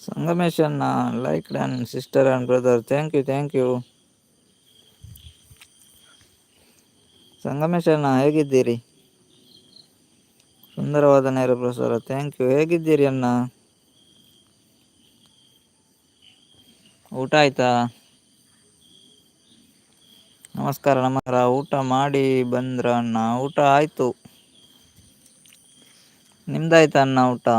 ಸಂಗಮೇಶ್ ಅಣ್ಣ like and sister and brother, thank you. Sangamesh ಅಣ್ಣ ಹೇಗಿದ್ದೀರಿ? ಸುಂದರವಾದ ನೇರ ಪ್ರಸಾರ, ಥ್ಯಾಂಕ್ ಯು. ಹೇಗಿದ್ದೀರಿ ಅಣ್ಣ? ಊಟ ಆಯ್ತಾ? ನಮಸ್ಕಾರ. ಊಟ ಮಾಡಿ ಬಂದ್ರ ಅಣ್ಣ? ಊಟ ಆಯ್ತು. ನಿಮ್ದಾಯ್ತ ಅಣ್ಣ ಊಟ?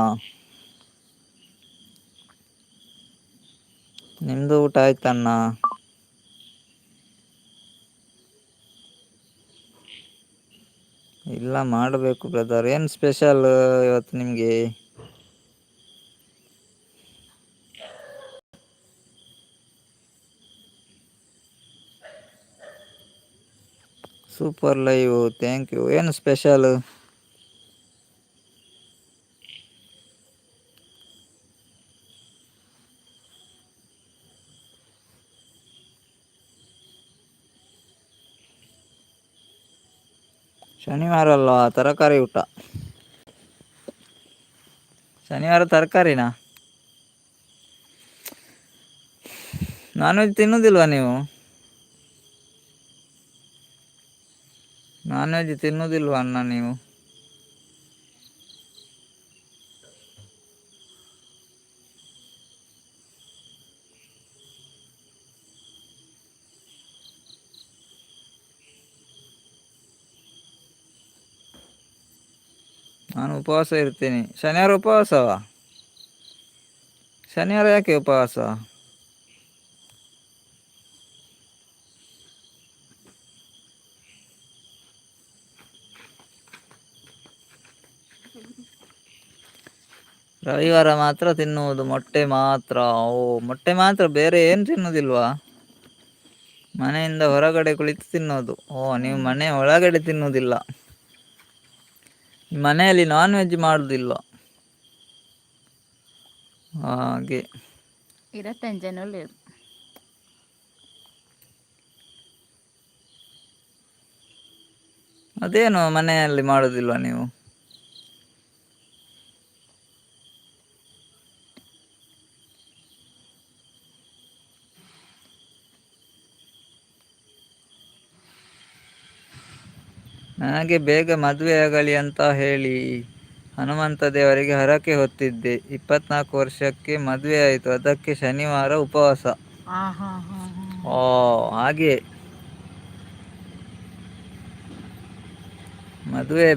ನಿಮ್ದು ಊಟ ಆಯ್ತಣ್ಣ? ಇಲ್ಲ ಮಾಡಬೇಕು ಬ್ರದರ್. ಏನು ಸ್ಪೆಷಲ್ ಇವತ್ತು ನಿಮಗೆ? Super live, thank you. ಏನು ಸ್ಪೆಷಲ್? ಶನಿವಾರ ಅಲ್ವಾ, ತರಕಾರಿ ಊಟ. ಶನಿವಾರ ತರಕಾರಿನಾ? ನಾನ್ ವೆಜ್ ತಿನ್ನುವುದಿಲ್ವಾ ನೀವು? ನಾನ್ ವೆಜ್ ತಿನ್ನುವುದಿಲ್ವಾ ಅಣ್ಣ ನೀವು? ನಾನು ಉಪವಾಸ ಇರ್ತೀನಿ. ಶನಿವಾರ ಉಪವಾಸವಾ? ಶನಿವಾರ ಯಾಕೆ ಉಪವಾಸ? ರವಿವಾರ ಮಾತ್ರ ತಿನ್ನುವುದು ಮೊಟ್ಟೆ ಮಾತ್ರ. ಓ, ಮೊಟ್ಟೆ ಮಾತ್ರ, ಬೇರೆ ಏನು ತಿನ್ನುವುದಿಲ್ವಾ? ಮನೆಯಿಂದ ಹೊರಗಡೆ ಕುಳಿತು ತಿನ್ನೋದು. ಓ, ನೀವು ಮನೆ ಒಳಗಡೆ ತಿನ್ನುವುದಿಲ್ಲ. ಮನೆಯಲ್ಲಿ ನಾನ್ ವೆಜ್ ಮಾಡುವುದಿಲ್ಲ ಹಾಗೆ. 25 ಜನ లేదు. ಅದೇನು ಮನೆಯಲ್ಲಿ ಮಾಡುವುದಿಲ್ವಾ ನೀವು? ನನಗೆ ಬೇಗ ಮದುವೆ ಆಗಲಿ ಅಂತ ಹೇಳಿ ಹನುಮಂತ ದೇವರಿಗೆ ಹರಕೆ ಹೊತ್ತಿದ್ದೆ. 24 ವರ್ಷಕ್ಕೆ ಮದುವೆ ಆಯಿತು. ಅದಕ್ಕೆ ಶನಿವಾರ ಉಪವಾಸ. ಹಾ ಹಾ ಹಾ ಹಾ. ಓ, ಹಾಗೆ.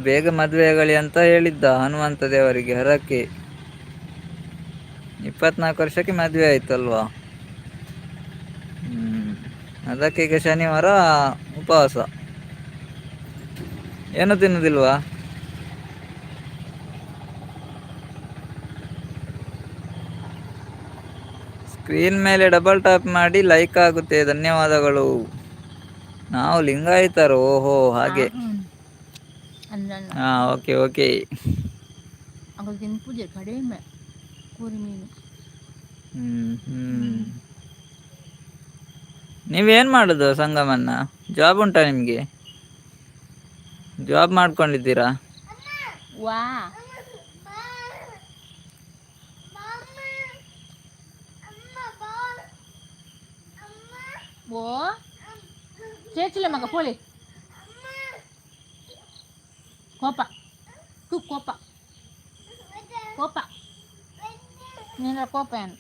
ಬೇಗ ಮದುವೆ ಆಗಲಿ ಅಂತ ಹೇಳಿದ್ದ ಹನುಮಂತ ದೇವರಿಗೆ ಹರಕೆ. 24 ವರ್ಷಕ್ಕೆ ಮದುವೆ ಆಯ್ತಲ್ವಾ? ಅದಕ್ಕೆ ಈಗ ಶನಿವಾರ ಉಪವಾಸ. ಏನು ತಿನ್ನುವುದಿಲ್ವಾ? ಸ್ಕ್ರೀನ್ ಮೇಲೆ ಡಬಲ್ ಟ್ಯಾಪ್ ಮಾಡಿ, ಲೈಕ್ ಆಗುತ್ತೆ. ಧನ್ಯವಾದಗಳು. ನಾವು ಲಿಂಗಾಯತರು. ಓಹೋ, ಹಾಗೆ. ಅಂದಣ್ಣ ಹಾ, ಓಕೆ. ಅವಾಗ ದಿನ ಪೂಜೆ ಕಡಿಮೆ ಕೂರಿ ಮೀನು. ನೀವೇನ್ ಮಾಡುದು ಸಂಗಮನ್ನ? ಜಾಬ್ ಉಂಟಾ ನಿಮ್ಗೆ? ಜಾಬ್ ಮಾಡ್ಕೊಂಡಿದ್ದೀರಾ? ವಾ ఓ చేర్చలే మగ పోలి కోప తూ కోప కోప నేను కోపాను.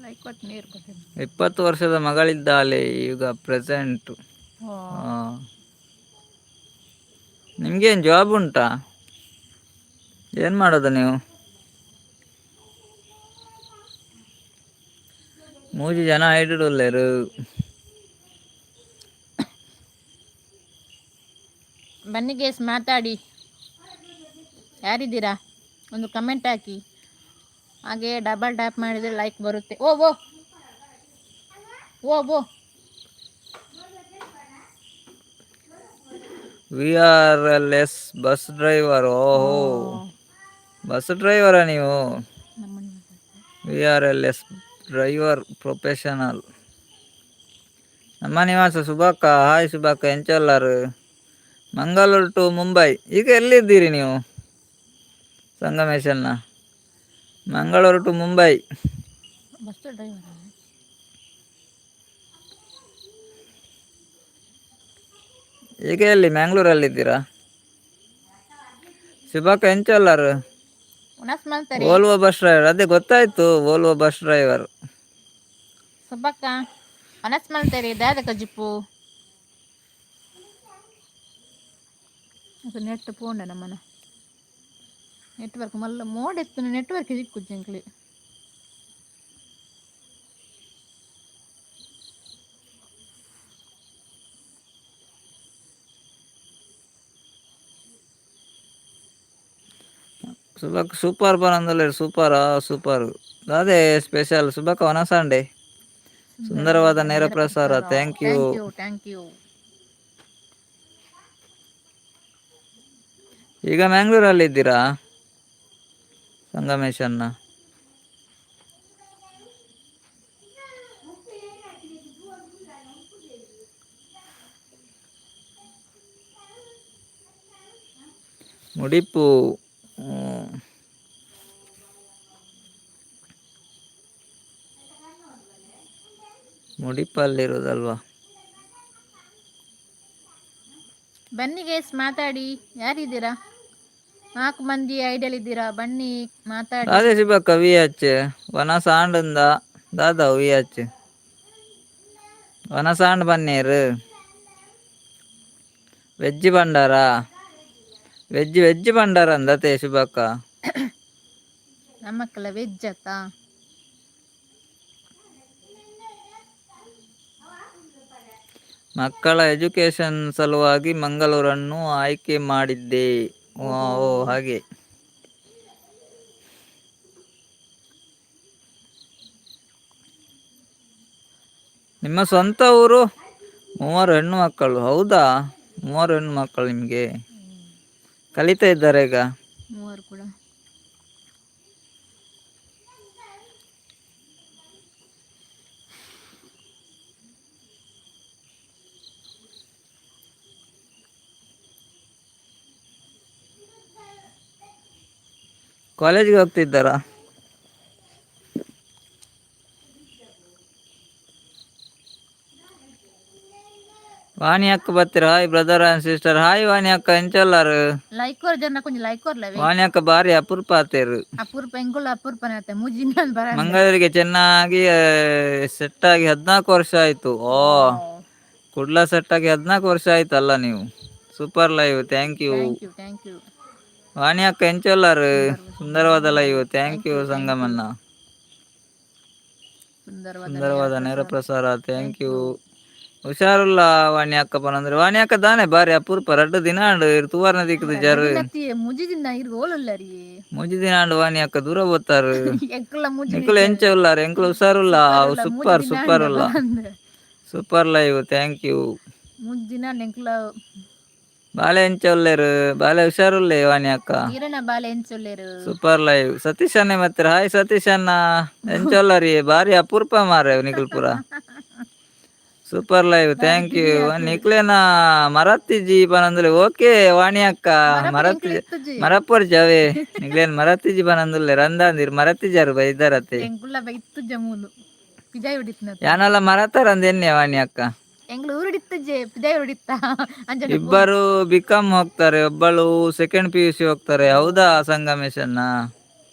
ಲೈಕ್ ಕೊಟ್ಟು ನೀರು ಕೊಟ್ಟು 20 ವರ್ಷದ ಮಗಳಿದ್ದಾಳೆ ಈಗ ಪ್ರೆಸೆಂಟ್. ನಿಮ್ಗೇನು ಜಾಬ್ ಉಂಟಾ? ಏನು ಮಾಡೋದು ನೀವು? 3 ಜನ ಐಡಿಡುಳ್ಳರು. ಬನ್ನಿ ಗೇಸ್ ಮಾತಾಡಿ. ಯಾರಿದ್ದೀರಾ ಒಂದು ಕಮೆಂಟ್ ಹಾಕಿ. ಹಾಗೆ ಡಬಲ್ ಟ್ಯಾಪ್ ಮಾಡಿದರೆ ಲೈಕ್ ಬರುತ್ತೆ. ಓ VRLS ಬಸ್ ಡ್ರೈವರ್. ಓಹೋ, ಬಸ್ ಡ್ರೈವರಾ ನೀವು? VRLS driver professional. ನಮ್ಮ ನಿವಾಸ ಸುಬಾಕ. ಹಾಯ್ ಸುಬಾಕ ಎಂಚಲ್ಲಾರು. ಮಂಗಳೂರು ಟು ಮುಂಬೈ. ಈಗ ಎಲ್ಲಿದ್ದೀರಿ ನೀವು ಸಂಗಮೇಶನ್ನ? Mangaluru to Mumbai. Bus driver ಈಗ ಎಲ್ಲಿ ಮ್ಯಾಂಗ್ಳೂರಲ್ಲಿದ್ದೀರಾ? ಸುಬಾಕ ಎಂಚಲ್ಲಾರು? ಉಣಸ್ ಮಲ್ತರಿ ಓಲ್ವೋ ಬಸ್ ಡ್ರೈವರ್. ಅದೇ ಗೊತ್ತಾಯ್ತು, ಓಲ್ವೋ ಬಸ್ ಡ್ರೈವರ್. ಸುಬ್ಬಕ್ಕ ಅನಸ್ ಮಲ್ತರಿ ದಾದಕ ಜಿಪ್ಪು ಅದು ನೆಟ್ ಪೋಂಡ ನಮ್ಮನ ನೆಟ್ವರ್ಕ್ ಮಲ್ಲ ಮೋಡ್ ಎತ್ತು ನೆಟ್ವರ್ಕ್ ಸಿಕ್ಕು ಜಿಂಕ್ಲಿ. ಸುಬಾಕ್ ಸೂಪರ್ ಬರಂದಲ್ಲ, ಸೂಪರಾ ಸೂಪರ್. ಅದೇ ಸ್ಪೆಷಲ್ ಸುಬಾಕ ಒನಸಂಡೆ. ಸುಂದರವಾದ ನೇರ ಪ್ರಸಾರ. Thank you. Thank you. ಈಗ ಮ್ಯಾಂಗ್ಳೂರಲ್ಲಿ ಇದ್ದೀರಾ ಸಂಗಮೇಶನ್ನ? ಮುಡಿಪು. ಮುಡಿಪಲ್ಲಿರೋದಲ್ವಾ? ಬನ್ನಿ ಗೇಸ್ ಮಾತಾಡಿ. ಯಾರಿದ್ದೀರಾ? 4 ಮಂದಿ ಐಡಿಯಲ್ ಇದ್ದೀರಾ, ಬನ್ನಿ ಮಾತಾಡಿ. ಅದೇ ಶಿಬಕ್ಕ ವಿ ಎಚ್ ವನಸಾಂಡಂದ ದಾದ ವಿ ಎಚ್ ವನಸಾಂಡ್ ಬನ್ನೇರು ವೆಜ್ ಬಂಡಾರ ವೆಜ್ ಬಂಡಾರ ಅಂದತೆ ಶಿಬಕ್ಕ. ನಮ್ಮಕ್ಕಲ್ಲ ವೆಜ್ ಅತ್ತ. ಮಕ್ಕಳ ಎಜುಕೇಶನ್ ಸಲುವಾಗಿ ಮಂಗಳೂರನ್ನು ಆಯ್ಕೆ ಮಾಡಿದ್ದೆ. ಓ ಹಾಗೆ. ನಿಮ್ಮ ಸ್ವಂತ ಊರು? 3 ಹೆಣ್ಣು ಮಕ್ಕಳು. ಹೌದಾ? 3 ಹೆಣ್ಣು ಮಕ್ಕಳು ನಿಮಗೆ? ಕಲಿತಾ ಇದ್ದಾರೆ ಈಗ? 3 ಕೂಡ. ಕಾಲೇಜಿಗೆ ಹೋಗ್ತಿದ್ದಾರಾ? ವಾಣಿ ಅಕ್ಕ ಬರ್ತೀರಾ? Hi brother and sister. Hi Vani ಅಕ್ಕ ಎಂಚಲ್ಲಾರು? ಲೈಕೋರ್ ಜನ ಕೊಂಚ ಲೈಕೋರ್ಲವೇ. ವಾಣಿ ಅಕ್ಕ ಬಾರಿ ಅಪರೂಪ ಆತೇರು. ಅಪೂರ್ಪ ಎಂಗುಳ ಅಪೂರ್ಪನ ಆತ ಮುಜಿನ ಬರ. ಮಂಗಳೂರಿಗೆ ಚೆನ್ನಾಗಿ ಸೆಟ್ ಆಗಿ 14 ವರ್ಷ ಆಯ್ತು. ಕುಡ್ಲ ಸೆಟ್ ಆಗಿ 14 ವರ್ಷ ಆಯ್ತಲ್ಲ ನೀವು. Super live. Thank you. Thank you. Vani ಅಕ್ಕ ಎಂಚಲ್ಲಾರು? ಸುಂದರವಾದ ಲೈವ್. Thank you ಸಂಗಮನ್ನ. ಸುಂದರವಾದ ನೇರ ಪ್ರಸಾರ. Thank you. ಹುಷಾರುಲ್ಲ ವಾಣಿ ಅಕ್ಕ ಪನಂದ್ರೆ. ವಾಣಿ ಅಕ್ಕ ದಾನೆ ಬಾರಿ ಅಪೂರ್ಪ. 2 ದಿನ ತೂವಾರನ ದಿಕ್ಕದು ಜರು ಮುಜಿ ದಿನ ವಾಣಿ ಅಕ್ಕ ದೂರ ಹೋಗ್ತಾರು. ನಿಕ್ಕಲು ಎಂಚ ಉಲ್ಲಾರ ಎಂಕಲು ಹುಷಾರುಲ್ಲ. ಸೂಪರ್ ಸೂಪರ್ ಉಲ್ಲ. Super live. Thank you. ಮುಜ್ಜಿನ ನೆಂಕ್ಲ ಬಾಲೆ ಎಂಚ ಉಲ್ಲೇರು. ಬಾಲೆ ಹುಷಾರುಲ್ಲೇ ವಾಣಿ ಅಕ್ಕ. ಬಾಲೆ ಎಂಚೊಲ್ಲೇರು. Super live. ಸತೀಶ್ ಅಣ್ಣ ಮತ್ತೆ. ಹಾಯ್ ಸತೀಶ್ ಅಣ್ಣ ಎಂಚೊಲ್ಲರಿ ಬಾರಿ ಅಪೂರ್ಪ ಮಾರ ನಿಖಲ್ಪುರ. Super live. Thank you. ನಿಕ್ಲೇನ ಮರತ್ತಿಜಿ ಪನಂದ್ರೆ ಓಕೆ ವಾಣಿ ಅಕ್ಕ. ಮರಪ್ಪರ್ ಜವೆ ನಿಕ್ಲೇನ್ ಮರತ್ತಿಜಿ ಪನಂದುಲ್ಲೆ ರಂದಾಂದಿರ್ ಮರತ್ತಿಜಾರು ಬೈದಾರತ್ತೆ. ಯಾನಲ್ಲ ಮರತಾರಂದ ಎನ್ನೆ ವಾಣಿ ಅಕ್ಕ. ಇಬ್ಬರು ಬಿಕಾಮ್ ಹೋಗ್ತಾರೆ, ಒಬ್ಬಳು ಸೆಕೆಂಡ್ PUC ಹೋಗ್ತಾರೆ. ಹೌದಾ ಸಂಗಮೇಶನ್ನ?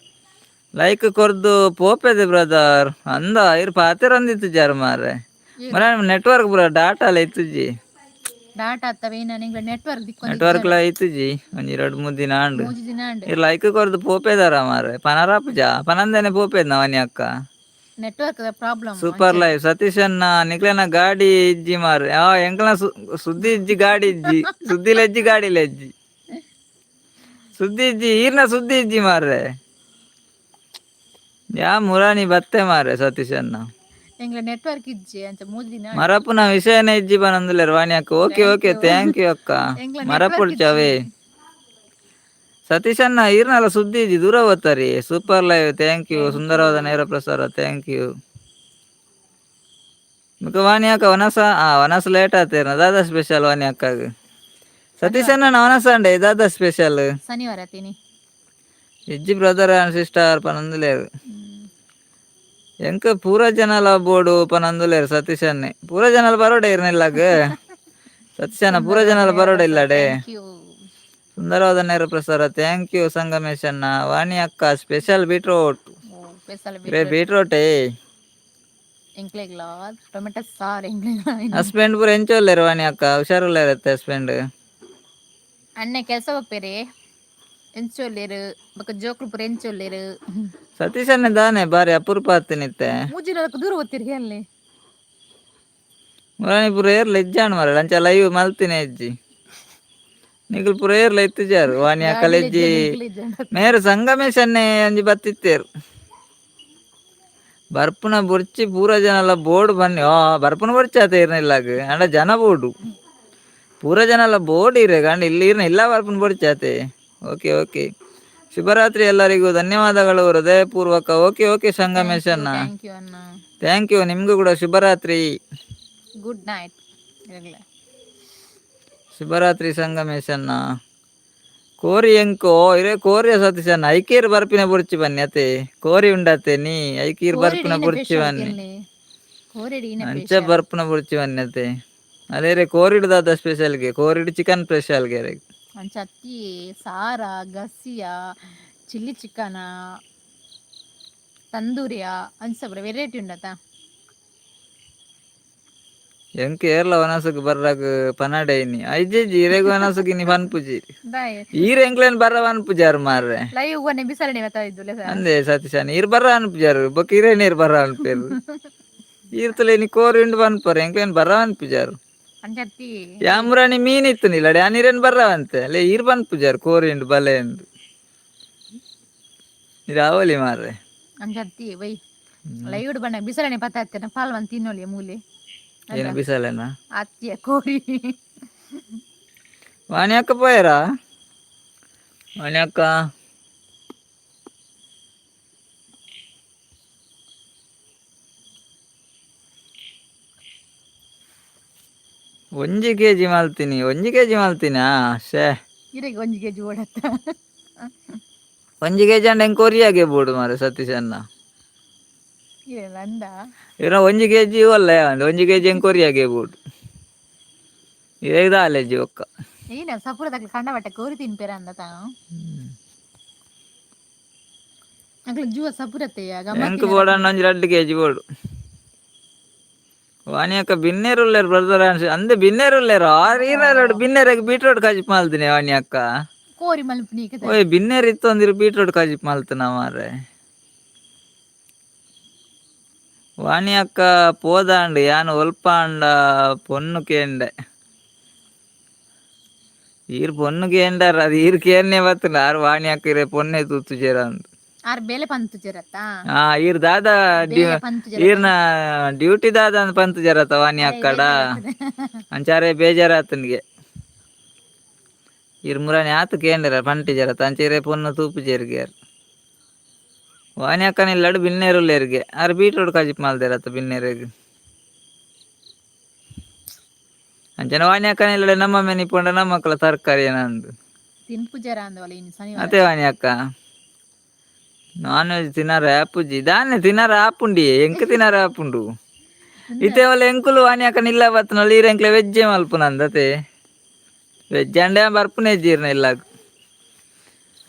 ಲೈಕ್ ಕೊರ್ದು ಪೋಪೆದೆ ಬ್ರದರ್ ಅಂದ ಇರ್ ಪಾತೆರಂದಿತ್ತು ಜಾರು ಮಾರೆ. ನೆಟ್ವರ್ಕ್ ಬ್ರ ಡಾಟಾ ಎಲ್ಲ ಇತ್ತುಜಿ. ನೆಟ್ವರ್ಕ್ ಲ ಇತ್ತುಜಿ ಒಂಜಿ 2-3 ದಿನ ಆಂಡ್ ಇರ್ ಲೈಕ್ ಕೊರ್ದು ಪೋಪೆದಾರ ಮಾರೆ. ಪನರಾಪುಜ ಪನಂದೇನೆ ಪೋಪೆದ್ ನವನಿ ಅಕ್ಕ. Network problem. Super live. ಸತೀಶನ್ನ ನಿಕ್ಲೆನ ಗಾಡಿ ಇಜ್ಜಿ ಮಾರೆ. ಎಂಕ್ಲ ಸುದ್ದಿ ಇಜ್ಜಿ ಗಾಡಿ ಇಜ್ಜಿ ಸುದ್ದಿಲೆಜ್ಜಿ ಗಾಡಿಲೆಜ್ಜಿ ಸುದ್ದಿ ಇಜ್ಜಿ ಈರ್ನ ಸುದ್ದಿ ಇಜ್ಜಿ ಮಾರ್ರೆ. ಯಾ ಮುರಾನಿ ಬತ್ತೆ ಮಾರೆ ಸತೀಶನ್ನ. ನೆಟ್ವರ್ಕ್ ಇಜ್ಜಿ ಅಂತ 3 ದಿನ ಮರಪುನ ವಿಷಯನೇ ಇಜ್ಜಿ ಬನಂದುಲ್ಲೇರು ವಾಣಿ ಅಕ್ಕ. ಓಕೆ ಥ್ಯಾಂಕ್ ಯು ಅಕ್ಕ. ಮರಪುಡ್ ಚವೆ ಸತೀಶನ್ನ ಈರ್ನಲ್ಲ ಸುದ್ದಿ ಇಜ್ಜಿ ದೂರ ಓದ್ತಾರಿ. Super live. Thank you. ಸುಂದರವಾದ ನೇರ ಪ್ರಸಾರ. Thank you. ಮುಖ ವಾಣಿ ಅಕ್ಕ ವನಸ ಲೇಟ್ ಆತೇನ ದಾದಾ ಸ್ಪೆಷಲ್ ವಾಣಿ ಅಕ್ಕಾಗ ಸತೀಶ್ ಅಣ್ಣ ವನಸ ಅಂಡೆ ದಾದಾ ಸ್ಪೆಷಲ್ ಶನಿವಾರ ತಿನಿ ಇಜ್ಜಿ ಬ್ರದರ್ ಅಂಡ್ ಸಿಸ್ಟರ್ ಪನಂದುಲೇರು ಎಂಕ ಪೂರ ಜನಲ ಬೋಡು ಪನಂದುಲೇರು ಸತೀಶ್ ಅನ್ನೆ ಪೂರ ಜನಲ ಬರೋಡೆ ಇರ್ನಿಲ್ಲಾಗ ಸತೀಶ್ ಅಣ್ಣ ಪೂರ ಜನಲ ಬರೋಡೆ ಇಲ್ಲಡೆ ಥ್ಯಾಂಕ್ ಯು ಸುಂದರವಾದ ನೇರ ಪ್ರಸಾರ ಥ್ಯಾಂಕ್ ಯು ಸಂಗಮೇಶ್ ಅಣ್ಣ ವಾಣಿ ಅಕ್ಕ ಸ್ಪೆಷಲ್ ಬೀಟ್ರೋಟ್ ಸ್ಪೆಷಲ್ ಬೀಟ್ರೋಟೇ ಎಂಕ್ಲೆಗ್ಲ ಟೊಮೆಟೊ ಸಾರು ಎಂಕ್ಲೆಗ್ಲ ಹಸ್ಬೆಂಡ್ ಪೂರ ಎಂಚೋಲ್ಲೇರು ವಾಣಿ ಅಕ್ಕ ಹುಷಾರುಲ್ಲ ಇರುತ್ತೆ ಹಸ್ಬೆಂಡ್ ಅಣ್ಣೆ ಕೆಲಸ ಹೋಗ್ಪೇರಿ ಎಂಚೊಲ್ಲೇರು ಬೊಕ ಜೋಕ್ಲು ಪೂರ ಎಂಚೊಲ್ಲೇರು ಸತೀಶ್ ಅಣ್ಣ ದಾನೆ ಬಾರಿ ಅಪರೂಪ ಹತ್ತಿನಿತ್ತೆ ಮೂಜಿನ ದೂರ ಓದ್ತಿರಿ ಅಲ್ಲಿ ಮುರಾಣಿ ಪೂರ ಏರ್ಲ ಇಜ್ಜಾಣ ಮರ ಅಂಚ ಲೈವ್ ಮಲ್ತಿನಿ ಇಜ್ಜಿ ನಿಖಲ್ ಪೂರ ಏರ್ಲ ಇತ್ತಿಜಾರು ವಾಣಿ ಅಕ್ಕ ಇಜ್ಜಿ ಮೇರು ಸಂಗಮೇಶ್ ಅನ್ನೆ ಒಂಜಿ ಬತ್ತಿತ್ತೇರು ಬರ್ಪುನ ಬುರ್ಚಿ ಪೂರ ಜನಲ ಬೋರ್ಡ್ ಬನ್ನಿ ಬರ್ಪುನ ಬುರ್ಚಿ ಆತ ಇರ್ನಿಲ್ಲಾಗ ಅಂಡ ಜನ ಬೋರ್ಡು ಪೂರ ಜನಲ ಬೋರ್ಡ್ ಇರೆ ಗಂಡ ಇಲ್ಲಿ ಇರ್ನ ಇಲ್ಲ ಬರ್ಪುನ ಬುರ್ಚಿ ಆತೆ ಓಕೆ ಓಕೆ ಶುಭರಾತ್ರಿ ಎಲ್ಲರಿಗೂ ಧನ್ಯವಾದಗಳು ಹೃದಯಪೂರ್ವಕ ಓಕೆ ಓಕೆ ಸಂಗಮೇಶ್ ಅಣ್ಣ ಥ್ಯಾಂಕ್ ಯು ಅಣ್ಣ ಥ್ಯಾಂಕ್ ಯು ನಿಮ್ಗೂ ಕೂಡ ಶುಭರಾತ್ರಿ ಗುಡ್ ನೈಟ್ ಶುಭರಾತ್ರಿ ಸಂಗಮೇಶ್ ಅಣ್ಣ ಕೋರಿ ಎಂಕೋ ಇರೇ ಕೋರಿಯ ಸತೀಶ್ ಅಣ್ಣ ಐಕೀರ್ ಬರ್ಪಿನ ಬುರ್ಚಿ ಬನ್ನಿ ಅತೆ ಕೋರಿ ಉಂಡತೆ ನೀ ಐಕೀರ್ ಬರ್ಪಿನ ಬುರ್ಚಿ ಬನ್ನಿ ಅಂಚ ಬರ್ಪುನ ಬುರ್ಚಿ ಬನ್ನಿ ಅತೆ ಅದೇ ರೇ ಕೋರಿಡ್ ದಾದ ಸ್ಪೆಷಲ್ಗೆ ಕೋರಿಡ್ ಚಿಕನ್ ಸ್ಪೆಷಲ್ಗೆ ರೇ ಅಂಚತ್ತಿ ಸಾರ ಗಸಿಯ ಚಿಲ್ಲಿ ಚಿಕನ ತಂದೂರಿಯ ಅಂಚ ವೆರೈಟಿ ಉಂಡತ ಎಂಕ್ ಏರ್ಲ ವನಸಕ್ ಬರ್ರಾಗ ಪನಾಡೆ ಇನಿ ಐಜೇಜಿ ಇರೆಗ್ ವನಸಕ್ ಇನಿ ಪನ್ಪುಜಿ ಈರ್ ಎಂಕ್ಲೇನ್ ಬರ್ರ ಅನ್ಪುಜಾರು ಮಾರ್ರೆ ಲೈವ್ ಒನೆ ಬಿಸರಣೆ ಬತ್ತಾಯಿದ್ದುಲೆ ಅಂದೆ ಸತೀಶಾನಿ ಈರ್ ಬರ್ರ ಅನ್ಪುಜಾರು ಬೊಕ ಇರೇ ನೀರ್ ಬರ್ರ ಅನ್ಪೇರು ಈರ್ ತುಲೆ ಇನಿ ಕೋರಿ ಉಂಡು ಬನ್ಪರ್ ಎಂಕ್ಲೇನ್ ಬರ್ರ ಅನ್ಪುಜಾರು ಅಂಚತ್ತಿ ಯಾಮ್ರಾಣಿ ಮೀನ್ ಇತ್ತು ನಿಲ್ಲಡೆ ಅನಿರೇನ್ ಬರ್ರವಂತೆ ಅಲ್ಲೇ ಈರ್ ಬನ್ಪುಜಾರು ಕೋರಿ ಉಂಡು ಬಲೆ ಎಂದು ಇರಾವಲಿ ಮಾರ್ರೆ ಅಂಚತ್ತಿ ವೈ ಲೈವ್ ಬಣ್ಣ ಬಿಸರಣೆ ಬತ್ತಾಯ್ತೇನೆ ಪಾಲ್ವನ್ ತಿನ್ನೋಲಿ ಮೂಲೆ ಏನು ಬಿಸಲೇನಾ ಅತ್ತಿಯ ಕೋರಿ ವಾಣಿ ಅಕ್ಕ ಪೋಯರಾ ವಾಣಿ ಅಕ್ಕ ಒಂಜಿ ಕೆಜಿ ಮಲ್ತೀನಿ ಶೇ ಇರೆಗೆ 1 kg ಓಡತ್ತ 1 kg ಅಂಡ್ ಹೆಂಗೆ ಕೊರಿಯಾಗೆ ಬೋಡು ಮಾರೆ ಸತೀಶ್ ಅಣ್ಣ ಇರಲ್ಲ ಅಂದ ಇರ 1 kg ಒಲ್ಲ 1 kg ಹೆಂಗೆ ಕೊರಿಯಾಗೆ ಬೋಡು ಇರೇದ ಅಲೆಜಿ ಒಕ್ಕ ಏನ ಸಪುರದಾಗ ಕಂಡ ಬಟ್ಟೆ ಕೋರಿ ತಿನ್ಪೇರ ಅಂದ ತಾ ಅಗ್ಲ ಜುವ ಸಪುರತೆಯ ಹೆಂಗೆ ಬೋಡಣ್ಣ 2 kg ಬೋಡು ವಾಣಿ ಅಕ್ಕ ಬಿನ್ನೇರುಲ್ಲೇರು ಬ್ರದರ್ ಅಂದೆ ಬಿನ್ನೇರುಲ್ಲೇರು ಆರು ಬಿನ್ನೇರಾಗ ಬೀಟ್ರೋಟ್ ಕಾಜಿಪ್ ಮಾಲ್ತೀನಿ ವಾಣಿ ಅಕ್ಕ ಕೋರಿ ಮಲ್ಪನಿ ಓಯ್ ಬಿನ್ನೇರ್ ಇತ್ತು ಅಂದಿರು ಬೀಟ್ರೋಟ್ ಕಾಜಿಪ್ ಮಾಲ್ತನ ಮಾರೆ ವಾಣಿ ಅಕ್ಕ ಪೋದಾಂಡು ಯಾನು ಒಲ್ಪಾಂಡ ಪೊನ್ನು ಕೇಂಡೆ ಈರ್ ಪೊನ್ನು ಕೇಂಡಾರ ಅದು ಈರ್ ಕೇರ್ನೆ ಬತ್ತನ ಆರು ವಾಣಿ ಅಕ್ಕ ಇರೇ ಪೊನ್ನೆ ತೂತು ಜೇರ ಅಂದು ಆರ್ ಬೇಲೆ ಪಂತು ಜರತ್ತ ಈರ್ ದಾದ ಈರ್ನ ಡ್ಯೂಟಿ ದಾದ ಅಂತ ಪಂತು ಜರತ ವಾಣಿ ಅಕ್ಕಡ ಅಂಚಾರೆ ಬೇಜಾರಾತನ್ಗೆ ಈರ್ ಮುರಾನಿ ಆತು ಕೇಂದ್ರ ಪಂಟಿ ಜರತ ಅಂಚೆರೆ ಪೊನ್ನು ತೂಪು ಜೇರ್ಗ್ಯಾರ ವಾಣಿ ಅಕ್ಕನ ಇಲ್ಲಡು ಬಿನ್ನೇರುಲ್ಲೇರ್ಗೆ ಆರು ಬೀಟ್ರೋಟ್ ಕಾಜಿಪ್ ಮಾಲ್ದೇರತ್ತ ಬಿನ್ನೇರಿಗೆ ಅಂಚನೆ ವಾಣಿ ಅಕ್ಕನ ಇಲ್ಲಡೆ ನಮ್ಮ ಮನೆ ಪೊಂಡ ನಮ್ಮ ಮಕ್ಕಳ ತರಕಾರಿ ಏನಂದು ತಿನ್ಪುಜರ ಅಂದವಲ್ಲ ಇನ್ನು ಶನಿವಾರ ಅದೇ ವಾಣಿ ಅಕ್ಕ ನಾನ್ ವೆಜ್ తినార ఆపుజీ దాన్ని తినార ఆపుండి ఎంక తినార ఆపుండు ఇతే వాళ్ళ ఎంకులు వాణి అక్కడ నిల్ల బతున్నారు ఈ రెంకుల వెజ్ మల్పునంది అతే వెజ్ అంటే ಬರ್ಪುನೆ ಜೀರ್ನ ಇಲ್ಲ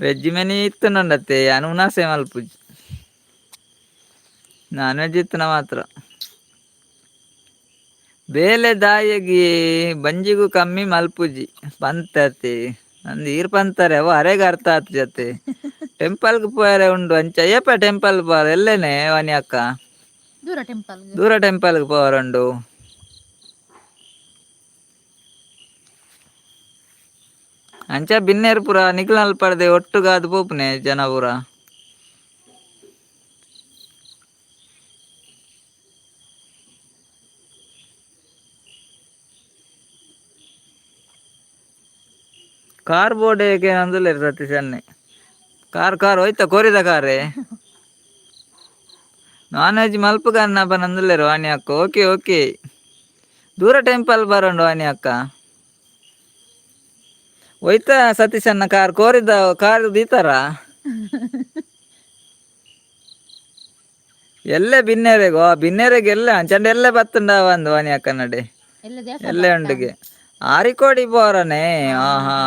వెజ్ ಮೆನಿ ಇತ್ತುಂಡು ಅತ್ತೆ ಯಾನು ಉನಾಸೆ ಮಲ್ಪುಜಿ ನಾನ್ ವೆಜ್ ಇತ್ತನ ಮಾತ್ರ ಬೇಲೆ ದಾಯಿಗಿ ಬಂಜಿಗೂ ಕಮ್ಮಿ ಮಲ್ಪುಜಿ ಪಂತತಿ ಅಂದ್ ಈರ್ ಪಂತಾರೆ ಅವ ಅರೆಗ ಅರ್ಥ ಆತ್ ಜೊತೆ ಟೆಂಪಲ್ಗೆ ಪೋಯಾರೆ ಉಂಡು ಅಂಚ ಏಪ ಟೆಂಪಲ್ ಪೋರ ಎಲ್ಲೇನೆ ವಾಣಿ ಅಕ್ಕ ದೂರ ಟೆಂಪಲ್ಗೆ ಪೋರುಂಡು ಅಂಚ ಬಿನ್ನೇರ್ ಪುರ ನಿಖಿಲ್ ಪಡ್ದೆ ಒಟ್ಟುಗಾದು ಪೋಪುನೆ ಜನ ಪುರ ಕಾರ್ ಬೋರ್ಡ್ ಅಂದಲೇ ಸತೀಶ್ ಅನ್ನೆ ಕಾರ್ ಹೋಯ್ತಾ ಕೋರಿದ ಕಾರೇ ನಾನ್ ವೆಜ್ ಮಲ್ಪುಗನ್ನ ಪನಂದುಲ್ಲೇರು ವಾಣಿ ಅಕ್ಕ. Okay okay. ದೂರ ಟೆಂಪಲ್ ಬರೋಂಡು ವಾಣಿ ಅಕ್ಕ. ಒಯ್ತಾ ಸತೀಶ್ ಅನ್ನ ಕಾರ್ ಕೋರಿದ ಕಾರ್ ದೀತಾರ ಎಲ್ಲೇ ಬಿನ್ನೆರೆಗೋ ಬಿನ್ನೆರೆಗೆ ಎಲ್ಲ ಅಂಚಂಡ ಎಲ್ಲೇ ಬತ್ತುಂಡ ಒಂದು ವಾಣಿ ಅಕ್ಕ ನಡೆ ಎಲ್ಲ ದೇವಸ್ಥಾನ ಎಲ್ಲೇ ಉಂಡಿಗೆ ಆರಿಕೋಡಿ ಬೋರನೆ. ಹಾ ಹಾ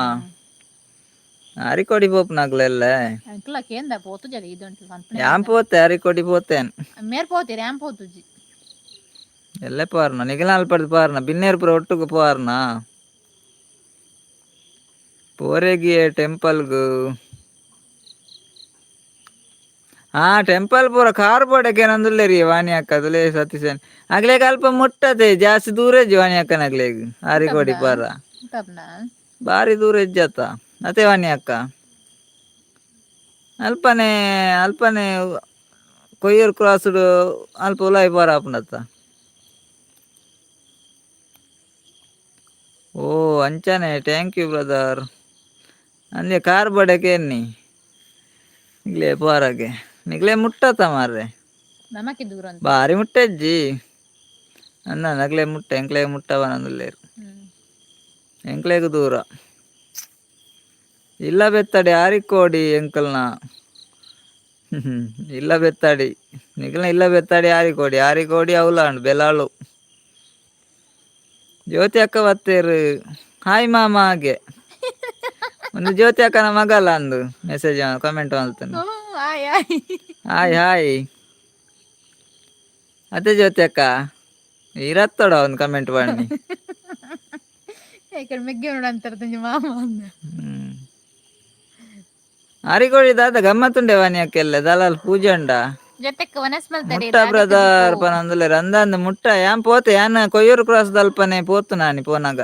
ಆರಿಕೋಡಿ ಪೋಪುನಗ್ಲೆಲ್ಲ ಅಂಕಲ ಕೇಂದ ಪೋತು ಜಗ ಇದುಂಟು ಯಾನ್ ಪೋತೆ ಆರಿಕೋಡಿ ಪೋತೇನ್ ಮೇರ್ ಪೋತೀರಿ ಯಾನ್ ಪೋತುಜಿ ಎಲ್ಲೇ ಪಾರ್ನ ನಿಖಿಲ ಅಲ್ಪಡ್ದು ಪಾರ್ನ ಬಿನ್ನೇರ್ ಪುರ ಒಟ್ಟುಗು ಪಾರ್ನ ಪೋರೆಗಿಯೆ ಟೆಂಪಲ್ಗು. ಹಾ ಟೆಂಪಲ್ ಪೂರ ಕಾರ್ ಬೋಡಕ್ಕೆ ನಂದುಲ್ಲೇರಿ ವಾಣಿ ಅಕ್ಕ ತುಲೆ ಸತೀಶನ್ ಅಗ್ಲೇಗ್ ಅಲ್ಪ ಮುಟ್ಟತೆ ಜಾಸ್ತಿ ದೂರ ಇಜ್ಜಿ ವಾಣಿ ಅಕ್ಕನ ಅಗ್ಲೇಗ್ ಆರಿಕೋಡಿ ಪಾರ ಬಾರಿ ದೂರ ಇಜ್ಜತ್ತ ಅತೆ ವಾಣಿ ಅಕ್ಕ ಅಲ್ಪನೆ ಅಲ್ಪನೆ ಕೊಯ್ಯೂರ್ ಕ್ರಾಸ್ಡ್ ಅಲ್ಪ ಉಲಾಯಿ ಪಾರ ಆಪುಂಡತ್ತ. ಓ ಅಂಚಾನೆ ಥ್ಯಾಂಕ್ ಯು ಬ್ರದರ್. ಅಂದೆ ಕಾರ್ ಬೋಡಕ್ಕೆ ಎನ್ನಿ ನಿಗ್ಲೇ ಪಾರಗೆ ನಿಗ್ಲೇ ಮುಟ್ಟತ್ತ ಮಾರ್ರೆ ನಮಕ್ಕೆ ದೂರ ಅಂತ ಬಾರಿ ಮುಟ್ಟಜ್ಜಿ ಅನ್ನ ನಗ್ಲೆ ಮುಟ್ಟ ಎಂಕ್ಲೆಗ್ ಮುಟ್ಟವನಂದುಲ್ಲೇರು ಎಂಕ್ಲೆಗ್ ದೂರ ಇಲ್ಲ ಬೆತ್ತಡಿ ಆರಿಕೋಡಿ ಎಂಕಲ್ನ ಇಲ್ಲ ಬೆತ್ತಾಡಿ ನಿಖಿಲ್ನ ಇಲ್ಲ ಬೆತ್ತಾಡಿ ಆರಿಕೋಡಿ ಆರಿಕೋಡಿ ಅವಲಾಂಡ್ ಬೆಲಾಳು ಜ್ಯೋತಿ ಅಕ್ಕ ಬತ್ತೇರು ಹಾಯ್ ಮಾಮ ಹಾಗೆ ಒಂದು ಜ್ಯೋತಿ ಅಕ್ಕನ ಮಗಲ್ಲ ಅಂದು ಮೆಸೇಜ್ ಕಮೆಂಟ್ ಮಾಡ್ತಾನೆ ಹಾಯ್ ಹಾಯ್ ಅದೇ ಜ್ಯೋತಿ ಅಕ್ಕ ಇರತ್ತೋಡ ಒಂದು ಕಮೆಂಟ್ ಮಾಡಿ ಮೆಗ್ಗೆ ನೋಡ ಅಂತಾರ ಮಾಮ ಆರಿಕೋಡಿ ದಾದ ಗಮ್ಮತ್ತುಂಡೆ ವಾಣಿ ಅಕ್ಕೆಲ್ಲ ದಲಾಲ್ ಪೂಜೆ ಉಂಡ ಜೊತೆಗೆ ವನಸ್ ಮಲ್ತಾರೆ ಮುಟ್ಟ ಬ್ರದರ್ ಪನಂದುಲೇರ್ ಅಂದಂದು ಮುಟ್ಟ ಯಾನ್ ಪೋತೆ ಯಾನ್ ಕೊಯ್ಯೂರು ಕ್ರಾಸ್ ದಲ್ಪನೆ ಪೋತು ನಾನಿ ಪೋನಾಗ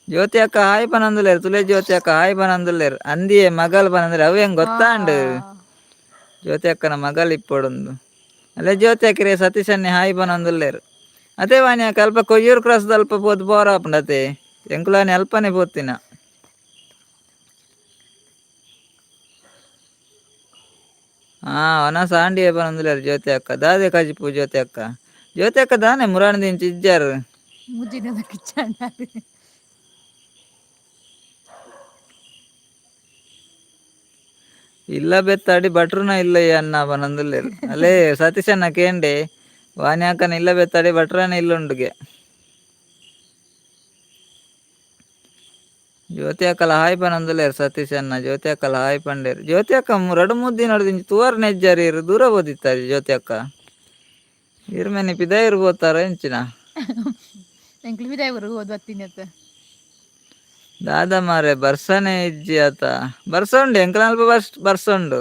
ಜ್ಯೋತಿ ಅಕ್ಕ ಹಾಯ್ ಪನಂದುಲೇರು ತುಲೆ ಜ್ಯೋತಿ ಅಕ್ಕ ಹಾಯ್ ಪನಂದುಲೇರು ಅಂದಿಯೇ ಮಗಲ್ ಪನಂದ್ರೆ ಅವು ಹೆಂಗ್ ಗೊತ್ತಾಂಡು ಜ್ಯೋತಿ ಅಕ್ಕನ ಮಗಲ್ ಇಪ್ಪೊಡೊಂದು ಅಲ್ಲೇ ಜ್ಯೋತಿ ಅಕ್ಕಿರೆ ಸತೀಶನ್ನೇ ಹಾಯ್ ಪನಂದುಲ್ಲೇರು ಅದೇ ವಾಣಿ ಅಕ್ಕ ಅಲ್ಪ ಕೊಯ್ಯೂರು ಕ್ರಾಸ್ ದಲ್ಪ ಪೋದು ಬೋರ್ ಆಪುಂಡತೆ ಎಂಕುಲಾನಿ ಅಲ್ಪನೆ ಪೋತಿನ ಹಾ ವನಸ ಆಂಡಿಯೇ ಪನಂದುಲೇರು ಜ್ಯೋತಿ ಅಕ್ಕ ದಾದೆ ಕಜಿಪು ಜ್ಯೋತಿ ಅಕ್ಕ ದಾನೆ ಮುರಾಣದಿಂಚಿ ಇಜ್ಜಾರು ಮುಜಿನ ಕಿಚ್ಚಂಡ ಇಲ್ಲ ಬೆತ್ತಾಡಿ ಭಟ್ರುನ ಇಲ್ಲಯ್ಯ ಅನ್ನ ಪನಂದುಲ್ಲೇರು ಅಲ್ಲೇ ಸತೀಶನ್ನ ಕೇಂಡೆ ವಾಣಿ ಅಕ್ಕನ ಇಲ್ಲ ಬೆತ್ತಾಡಿ ಭಟ್ರನ ಇಲ್ಲುಂಡುಗೆ ಜ್ಯೋತಿ ಅಕ್ಕಲ ಹಾಯ್ ಪನಂದುಲ್ಲೇರು ಸತೀಶನ್ನ ಜ್ಯೋತಿ ಅಕ್ಕಲ ಹಾಯ್ ಪಂಡೇರು ಜ್ಯೋತಿ ಅಕ್ಕ 2-3 ದಿನ ದಿಂಚಿ ತೂವರ್ ನೆಜ್ಜಾರಿ ದೂರ ಬೋದಿತ್ತಾರೆ ಜ್ಯೋತಿ ಅಕ್ಕ ಇರ್ಮೇನಿ ಪಿದಾಯಿರು ಬೋತಾರ ಎಂಚಿನ ಎಂಕ್ಲು ಪಿದಾಯಿರು ಓದ್ ಬತ್ತಿನತ್ತ ದಾದ ಮಾರೆ ಬರ್ಸನೆ ಇಜ್ಜಿ ಆತ ಬರ್ಸ ಉಂಡು ಎಂಕಲ್ ಅಲ್ಪ ಬರ್ಸ ಉಂಡು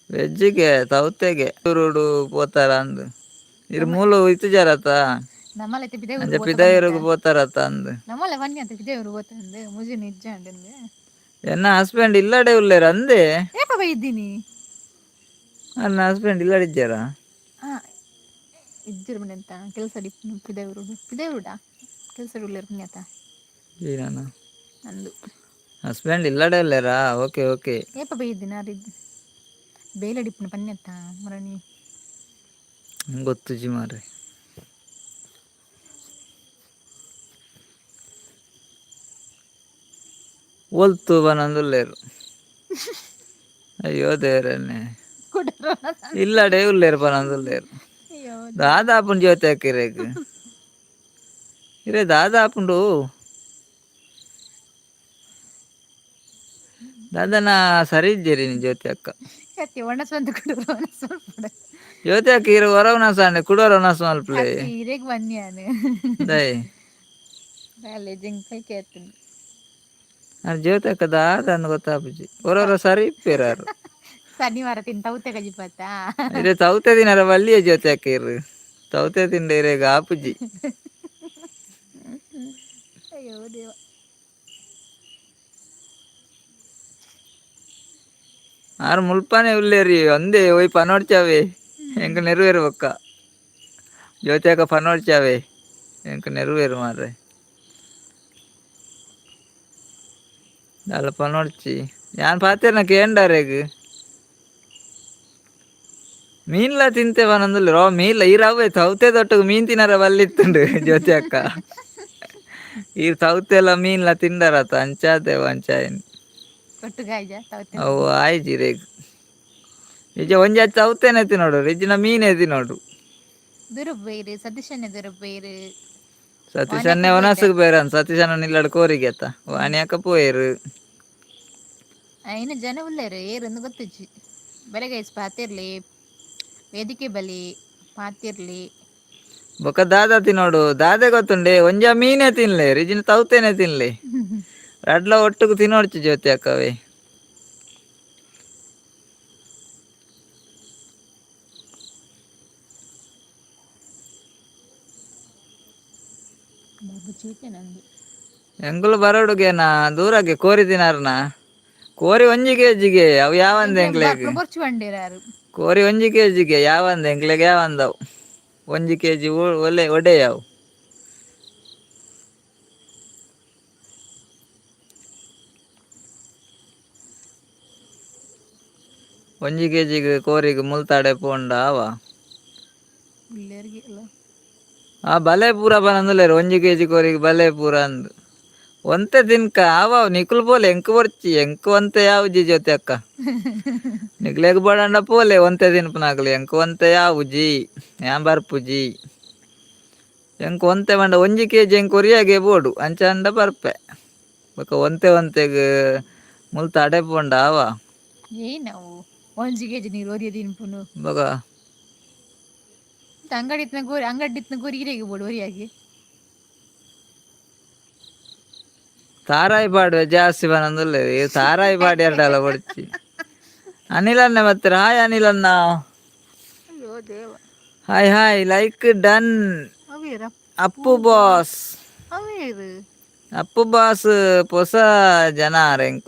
ವೆಜ್ಜಿಗೆ ತೌತೆಗೆ ಊರುಡು ಪೋತಾರ ಅಂದು ಇರು ಮೂಲು ಇತ್ತು ಜಾರತ ನಮ್ಮಲ್ಲೈತೆ ಅಂಜ ಪಿದಾಯಿರುಗು ಪೋತಾರತ್ತ ಅಂದು ನಮ್ಮಲ್ಲ ಬನ್ನಿ ಅಂತ ಪಿದಾಯಿರು ಓತಂದು ಮುಜಿ ನಿಜ್ಜ ಅಂಡು ಎನ್ನ ಹಸ್ಬೆಂಡ್ ಇಲ್ಲಡೆ ಉಳ್ಳೇರು ಅಂದೆ ಏಪ ಬೈದ್ದೀನಿ ನನ್ನ ಹಸ್ಬೆಂಡ್ ಇಲ್ಲಡಿದ್ದಾರ ಇಜ್ಜರು ಮನೆ ಅಂತ ಕೆಲಸ ಪಿದಾಯಿರುಡ ಕೆಲಸ ಉಳ್ಳೇರು ಪುಣ್ಯತ ನಾನು ಅಂದು ಹಸ್ಬೆಂಡ್ ಇಲ್ಲಡೆ ಉಳ್ಳೇರಾ ಓಕೆ ಓಕೆ ಏಪ ಬೈದ್ದೀನಿ ಅರಿದ್ದು ಬೇಲಡಿಪ್ಪನ ಪನ್ಯತ್ತ ಮರಣಿ ಗೊತ್ತು ಜಿ ಮಾರೆ ಒಲ್ತು ಬನಂದುಲ್ಲೇರು ಅಯ್ಯೋ ದೇವರನ್ನೇ ಇಲ್ಲಡೆ ಉಳ್ಳೇರು ಪನಂದುಲ್ಲೇರು ದಾದಾಪುಂಡು ಜ್ಯೋತಿ ಅಕ್ಕಿರೇಗ್ ಇರೇ ದಾದಾಪುಂಡು ದಾದನ ಸರಿ ಇದ್ದೀರಿ ನೀ ಜ್ಯೋತಿ ಅಕ್ಕ ಜ್ಯೋತಿ ಅಕ್ಕ ಇರು ಹೊರವನ ಸಾಂಡೆ ಕುಡೋರ ನಸ ಮಲ್ಪ್ಲೆ ದೈ ಜ್ಯೋತಿ ಅಕ್ಕ ದಾದ ಅಂದ್ ಗೊತ್ತಾಪುಜಿ ಹೊರವರ ಸರಿ ಇಪ್ಪೇರಾರು ಶನಿವಾರ ತಿಂತೌತೆ ಗಜಿಪತ್ತ ಇರೇ ತೌತೆ ದಿನಾರ ಬಲ್ಲಿಯ ಜ್ಯೋತಿ ಅಕ್ಕ ಇರು ತೌತೆ ತಿಂಡ ಇರೇಗ ಆಪುಜಿ ಅಯ್ಯೋ ದೇವ ಆರು ಮುಲ್ಪಾನೆ ಉಳ್ಳೇರಿ ಒಂದೇ ಒಯ್ ಪನೋಡ್ಚಾವೆ ಎಂಕ ನೆರವೇರು ಒಕ್ಕ ಜ್ಯೋತಿ ಅಕ್ಕ ಪನೋಡ್ಚಾವೆ ಎಂಕ ನೆರವೇರು ಮಾರ್ರೆ ದಾಲ ಪನೋಡ್ಚಿ ಯಾನ್ ಪಾತೇರ್ನ ಕೇಂಡಾರೇಗ್ ಮೀನ್ಲ ತಿಂತೇವನಂದುಲ್ಲ ರೋ ಮೀನ್ಲ ಈ ರವೆ ತೌತೆ ತೊಟ್ಟುಗು ಮೀನ್ ತಿನ್ನರ ಬಲ್ಲಿತ್ತುಂಡು ಜ್ಯೋತಿ ಅಕ್ಕ ಈ ತೌತೆಲ್ಲ ಮೀನ್ಲ ತಿಂಡರತ ಅಂಚಾದೇವ ಅಂಚಾಯನ್ ಒಟ್ಟುಗಾಯ್ಜ ತವತೆ ಅವು ಆಯ್ಜಿರೇಗ್ ನಿಜ ಒಂಜಿ ತೌತೆನೆ ತಿನ್ನೋಡು ಇಜ್ಜಿನ ಮೀನೇ ತಿನ್ನೋಡು ದುರುಬೈರು ಸತೀಶನ್ಯ ದುರುಬೈರು ಸತೀಶನ್ನೆ ಒನಸುಗ್ ಬೇರನ್ ಸತೀಶನ್ನ ನಿಲ್ಲಡ್ ಕೋರಿಗೆತ್ತ ವಾಣಿಯಾಕ ಪೋಯರು అయిన ಜನ ಉಳ್ಳೇರು ಏರೊಂದು ಗೊತ್ತಿಜ್ಜಿ ಬೆಳಗೈಸ್ ಪಾತಿರ್ಲಿ ವೇದಿಕೆ ಬಲಿ ಪಾತಿರ್ಲಿ ಬೊಕ ದಾದ ತಿನ್ನೋಡು ದಾದೆ ಗೊತ್ತುಂಡೆ ಒಂಜ ಮೀನೇ ತಿನ್ಲೆ ರಿಜಿನ ತೌತೆನೆ ತಿನ್ಲೆ ರಡ್ಲ ಒಟ್ಟುಗು ತಿನ್ನೋಡ್ಚಿ ಜ್ಯೋತಿ ಅಕ್ಕವೆ ಬಾಬು ಚೀಟೆ ನಂದು ಎಂಗುಲು ಬರೋಡುಗೇನ ದೂರಗೆ ಕೋರಿ ತಿನ್ನಾರ್ನ ಕೋರಿ ಒಂಜಿ ಕೆಜಿಗೆ ಅವು ಯಾವಂದ ಎಂಕ್ಲೆಗ್ ಬರ್ಚು ಬಂಡಿರಾರು ಕೋರಿ ಒಂಜಿ ಕೆಜಿಗೆ ಯಾವಂದ ಎಂಕ್ಲೆಗ್ ಯಾವಂದವು ಒಂಜಿ ಕೆಜಿ ಒಲೆ ಒಡೆಯವು ಒಂಜಿ ಕೆಜಿಗೆ ಕೋರಿಗೆ ಮುಲ್ತಾಡೆ ಪೋಂಡ ಅವ ಉಳ್ಳೇರಿಗೆ ಅಲ್ಲ ಆ ಬಲೆ ಪೂರ ಬನಂದುಲ್ಲೇರು ಒಂಜಿ ಕೆಜಿ ಕೋರಿಗೆ ಬಲೆ ಪೂರ ಅಂದ್ ಒಂತೆ ತಿನ್ಕ ಅವ ನಿಕುಲ್ ಪೋಲೆ ಎಂಕ್ ಬರ್ಚಿ ಎಂಕ್ ಒಂತೆ ಯಾವ ಜಿ ಜ್ಯೋತಿ ಅಕ್ಕ ನಿಕ್ಲೆಗ್ ಬಡಂಡ ಪೋಲೆ ಒಂತೆ ತಿನ್ಪುನಾಗ್ಲಿ ಎಂಕ್ ಒಂತೆ ಯಾವು ಜಿ ಯಾನ್ ಬರ್ಪುಜಿ ಎಂಕ್ ಒಂತೆ ಮಂಡ ಒಂಜಿ ಕೆಜಿ ಎಂಕ್ ಒರಿಯಾಗೆ ಬೋಡು ಅಂಚಾಂಡ ಬರ್ಪೆ ಬೊಕ ಒಂತೆ ಒಂತೆಗ್ ಮುಲ್ತ ಅಡೆ ಪೋಂಡ ಅವ ಏನವು ಒಂಜಿ ಕೆಜಿ ನೀರು ಒರಿಯ ತಿನ್ಪುನು ಬೊಕ ಅಂಗಡಿತ್ನ ಗೋರಿ ಇರೆಗೆ ಬೋಡು ಒರಿಯಾಗಿ ತಾರಾಯಿ ಪಾಡುವೆ ಜಾಸ್ತಿ ಬನಂದುಲ್ಲೆ ತಾರಾಯಿ ಪಾಡಿ ಎರಡಲ್ಲ ಹೊಡ್ಚಿ ಅನಿಲನ್ನ ಮತ್ತೆ ಹಾಯ್ ಅನಿಲನ್ನ ಅಯ್ಯೋ ದೇವ ಹಾಯ್ ಹಾಯ್ ಲೈಕ್ ಡನ್ ಅವೇರ ಅಪ್ಪು ಬಾಸ್ ಅವೇರು ಅಪ್ಪು ಬಾಸ್ ಹೊಸ ಜನ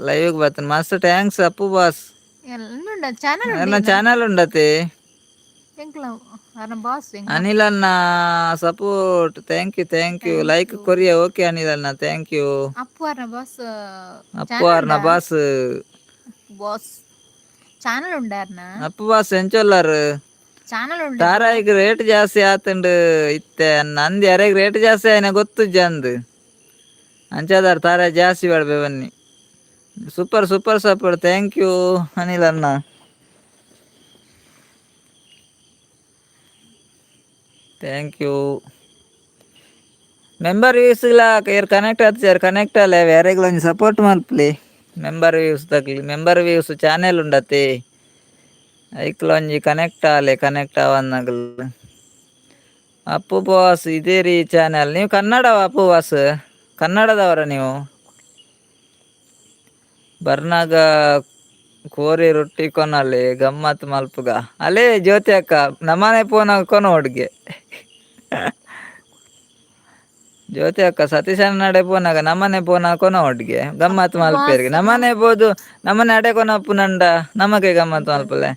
ಲೈವ್ ಬರ್ತನ್ ಮಸ್ತ್ ಥ್ಯಾಂಕ್ಸ್ ಅಪ್ಪು ಬಾಸ್ ಎಲ್ಲ ಚಾನಲ್ ನನ್ನ ಚಾನಲ್ ಉಂಡತೆ ಎಂಕ್ಲ ಅರ್ನ ಬಾಸ್ ಅನಿಲನ್ನ ಸಪೋರ್ಟ್ ಥ್ಯಾಂಕ್ ಯು ಲೈಕ್ ಕೊರಿಯ ಓಕೆ ಅನಿಲನ್ನ ಥ್ಯಾಂಕ್ ಯು ಅಪ್ಪು ಅರ್ನ ಬಾಸ್ ಅಪ್ಪು ಅರ್ನ ಬಾಸ್ ಬಾಸ್ ಚಾನಲ್ ಉಂಡಾರ್ನ ಅಪ್ಪು ಬಾಸ್ ಎಂಚೊಲ್ಲರು ಚಾನಲ್ ಉಂಡ ತಾರಾಯಿಗ್ ರೇಟ್ ಜಾಸ್ತಿ ಆತುಂಡು ಇತ್ತೆ ನಂದು ಯಾರಿಗೆ ರೇಟ್ ಜಾಸ್ತಿ ಆಯ್ನ ಗೊತ್ತು ಜಂದ್ ಅಂಚಾದಾರ್ ತಾರಾಯಿ ಜಾಸ್ತಿ ಬೇಡಬೆ ಬನ್ನಿ super super support thank you ಅನಿಲನ್ನ ಥ್ಯಾಂಕ್ ಯು ಮೆಂಬರ್ ವ್ಯೂಸ್ಲ ಏರ್ ಕನೆಕ್ಟ್ ಆತರ್ ಕನೆಕ್ಟ್ ಅಲ್ಲ ಯಾರಿಗ್ಲ ಒಂಜಿ ಸಪೋರ್ಟ್ ಮಲ್ಪ್ಲಿ ಮೆಂಬರ್ ವ್ಯೂಸ್ ತಕ್ಲಿ ಮೆಂಬರ್ ವ್ಯೂಸ್ ಚಾನೆಲ್ ಉಂಡತೆ ಐಕ್ಲ ಒಂಜಿ ಕನೆಕ್ಟ್ ಆವನ್ನಗಲ್ ಅಪ್ಪು ಬಾಸ್ ಇದೇ ರೀ ಚಾನೆಲ್ ನೀವು ಕನ್ನಡವ ಅಪ್ಪು ಬಾಸ್ ಕನ್ನಡದವರ ನೀವು ಬರ್ನಾಗ ಕೋರಿ ರೊಟ್ಟಿ ಕೊನಲ್ಲಿ ಗಮ್ಮತ್ ಮಲ್ಪುಗ ಅಲೇ ಜ್ಯೋತಿ ಅಕ್ಕ ನಮ್ಮನೆ ಪೋನ ಕೊನ ಹುಡ್ಗೆ ಜ್ಯೋತಿ ಅಕ್ಕ ಸತೀಶನ ನಡೆ ಪೋನಾಗ ನಮ್ಮನೆ ಪೋನ ಕೊನ ಒಟ್ಟಿಗೆ ಗಮ್ಮತ್ ಮಲ್ಪೇರಿಗೆ ನಮ್ಮನೆ ಬೋದು ನಮ್ಮನೆ ಅಡೆ ಕೊನ ಪುನಂಡ ನಮಗೆ ಗಮ್ಮತ್ ಮಲ್ಪಲೆ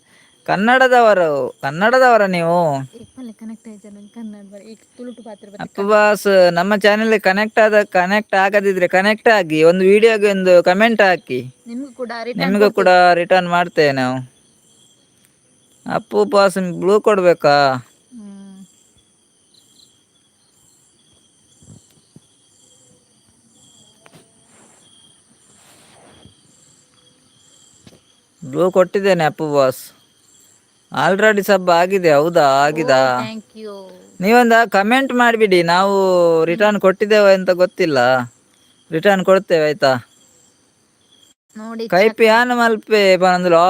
ಕನ್ನಡದವರ ನೀವು ಅಪ್ಪ ಬಾಸ್ ನಮ್ಮ ಚಾನೆಲ್ ಕನೆಕ್ಟ್ ಆಗದಿದ್ರೆ ಕನೆಕ್ಟ್ ಆಗಿ ಒಂದು ವಿಡಿಯೋಗೆ ಒಂದು ಕಮೆಂಟ್ ಹಾಕಿ ನಿಮಗೂ ಕೂಡ ರಿಟರ್ನ್ ಮಾಡ್ತೇವೆ ನಾವು ಅಪ್ಪು ಬಾಸ್ ಬ್ಲೂ ಕೊಡ್ಬೇಕಾ ಬ್ಲೂ ಕೊಟ್ಟಿದ್ದೇನೆ ಅಪ್ಪು ಬಾಸ್ ಆಲ್ರೆಡಿ ಸಬ್ ಆಗಿದೆ ಹೌದಾ ಆಗಿದಾ ನೀವೊಂದು ಕಮೆಂಟ್ ಮಾಡಿಬಿಡಿ ನಾವು ರಿಟರ್ನ್ ಕೊಟ್ಟಿದ್ದೇವೆ ಅಂತ ಗೊತ್ತಿಲ್ಲ ರಿಟರ್ನ್ ಕೊಡ್ತೇವೆ ಆಯ್ತಾ ಕೈಪಿ ಯಾನು ಮಲ್ಪೆ ಬಂದ್ರು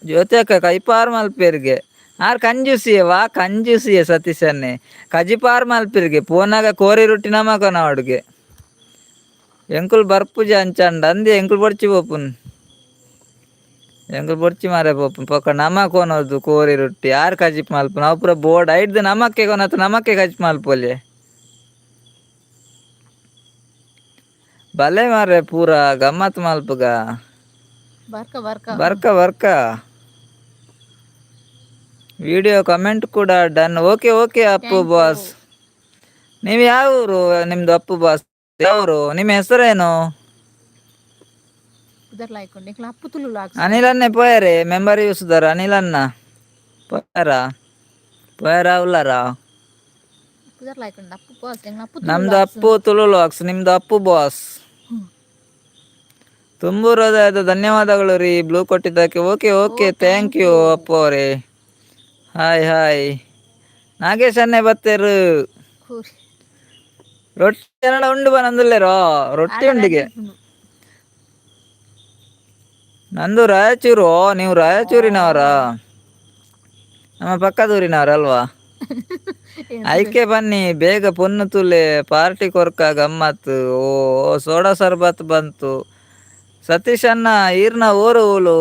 ಜ್ಯೋತಿ ಅಕ್ಕ ಕೈಪಾರು ಮಲ್ಪೇರಿಗೆ ಆರ್ ಕಂಜೂಸಿಯ ಸತೀಶನ್ನೇ ಕಜಿಪಾರು ಮಲ್ಪಿರ್ಗೆ ಪೋನಾಗ ಕೋರಿ ರೊಟ್ಟಿ ನಮಕನ ಅಡುಗೆ ಎಂಕುಲ್ ಬರ್ಪುಜ ಅಂಚಂಡ ಅಂದೆ ಎಂಕುಲ್ ಬಡ್ಚಿ ಪೋಪುನ್ ಎಂಕುಲ್ ಬಡ್ಚಿ ಮಾರೆ ಪೋಪುನ್ ಪಕ್ಕ ನಮಕ್ ಕೊನೋದು ಕೋರಿ ರೊಟ್ಟಿ ಯಾರು ಕಜಿಪ್ ಮಲ್ಪ ನಾವು ಪೂರ ಬೋರ್ಡ್ ಐಡ್ದು ನಮಕ್ಕೆ ಕೊನತ್ತು ನಮಕ್ಕೆ ಕಜಿಪ್ ಮಲ್ಪೊಲ್ಲೆ ಬಲೆ ಮಾರೆ ಪೂರ ಗಮ್ಮತ್ ಮಲ್ಪುಗ ಬರ್ಕ ವಿಡಿಯೋ ಕಮೆಂಟ್ ಕೂಡ ಡನ್ ಓಕೆ ಅಪ್ಪು ಬಾಸ್ ನೀವು ಯಾವ ಊರು ನಿಮ್ದು ಅಪ್ಪು ಬಾಸ್ ಯಾವರು ನಿಮ್ಮ ಹೆಸರೇನು ಅನಿಲನ್ನೇ ಪೋಯರೆ member ಯೂಸ್ದಾರ ಅನಿಲನ್ನ ಪೋಯಾರ ಪೋಯಾರ ಉಲ್ಲಾರ. Putar like and Appu boss, and Appu to ನಮ್ದು logs. ಅಪ್ಪು ತುಳು ಲಾಕ್ಸ್, ನಿಮ್ದು ಅಪ್ಪು ಬಾಸ್. ತುಂಬು ಹೃದಯದ ಧನ್ಯವಾದಗಳು ರೀ ಬ್ಲೂ ಕೊಟ್ಟಿದ್ದಕ್ಕೆ. Okay okay, thank you Appu ಅವರೇ. Hi hi. ನಾಗೇಶ್ ಅನ್ನೆ ಬತ್ತೇರು. ರೊಟ್ಟಿ ಕನ್ನಡ ಉಂಡು ಬಂದುಲ್ಲೇರೋ ರೊಟ್ಟಿ ಉಂಡಿಗೆ. ನಂದು ರಾಯಚೂರು. ನೀವು ರಾಯಚೂರಿನವರ? ನಮ್ಮ ಪಕ್ಕದೂರಿನವರಲ್ವಾ? ಆಯ್ಕೆ ಬನ್ನಿ ಬೇಗ, ಪೊನ್ನು ತುಲೆ ಪಾರ್ಟಿ ಕೊರ್ಕ ಗಮ್ಮತ್ತು. ಓ ಸೋಡಾ ಸರ್ಬತ್ ಬಂತು. ಸತೀಶ್ ಅಣ್ಣ ಈರ್ನ ಊರು ಊಲು.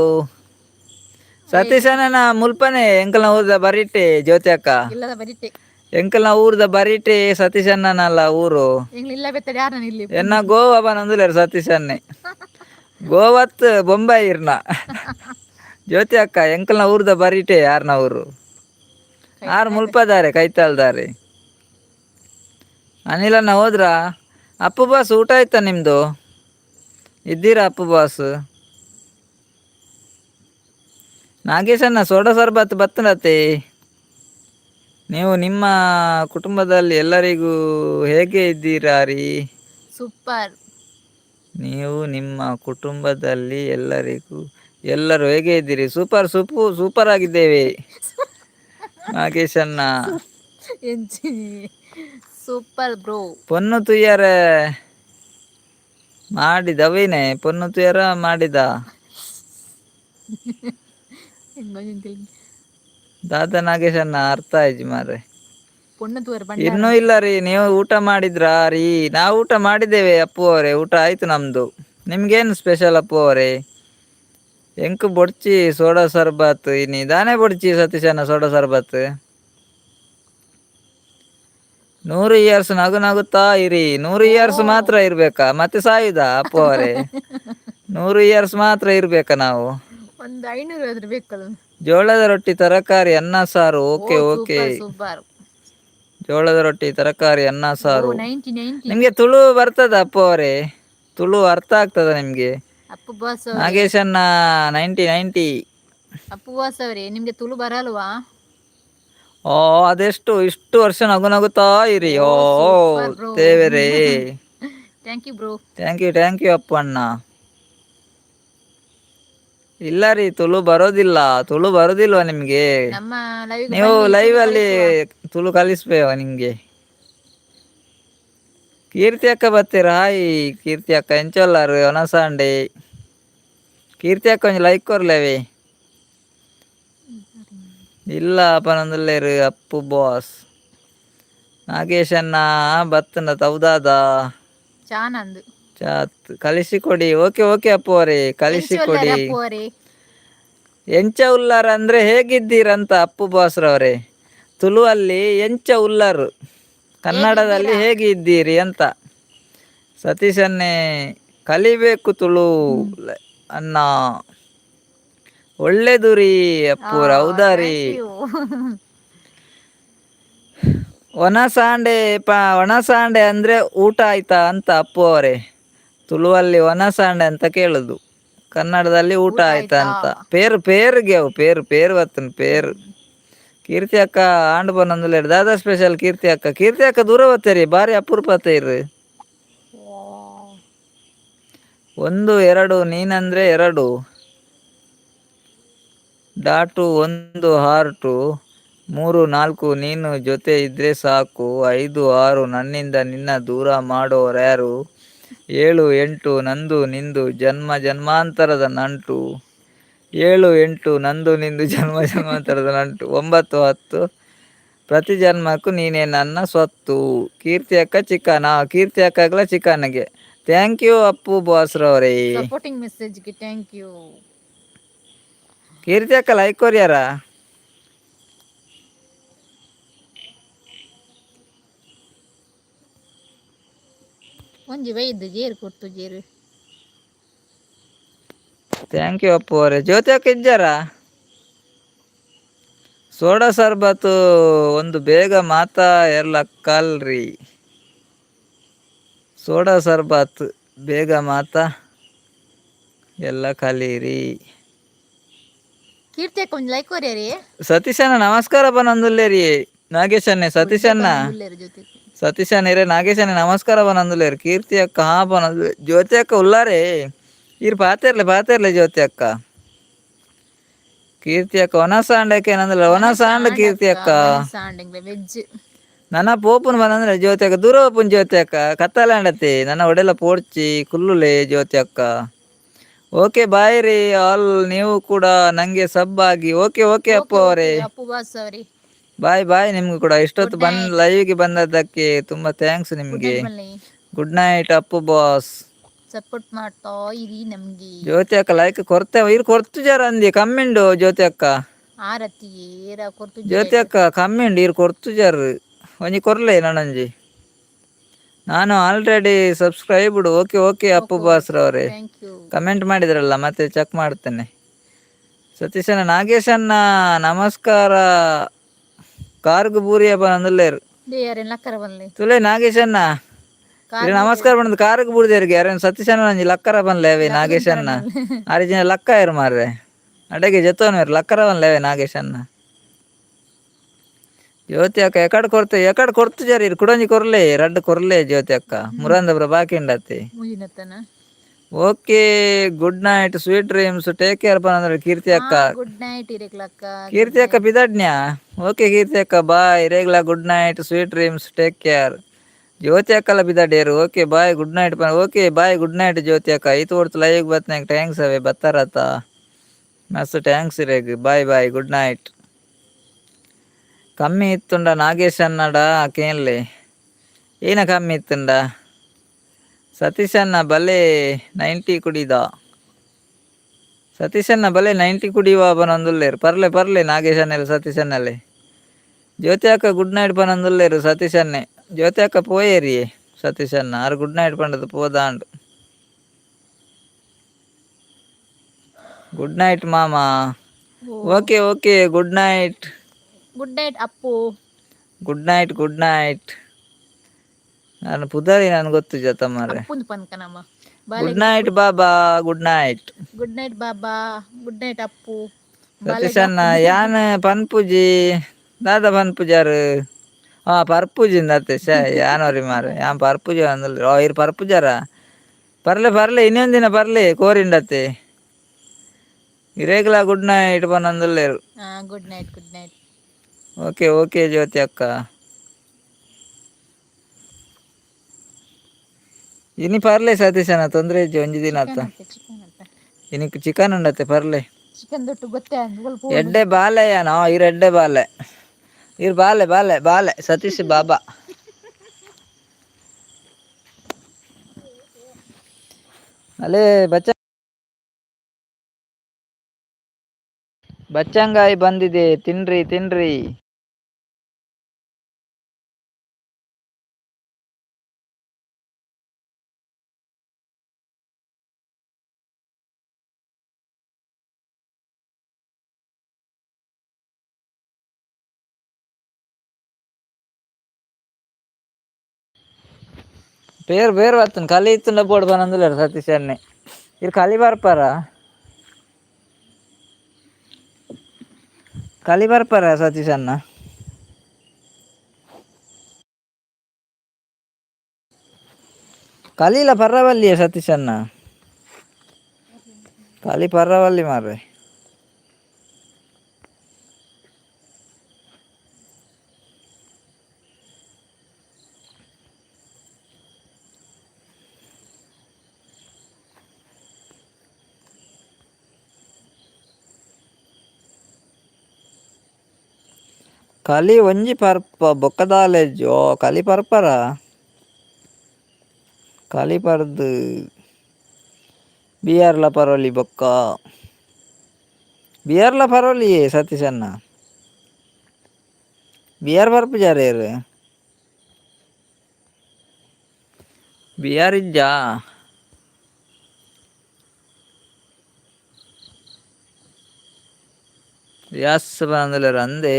ಸತೀಶ್ ಅಣ್ಣನ ಮುಲ್ಪನೆ ಎಂಕಲ್ನ ಊರ್ದ ಬರೀಟೆ ಜ್ಯೋತಿ ಅಕ್ಕ. ಇಲ್ಲದ ಬರಿತೆ ಎಂಕಲ್ನ ಊರ್ದ ಬರೀಟೆ ಸತೀಶ್ ಅಣ್ಣನಲ್ಲ ಊರು. ಇಲ್ಲ ಬೆತ್ತಡೆ ಯಾರನ ಇಲ್ಲಿ ಎನ್ನ ಗೋವಾ ಬಂದುಲೇರು ಸತೀಶ್ ಅನ್ನೆ. ಗೋವತ್ ಬೊಂಬೈ ಇರ್ನ ಜ್ಯೋತಿ ಅಕ್ಕ ಎಂಕಲ್ನ ಊರ್ದ ಬರೀಟೆ ಯಾರ್ನ ಊರು. ಆರು ಮುಲ್ಪದಾರೆ ಕೈತಾಳ್ದಾರೆ. ಅನಿಲಣ್ಣ ಹೋದ್ರ? ಅಪ್ಪು ಬಾಸ್ ಊಟ ಆಯ್ತಾ ನಿಮ್ದು? ಇದ್ದೀರಾ ಅಪ್ಪು ಬಾಸ್? ನಾಗೇಶಣ್ಣ ಸೋಡಾ ಸರ್ಬತ್ ಬತ್ತನತ್ತೆ. ನೀವು ನಿಮ್ಮ ಕುಟುಂಬದಲ್ಲಿ ಎಲ್ಲರಿಗೂ ಹೇಗೆ ಇದ್ದೀರಾ ರೀ? ಸೂಪರ್. ನೀವು ನಿಮ್ಮ ಕುಟುಂಬದಲ್ಲಿ ಎಲ್ಲರೂ ಹೇಗೆ ಇದ್ದೀರಿ? ಸೂಪರ್ ಸೂಪರ್ ಆಗಿದ್ದೇವೆ ನಾಗೇಶಣ್ಣ. Super bro. ಪೊನ್ನು ತುಯ್ಯಾರ ಮಾಡಿದವೇನೆ, ಪೊನ್ನು ತುಯ್ಯಾರ ಮಾಡಿದ. ದಾದಾ ನಾಗೇಶಣ್ಣ ಅರ್ಥ ಆಯ್ತು ಮಾರ್ರೆ. ಇನ್ನೂ ಇಲ್ಲ ರೀ. ನೀವು ಊಟ ಮಾಡಿದ್ರಾ ರೀ? ನಾವು ಊಟ ಮಾಡಿದ್ದೇವೆ ಅಪ್ಪು ಅವರೇ. ಊಟ ಆಯ್ತು ನಮ್ದು. ನಿಮ್ಗೇನು ಸ್ಪೆಷಲ್ ಅಪ್ಪು ಅವರೇ? ಎಂಕು ಬೊಡ್ಚಿ ಸೋಡಾ ಸರ್ಬತ್ ಇನಿ ದಾನೆ ಬೊಡ್ಚಿ ಸತೀಶಣ್ಣ ಸೋಡಾ ಸರ್ಬತ್. 100 ಇಯರ್ಸ್ ನಗು ನಗುತ್ತಾ ಇರಿ. 100 ಇಯರ್ಸ್ ಮಾತ್ರ ಇರ್ಬೇಕಾ? ಮತ್ತೆ ಸಾಯುದಾ ಅಪ್ಪು ಅವರೇ? 100 ಇಯರ್ಸ್ ಮಾತ್ರ ಇರ್ಬೇಕಾ ನಾವು? ಒಂದು 500 ಬೇಕಲ್ಲ. ಜೋಳದ ರೊಟ್ಟಿ ತರಕಾರಿ ಅನ್ನ ಸಾರು. Okay okay. ಸೂಪರ್. ಜೋಳದ ರೊಟ್ಟಿ ತರಕಾರಿ ಅನ್ನ ಸಾರು. 90. ನಿಮ್ಗೆ ತುಳು ಬರ್ತದ ಅಪ್ಪು ಅವರೇ? ತುಳು ಅರ್ಥ ಆಗ್ತದ ನಿಮ್ಗೆ? ಅಪ್ಪು ಬಾಸ್ ನಾಗೇಶಣ್ಣ 90. ಅಪ್ಪು ಬಾಸ್ ಅವರೇ ನಿಮ್ಗೆ ತುಳು ಬರಲ್ವಾ? ಓ ಅದೆಷ್ಟು ಇಷ್ಟು ವರ್ಷ ನಗು ನಗುತ್ತಾ ಇರಿ. ಓ ಸೂಪರ್ ಬ್ರೋ. ದೇವರೇ. Thank you bro. Thank you Appu ಅಣ್ಣ. ಇಲ್ಲ ರೀ ತುಳು ಬರೋದಿಲ್ವಾ ನಿಮ್ಗೆ? ನಮ್ಮ ಲೈವ್ ನೀವು ಲೈವ್ ಅಲ್ಲಿ ತುಳು ಕಲಿಸ್ಬೇವ ನಿಮ್ಗೆ. ಕೀರ್ತಿ ಅಕ್ಕ ಬರ್ತೀರಾ? ಹಾಯ್ ಕೀರ್ತಿ ಅಕ್ಕ ಎಂಚೊಲ್ಲಾರು ಒನಸಾಂಡೆ. ಕೀರ್ತಿ ಅಕ್ಕ ಒಂಜಿ ಲೈಕ್ ಕೊರ್ಲೇವೆ. ಇಲ್ಲ ಪನೊಂದುಲ್ಲೇರು ಅಪ್ಪು ಬಾಸ್. ನಾಗೇಶಣ್ಣ ಬತ್ತನ ತೌದಾದ ಚಾತ್ ಕಲಿಸಿಕೊಡಿ. ಓಕೆ ಅಪ್ಪು ಅವರೇ ಕಲಿಸಿಕೊಡಿ. ಎಂಚ ಉಲ್ಲಾರ ಅಂದ್ರೆ ಹೇಗಿದ್ದೀರಂತ ಅಪ್ಪು ಬಾಸ್ರವರೇ. ತುಳು ಅಲ್ಲಿ ಎಂಚ ಉಲ್ಲಾರು, ಕನ್ನಡದಲ್ಲಿ ಹೇಗೆ ಇದ್ದೀರಿ ಅಂತ. ಸತೀಶನ್ನೇ ಕಲಿಬೇಕು ತುಳು ಅನ್ನ. ಒಳ್ಳೇದು ರೀ ಅಪ್ಪು ಹೌದಾ ರೀ? ಒಣಸಾಂಡೆ ಅಂದ್ರೆ ಊಟ ಆಯ್ತಾ ಅಂತ ಅಪ್ಪು ಅವರೇ. ತುಳುವಲ್ಲಿ ಒಣಸಾಂಡೆ ಅಂತ ಕೇಳುದು, ಕನ್ನಡದಲ್ಲಿ ಊಟ ಆಯ್ತಾ ಅಂತ. ಪೇರು ಬತ್ತನ್ ಪೇರು. ಕೀರ್ತಿ ಅಕ್ಕ ಆಂಡ್ ಬಂದೊಂದುಲ್ಲೇರು ದಾದಾ ಸ್ಪೆಷಲ್ ಕೀರ್ತಿ ಅಕ್ಕ ದೂರ ಬತ್ತೇರಿ ಬಾರಿ ಅಪರೂಪ ಇರ್ರಿ. 1 2 ನೀನಂದ್ರೆ 2 ಡಾಟು 1 ಹಾರ್ಟು 3 4 ನೀನು ಜೊತೆ ಇದ್ರೆ ಸಾಕು. 5 6 ನನ್ನಿಂದ ನಿನ್ನ ದೂರ ಮಾಡೋರ್ಯಾರು. 7 8 ನಂದು ನಿಂದು ಜನ್ಮ ಜನ್ಮಾಂತರದ ನಂಟು. 7 8 ನಂದು ನಿಂದು ಜನ್ಮ ಜನ್ಮಾಂತರದ ನಂಟು. 9 10 ಪ್ರತಿ ಜನ್ಮಕ್ಕೂ ನೀನೇ ನನ್ನ ಸ್ವತ್ತು. ಕೀರ್ತಿ ಅಕ್ಕ ಕೀರ್ತಿ ಅಕ್ಕಗಳ ಚಿಕನ್ಗೆ ಥ್ಯಾಂಕ್ ಯು ಅಪ್ಪು ಬಾಸ್ರವರೇ. ಸಪೋರ್ಟಿಂಗ್ ಮೆಸೇಜ್ಗೆ ಥ್ಯಾಂಕ್ ಯು. ಕೀರ್ತಿ ಅಕ್ಕ ಲೈಕ್ ಕೊರ್ಯಾರ? ಒಂಜಿ ವೈದ್ ಜೇರು ಕೊಟ್ಟು ಜೇರು. ಥ್ಯಾಂಕ್ ಯು ಅಪ್ಪು ಅವರೇ. ಜ್ಯೋತಿ ಅಕ್ಕ ಇದ್ದಾರ? ಸೋಡಾ ಸರ್ಬತ್ತು ಒಂದು ಬೇಗ ಮಾತಾ ಎರ್ಲಕ್ಕಲ್ರಿ. ಸೋಡಾ ಸರ್ಬತ್ ಬೇಗ ಮಾತಾ ಎಲ್ಲ ಕಲೀರಿ. ಕೀರ್ತಿ ಅಕ್ಕ ಒಂದು ಲೈಕ್ ಕೊರಿಯರಿ ಸತೀಶಣ್ಣ ನಮಸ್ಕಾರ ಬನಂದುಲ್ಲೇರಿ ನಾಗೇಶನ್ನೇ ಸತೀಶಣ್ಣ ಜೊತೆ ಸತೀಶಣ್ಣ ಇರೇ ನಾಗೇಶನ್ನೇ ನಮಸ್ಕಾರ ಬನಂದುಲ್ಲೇರಿ ಕೀರ್ತಿ ಅಕ್ಕ ಹಾ ಬನಂದು ಜ್ಯೋತಿ ಅಕ್ಕ ಉಲ್ಲಾರೇ ಇರ್ ಪಾತಿರ್ಲೆ ಜ್ಯೋತಿ ಅಕ್ಕ ಕೀರ್ತಿ ಅಕ್ಕ ಒನ ಸಾಂಡಕ್ಕೆ ಏನಂದ್ರೆ ಒನ ಸಾಂಡ ಕೀರ್ತಿ ಅಕ್ಕ ಸಾಂಡಿಂಗ್ ವೆಜ್ ನನ್ನ ಪೋಪುನ್ ಬಂದ್ರೆ ಜ್ಯೋತಿ ಅಕ್ಕ ದೂರ ಓಪನ್ ಜ್ಯೋತಿ ಅಕ್ಕ ಕತ್ತಲಾಂಡತಿ ನನ್ನ ಒಡೆಲ್ಲ ಪೋಡ್ಚಿ ಕುಲ್ಲುಲೆ ಜ್ಯೋತಿ ಅಕ್ಕ ಓಕೆ ಬಾಯ್ ರೀ ಆಲ್ ನೀವು ಕೂಡ ನಂಗೆ ಸಬ್ ಆಗಿ ಓಕೆ ಓಕೆ ಅಪ್ಪು ಅವರೇ ಅಪ್ಪು ಬಾಸ್ ಅವರೇ ಬಾಯ್ ಬಾಯ್ ನಿಮ್ಗೂ ಕೂಡ ಇಷ್ಟೊತ್ತು ಗುಡ್ ನೈಟ್ ಲೈವ್ಗೆ ಬಂದದ್ದಕ್ಕೆ ತುಂಬಾ ಥ್ಯಾಂಕ್ಸ್ ಗುಡ್ ನಿಮ್ಗೆ ನೈಟ್ ಮಲ್ಲಿ good night Appu boss support ಮಾಡ್ತಾ ಇರಿ ನಮ್ಗೆ ಜ್ಯೋತಿ ಅಕ್ಕ ಲೈಕ್ ಕೊರ್ತೇವೆ ಇರ್ ಕೊರ್ತು ಜರ ಅಂದಿ ಕಮ್ಮಿಂಡು ಜ್ಯೋತಿ ಅಕ್ಕ ಆರತಿ ಏರ ಕೊರ್ತು ಜ್ಯೋತಿ ಅಕ್ಕ ಕಮ್ಮಿಂಡು ಇರ್ ಕೊರ್ತು ಜರ್ ಒಂಜಿ ಕೊರ್ಲೆ ನನಂಜಿ ನಾನು already subscribed okay okay Appu ಬಾಸ್ರವ್ರೆ ಥ್ಯಾಂಕ್ ಯು ಕಮೆಂಟ್ ಮಾಡಿದ್ರಲ್ಲ ಮತ್ತೆ ಚೆಕ್ ಮಾಡ್ತೇನೆ ಸತೀಶಣ್ಣ ನಾಗೇಶಣ್ಣ ನಮಸ್ಕಾರ ಕಾರ್ಗು ಬೂರಿಯ ಬಂದಲ್ಲೇರು ಯಾರೇನು ಲಕ್ಕರ ಬನ್ಲಿ ತುಲೆ ನಾಗೇಶಣ್ಣ ಇಲ್ಲಿ ನಮಸ್ಕಾರ ಬಂದ್ ಕಾರ್ಗು ಬೂರ್ದೇರಿಗೆ ಯಾರೇನು ಸತೀಶಣ್ಣ ನಂಜಿ ಲಕ್ಕರ ಬನ್ಲೇವೆ ನಾಗೇಶಣ್ಣ ಆರಿಜಿನ ಲಕ್ಕ ಇರು ಮಾರ್ರೆ ಅಡೆಗೆ ಜೊತವನ್ವೇರು ಲಕ್ಕರ ಬನ್ಲೇವೆ ನಾಗೇಶಣ್ಣ ಜ್ಯೋತಿ ಅಕ್ಕ ಎಕಡ್ ಕೊರ್ತು ಜರಿ ಕುಡಂಜಿ ಕೊರ್ಲೆ ರಡ್ಡು ಕೊರ್ಲೆ ಜ್ಯೋತಿ ಅಕ್ಕ ಮುರಂದಬ್ರ ಬಾಕಿ ಉಂಡತ್ತೆ okay good night sweet dreams take care ಬಂದ್ರೆ ಕೀರ್ತಿ ಅಕ್ಕ ಗುಡ್ ನೈಟ್ ಇರೇಗ್ಲಕ್ಕ ಕೀರ್ತಿ ಅಕ್ಕ ಬಿದಡ್ನ್ಯಾ ಓಕೆ ಕೀರ್ತಿ ಅಕ್ಕ ಬಾಯ್ ರೇಗ್ಲಾ good night sweet dreams take care Jyothi ಅಕ್ಕಲ್ಲ ಬಿದಡ್ಯರು okay bye good night okay bye good night Jyothi ಅಕ್ಕ ಐತು ಹೊಡ್ತು ಲೈವ್ ಬತ್ನಾಗ ಟ್ಯಾಂಕ್ಸ್ ಅವೇ ಬತ್ತಾರತ ಮಸ್ತ್ ಟ್ಯಾಂಕ್ಸ್ ಇರೇಗ್ ಬಾಯ್ ಬಾಯ್ ಗುಡ್ ನೈಟ್ ಕಮ್ಮಿ ಇತ್ತುಂಡ ನಾಗೇಶ್ ಅನ್ನಡ ಕೇನ್ಲೆ ಏನ ಕಮ್ಮಿ ಇತ್ತುಂಡ ಸತೀಶಣ್ಣ ಬಲೆ 90 ಕುಡಿದ ಸತೀಶಣ್ಣ ಬಲೆ 90 ಕುಡಿಯುವ ಬನೊಂದುಲ್ಲೇರು ಪರ್ಲೆ ನಾಗೇಶನ್ನೆಲ್ಲ ಸತೀಶಣ್ಣಲ್ಲೇ ಜ್ಯೋತಿ ಅಕ್ಕ ಗುಡ್ ನೈಟ್ ಬನೊಂದುಲ್ಲೇರು ಸತೀಶನ್ನೇ ಜ್ಯೋತಿ ಅಕ್ಕ ಪೋಯೇರಿ ಸತೀಶಣ್ಣ ಆರು ಗುಡ್ ನೈಟ್ ಪಂಡದು ಪೋದಾಂಡು ಗುಡ್ ನೈಟ್ ಮಾಮಾ okay okay good night Appu good night ನಾನು ಪುದಾರಿ ನಾನು ಗೊತ್ತು ಜತ ಮಾರೆ ಗುಡ್ ನೈಟ್ ಬಾಬಾ ಗುಡ್ ನೈಟ್ ಬಾಬಾ ಗುಡ್ ನೈಟ್ ಅಪ್ಪು ಸತೀಶಣ್ಣ ಯಾನ್ ಪನ್ಪುಜಿ ದಾದ ಪನ್ಪುಜಾರು ಪರ್ಪುಜಿಂದ ಅತ್ತೆ ಯಾನವ್ರಿ ಮಾರೆ ಯಾನ್ ಪರ್ಪುಜ ಅಂದಲ್ರಿ ಇರ್ ಪರ್ಪುಜಾರ ಪರ್ಲೆ ಇನ್ನೊಂದಿನ ಪರ್ಲೆ ಕೋರಿಂಡತ್ತೆ ಇರೇಗ್ಲಾ ಗುಡ್ ನೈಟ್ ಬನ್ನಂದಲ್ಲೇರು good night okay okay Jyothi ಅಕ್ಕ ಇನಿ ಪರ್ಲೆ ಸತೀಶಣ್ಣ ತೊಂದ್ರೆ ಇಜ್ಜಿ ಒಂಜಿ ದಿನ ಆತ ಇನಿಕ್ ಚಿಕನ್ ಉಂಡತ್ತೆ ಪರ್ಲೆ ಎಡ್ಡೆ ಬಾಲೆ ಯಾನೋ ಇರ್ ಎಡ್ಡೆ ಬಾಲೆ ಇರ್ ಬಾಲೆ ಸತೀಶ್ ಬಾಬಾ ಅಲ್ಲೇ ಬಚ್ಚಂಗಾಯಿ ಬಂದಿದೆ ತಿನ್ರಿ ಬೇರು ಬರ್ತನ್ ಕಲಿ ಇತ್ತುಂಡ ಬೋರ್ಡ್ ಬನಂದುಲ್ಲ ಸತೀಶನ್ನೇ ಇರ್ ಕಲಿ ಬರ್ಪಾರ ಸತೀಶಣ್ಣ ಕಲೀಲ ಪರ್ರವಲ್ಲಿಯೇ ಸತೀಶಣ್ಣ ಕಲಿ ಪರ್ರವಲ್ಲಿ ಮಾರ್ರೆ ಕಲಿ ಒಂಜಿ ಬೊಕ್ಕದಾಲೆಜ್ಜೋ ಕಲಿ ಪರ್ಪರ ಕಲಿ ಪರ್ದು ಬಿಯರ್ಲ ಪರೋಲಿ ಬೊಕ್ಕ ಬಿಯರ್ಲ ಪರೋಲಿ ಸತೀಶಣ್ಣ ಬಿಯರ್ ಪರ್ಪು ಜಾರೇರು ಬಿಯರ್ ಇಜ್ಜಾ ಯಾಸ್ ಬಂದಲೇರು ಅಂದೇ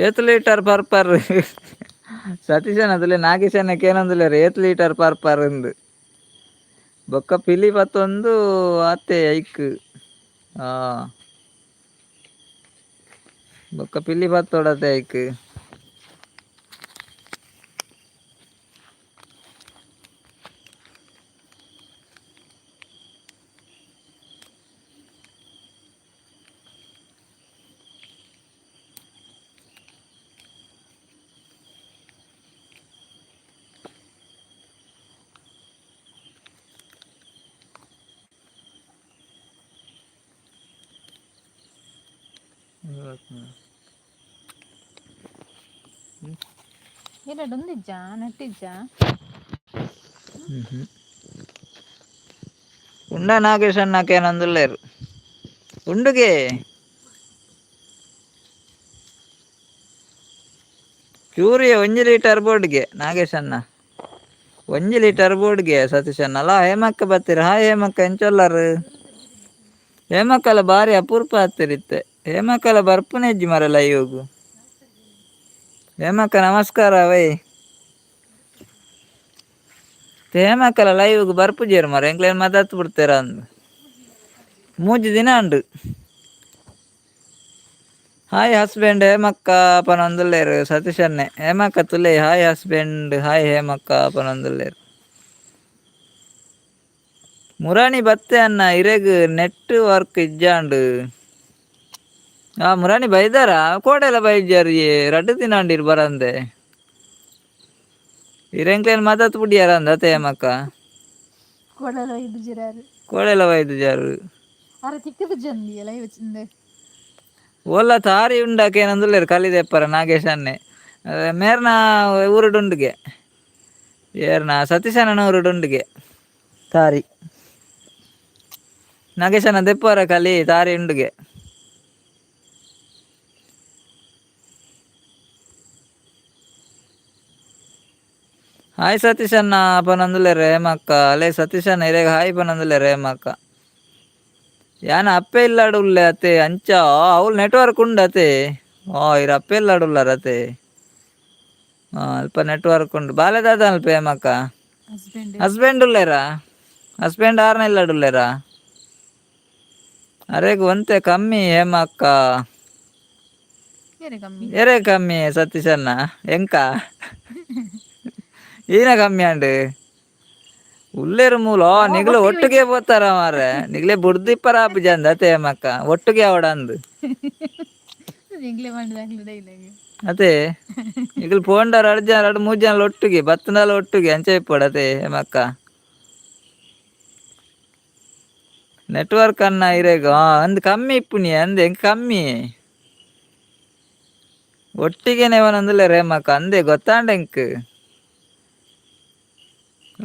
ಏತ್ ಲೀಟರ್ ಪರ್ಪರ್ ಸತೀಶನ್ ಅದಲ್ಲಿ ನಾಗೇಶನಕ್ಕೆ ಏನಂದಿಲ್ಲ 8 ಲೀಟರ್ ಪರ್ಪರ್ ಎಂದು ಬೊಕ್ಕ ಪಿಲಿ ಬತ್ತೊಂದು ಆತೆ ಐಕ್ ಆ ಬೊಕ್ಕ ಪಿಲಿ ಬತ್ತೋಡತೆ ಐಕ್ ಎರಡು ಒಂದಿಜ್ಜ ನೆಟ್ಟಿಜ್ಜ ಉಂಡ ನಾಗೇಶ್ ಅಣ್ಣಕೇನೊಂದುಲ್ಲೇರು ಉಂಡುಗೆ ಚೂರಿಯ 1 ಲೀಟರ್ ಬೋರ್ಡ್ಗೆ ನಾಗೇಶ್ ಅಣ್ಣ 1 ಲೀಟರ್ ಬೋರ್ಡ್ಗೆ ಸತೀಶ್ ಅಣ್ಣ ಅಲ್ಲ ಹೇಮಕ್ಕ ಬತ್ತೀರ ಹಾಯ್ ಹೇಮಕ್ಕ ಎಂಚೊಲ್ಲರು ಹೇಮಕ್ಕಲ ಬಾರಿ ಅಪೂರ್ಪ ಹತ್ತಿರಿತ್ತೆ ಹೇಮಕ್ಕಲ ಬರ್ಪುನೆಜ್ಜಿ ಮರ ಲೈವ್ಗು ಹೇಮಕ್ಕ ನಮಸ್ಕಾರ ವೈ ಹೇಮಕ್ಕಲ ಲೈವ್ಗು ಬರ್ಪುಜೇರು ಮರ ಎಂಕ್ಲೇನು ಮದತ್ ಬಿಡ್ತೇರ ಅಂದು 3 ದಿನ ಉಂಡು ಹಾಯ್ ಹಸ್ಬೆಂಡ್ ಹೇಮಕ್ಕ ಪನೊಂದುಲ್ಲೇರು ಸತೀಶ್ ಅನ್ನೆ ಹೇಮಕ್ಕ ತುಲೆ ಹಾಯ್ ಹಸ್ಬೆಂಡ್ ಹಾಯ್ ಹೇಮಕ್ಕ ಪನೊಂದುಲ್ಲೇರು ಮುರಾಣಿ ಬತ್ತೆ ಅನ್ನ ಇರೆಗ್ ನೆಟ್ವರ್ಕ್ ಇಜ್ಜಾಂಡು ಮುರಾಣಿ ಬೈದಾರ ಕೋಡೆಲ ಬೈಜಾರು ರಡ್ಡು ತಿನ್ನಂಡಿರು ಬರಂದೆ ಇರೆಂಕ್ಲೇನು ಮದತ್ ಬಿಡಿಯಾರ ಅಂದ ಅತ್ತೆ ಹೇಮಕ್ಕ ಕೋಡೆಲ ಬೈದು ಜಾರು ಓಲ್ಲ ತಾರಿ ಉಂಡಾಕೇನಂದುಲ್ಲೇರು ಕಲಿದೆಪ್ಪರ ನಾಗೇಶ್ ಅನ್ನೆ ಮೇರ್ನ ಊರುಡುಂಡುಗೆ ಏರ್ನ ಸತೀಶಣ್ಣನ ಊರುಡುಂಡುಗೆ ತಾರಿ ನಾಗೇಶಣ್ಣ ದೆಪ್ಪರ ಕಲಿ ತಾರಿ ಉಂಡುಗೆ ಹಾಯ್ ಸತೀಶ್ ಅಣ್ಣ ಪನೊಂದುಲ್ಲೇರು ಹೇಮಕ್ಕ ಅಲೆ ಸತೀಶ್ ಅಣ್ಣ ಇರೆಗ್ ಹಾಯ್ ಪನೊಂದುಲ್ಲೇರು ಹೇಮಕ್ಕ ಯಾನ ಅಪ್ಪೆ ಇಲ್ಲಾಡು ಉಲ್ಲೆ ಅತೆ ಅಂಚ ಅವ್ಲು ನೆಟ್ವರ್ಕ್ ಉಂಡು ಅತೆ ಇರು ಅಪ್ಪೆ ಇಲ್ಲಾಡು ಉಲ್ಲಾರ ಅತೆ ಅಲ್ಪ ನೆಟ್ವರ್ಕ್ ಉಂಡು ಬಾಲೆ ದಾದ ಅಲ್ಪ ಹೇಮಕ್ಕ ಹಸ್ಬೆಂಡ್ ಉಲ್ಲೇರ ಹಸ್ಬೆಂಡ್ ಆರ್ನ ಇಲ್ಲಾಡು ಉಲ್ಲೇರ ಅರೆಗ್ ಒಂತೆ ಕಮ್ಮಿ ಹೇಮಕ್ಕ ಎರೆ ಕಮ್ಮಿ ಸತೀಶ್ ಅಣ್ಣ ಎಂಕ ಈನ ಕಮ್ಮಿ ಅಂಡು ಉಲ್ಲೇರು ಮೂಲ ನಿಗ್ಲು ಒಟ್ಟಿಗೆ పోతాರ ಮಾರೆ ನಿಗ್ಲೆ ಬುಡ್ದಿಪ್ಪರ ಆಪಿಜಂದ ಅತೆ ಹೇಮಕ್ಕ ಒಟ್ಟಿಗೆ ಅವಡ ಅಂದು ಅತೆ ನಿಗ್ಲು ಪೋಂಡ 2-3 ಜನ ಒಟ್ಟಿಗೆ ಬತ್ತನಾಲ ಒಟ್ಟಿಗೆ ಅಂಚೆ ಇಪ್ಪಡತೆ ಹೇಮಕ್ಕ ನೆಟ್ವರ್ಕ್ ಅನ್ನ ಇರೆಗ ಅಂದ್ ಕಮ್ಮಿ ಇಪ್ಪುನಿ ಅಂದೆ ಎಂಕ್ ಕಮ್ಮಿ ಒಟ್ಟಿಗೆನೆ ಅವನೊಂದುಲ್ಲೇರು ಹೇಮಕ್ಕ ಅಂದೆ ಗೊತ್ತಾಂಡ ಎಂಕ್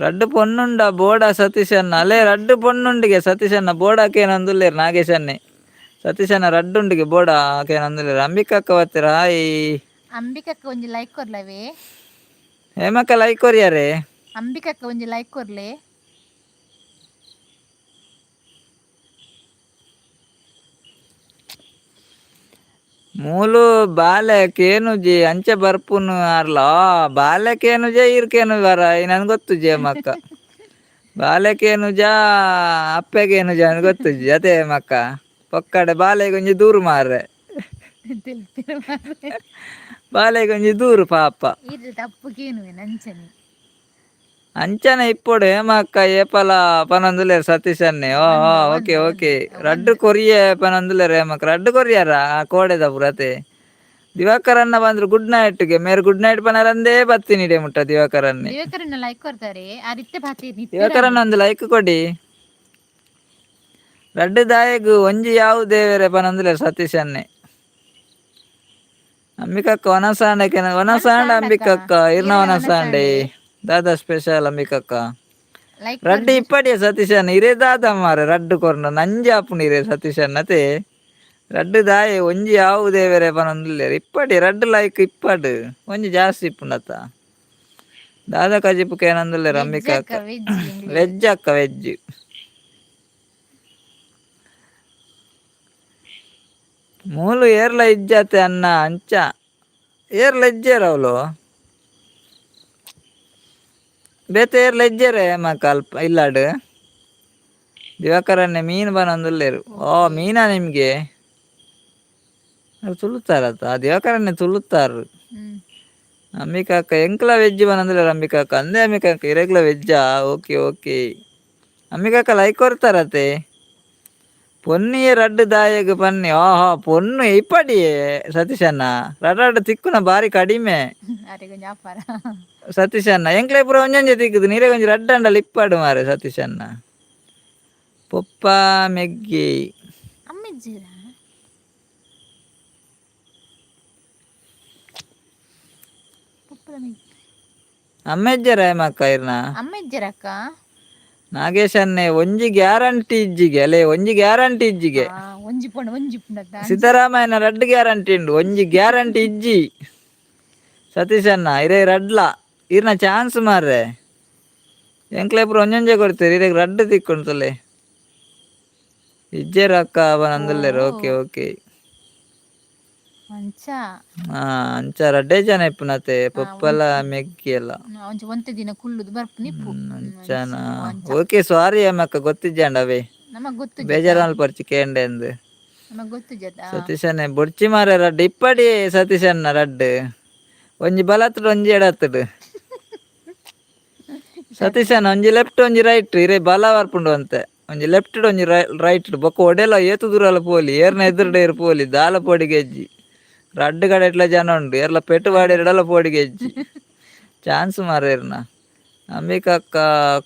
ರಡ್ಡು ಪೊನ್ನುಂಡ ಬೋಡ ಸತೀಶ್ ಅಣ್ಣ ಅಲೆ ರಡ್ಡು ಪೊನ್ನುಂಡಿಗೆ ಸತೀಶ್ ಅಣ್ಣ ಬೋಡಾಕೇನೊಂದುಲ್ಲೇರು ನಾಗೇಶ್ ಅನ್ನೆ ಸತೀಶ್ ಅಣ್ಣ ರಡ್ಡುಂಡಿಗೆ ಬೋಡ ಆಕೇನೊಂದುಲ್ಲೇರು ಅಂಬಿಕಕ್ಕ ಬತ್ತೀರ ಹಾಯ್ ಅಂಬಿಕಕ್ಕ ಒಂಜಿ ಲೈಕ್ ಕೊರ್ಲವೇ ಹೇಮಕ್ಕ ಲೈಕ್ ಕೊರಿಯಾರೆ ಅಂಬಿಕಕ್ಕ ಒಂಜಿ ಲೈಕ್ ಕೊರ್ಲೆ ಮೂಲು ಬಾಲೆಕೇನು ಜಿ ಅಂಚೆ ಬರ್ಪುನು ಆರ್ಲ ಬಾಲೆಕೇನು ಜ ಇರ್ಕೇನು ಬರ ನನ್ ಗೊತ್ತು ಜಿ ಹೇಮಕ್ಕ ಬಾಲೆಕೇನು ಜಾ ಅಪ್ಪೆಗೇನು ಜ ಗೊತ್ತು ಜಿ ಅದೇ ಹೇಮಕ್ಕ ಪೊಕ್ಕಡೆ ಬಾಲೆಗೊಂಜಿ ದೂರು ಮಾರ್ರೆ ಬಾಲೆಗೊಂಜಿ ದೂರು ಪಾಪ ಅಂಚನೆ ಇಪ್ಪೊಡು ಹೇಮಕ್ಕ ಏಪಲ ಪನೊಂದುಲ್ಲೇರು ಸತೀಶ್ ಅನ್ನೆ ಓಕೆ ಓಕೆ ರಡ್ಡು ಕೊರಿಯೆ ಪನೊಂದುಲ್ಲೇರು ಹೇಮಕ್ಕ ರಡ್ಡು ಕೊರಿಯಾರ ಕೋಡೆದ ಪುರತೆ ದಿವಾಕರ್ ಅಣ್ಣ ಬಂದ್ರು ಗುಡ್ ನೈಟ್ಗೆ ಮೇರೆ ಗುಡ್ ನೈಟ್ ಪನರಂದೇ ಬತ್ತೀನಿ ಮುಟ್ಟ ದಿವಾಕರ್ ಅನ್ನೆ ದಿವಾಕರ್ ಅಣ್ಣ ಒಂದು ಲೈಕ್ ಕೊಡಿ ರಡ್ಡು ದಾಯಗು ಒಂಜಿ ಯಾವು ದೇವರೆ ಪನೊಂದುಲ್ಲೇರು ಸತೀಶ್ ಅನ್ನೆ ಅಂಬಿಕಕ್ಕ ಒನಸಾಂಡಕ್ಕೆ ಒನಸಾಂಡ ಅಂಬಿಕಕ್ಕ ಇರ್ನ ಒನಸಾಂಡೆ ದಾದಾ ಸ್ಪೆಷಲ್ ಅಂಬಿಕಕ್ಕ ರಡ್ಡು ಇಪ್ಪಡಿಯ ಸತೀಶ್ ಅಣ್ಣ ಇರೇ ದಾದ ಮಾರೆ ರಡ್ಡು ಕೊರ್ನ ನಂಜಿ ಆಪುನ ಇರೇ ಸತೀಶ್ ಅಣ್ಣತೆ ರಡ್ಡು ದಾಯೆ ಒಂಜಿ ಯಾವು ದೇವರೆ ಪನೊಂದುಲ್ಲೇರು ಇಪ್ಪಡಿ ರಡ್ಡು ಲೈಕ್ ಇಪ್ಪಡು ಒಂಜಿ ಜಾಸ್ತಿ ಇಪ್ಪುಂಡತ್ತ ದಾದಾ ಕಜಿಪುಕ ಏನಂದುಲ್ಲೇರು ಅಂಬಿಕಕ್ಕ ವೆಜ್ ಅಕ್ಕ ವೆಜ್ ಮೂಲು ಏರ್ಲ ಇಜ್ಜತೆ ಅನ್ನ ಅಂಚ ಏರ್ಲ ಇಜ್ಜೇರ ಅವಳು ಬೇತೆ ಏರ್ಲ ಇಜ್ಜೇರೆ ಮಕ್ಕ ಅಲ್ಪ ಇಲ್ಲಾಡು ದಿವಾಕರನ್ನೇ ಮೀನು ಬನೊಂದುಲ್ಲೇರು. ಓ ಓಕೆ. ಮೀನಾ ನಿಮ್ಗೆ ಅದು ತುಳುತ್ತಾರತ್ತ ಆ ದಿವಾಕರನ್ನೇ ತುಳುತ್ತಾರು. ಹ್ಮ್. ಅಂಬಿಕಾಕ ಎಂಕ್ಲ ವೆಜ್ ಬನೊಂದುಲ್ಲೇರು ಅಂಬಿಕಾಕ ಅಂದೆ ಅಂಬಿಕಾಕ ಇರೆಗ್ಲ ವೆಜ್ಜಾ. ಓಕೆ ಓಕೆ ಅಂಬಿಕಾಕ ಲೈಕ್ ಕೊರ್ತಾರತ್ತೆ. ಪೊನ್ನಿಯೆ ರಡ್ಡ್ ದಾಯಗ್ ಪನ್ನಿ ಆಹಾ ಪೊನ್ನು ಇಪ್ಪಡಿಯೇ ಸತೀಶ್ ಅಣ್ಣ ರಡ್ಡ್ ತಿಕ್ಕುನ ಬಾರಿ ಕಡಿಮೆ. ಅರೆಗ ಜಾಪಾರ ಸತೀಶ್ ಅಣ್ಣ ಎಂಕ್ಲೆ ಪೂರ ಒಂಜೊಂಜೆ ತಿಕ್ಕುದು ನೀರೆ ಒಂಜಿ ರಡ್ಡಂಡಲ ಇಪ್ಪಡು ಮಾರೆ ಸತೀಶ್ ಅಣ್ಣ. ಪೊಪ್ಪ ಮೆಗ್ಗಿ ಅಮ್ಮಿಜ್ಜಿರ ಪಪ್ಪದ ಅಮ್ಮೆಜ್ಜರ ಏಮಕ್ಕ ಇರ್ನ ಅಮ್ಮಿಜ್ಜಿರಕ್ಕ ನಾಗೇಶ್ ಅನ್ನೆ ಒಂಜಿ ಗ್ಯಾರಂಟಿ ಇಜ್ಜಿಗೆ ಅಲೆ ಒಂಜಿ ಗ್ಯಾರಂಟಿ ಇಜ್ಜಿಗೆ ಒಂಜಿ ಪುಂಡ ಸಿದ್ದರಾಮಯ್ಯನ ರಡ್ಡ್ ಗ್ಯಾರಂಟಿ ಉಂಡು ಒಂಜಿ ಗ್ಯಾರಂಟಿ ಇಜ್ಜಿ. ಸತೀಶ್ ಅಣ್ಣ ಇರೆ ರಡ್ಲ ಇರ್ನ ಚಾನ್ಸ್ ಮಾರ್ರೆ ಎಂಕ್ಲೆ ಪೂರ ಒಂಜೊಂಜೆ ಕೊಡ್ತೀರಿ ಇರೆಗ್ ರಡ್ಡ್ ತಿಕ್ಕುಂಡು ತೊಲೆ ಇಜ್ಜೆ ರೊಕ್ಕ ಓ ಬನೊಂದುಲ್ಲೇರು. ಓಕೆ ಓಕೆ ಅಂಚ ಅಂಚ ರಡ್ಡೇ ಜನ ಇಪ್ಪುನತೆ ಪೊಪ್ಪಲ ಮೆಗ್ಗಿ ಎಲ್ಲ ಒಂಚ ಒಂತೆ ದಿನ ಕುಲ್ಲುದು ಬರ್ಪು ನಿಪ್ಪು ಅಂಚನಾ. ಓಕೆ ಸಾರಿ ಅಮ್ಮಕ್ಕ ಗೊತ್ತಿಜ್ಜಾಂಡ ಅವೇ ನಮಗ್ ಗೊತ್ತು ಜತ ಬೇಜಾರ್ ಮಲ್ಪರ್ಚಿ ಕೇಂಡೆ ಅಂದ್ ನಮಗ್ ಗೊತ್ತು ಜತ ಸತೀಶ್ ಅಣ್ಣ ಬೊಡ್ಚಿ ಮಾರೆ ರಡ್ಡ್ ಇಪ್ಪಡಿ ಸತೀಶ್ ಅಣ್ಣ ರಡ್ಡ್ ಒಂಜಿ ಬಲತ್ತುಡು ಒಂಜಿ ಎಡತ್ತುಡು ಸತೀಶ್ ಅಣ್ಣ ಒಂಜಿ ಲೆಫ್ಟ್ ಒಂಜಿ ರೈಟ್ ಇರೆ ಬಲ ಬರ್ಪುಂಡು ಅಂತೆ ಒಂಜಿ ಲೆಫ್ಟ್ ಒಂಜಿ ರೈಟ್ ಬೊಕ್ಕ ಒಡೆಲ ಏತು ದೂರಲ ಪೋಲಿ ಏರ್ನ ಎದುರುಡೇರು ಪೋಲಿ ದಾಲ ಪೋಡಿಗೆ ಎಜ್ಜಿ ರಡ್ಡ್ ಕಡೆ ಎಟ್ಲ ಜನ ಉಂಡು ಏರ್ಲ ಪೆಟ್ಟು ಬಾಡಿರಡಲ ಪೋಡಿಗೆ ಎಜ್ಜಿ ಚಾನ್ಸ್ ಮಾರೇರ್ನ. ಅಂಬಿಕಾಕ್ಕ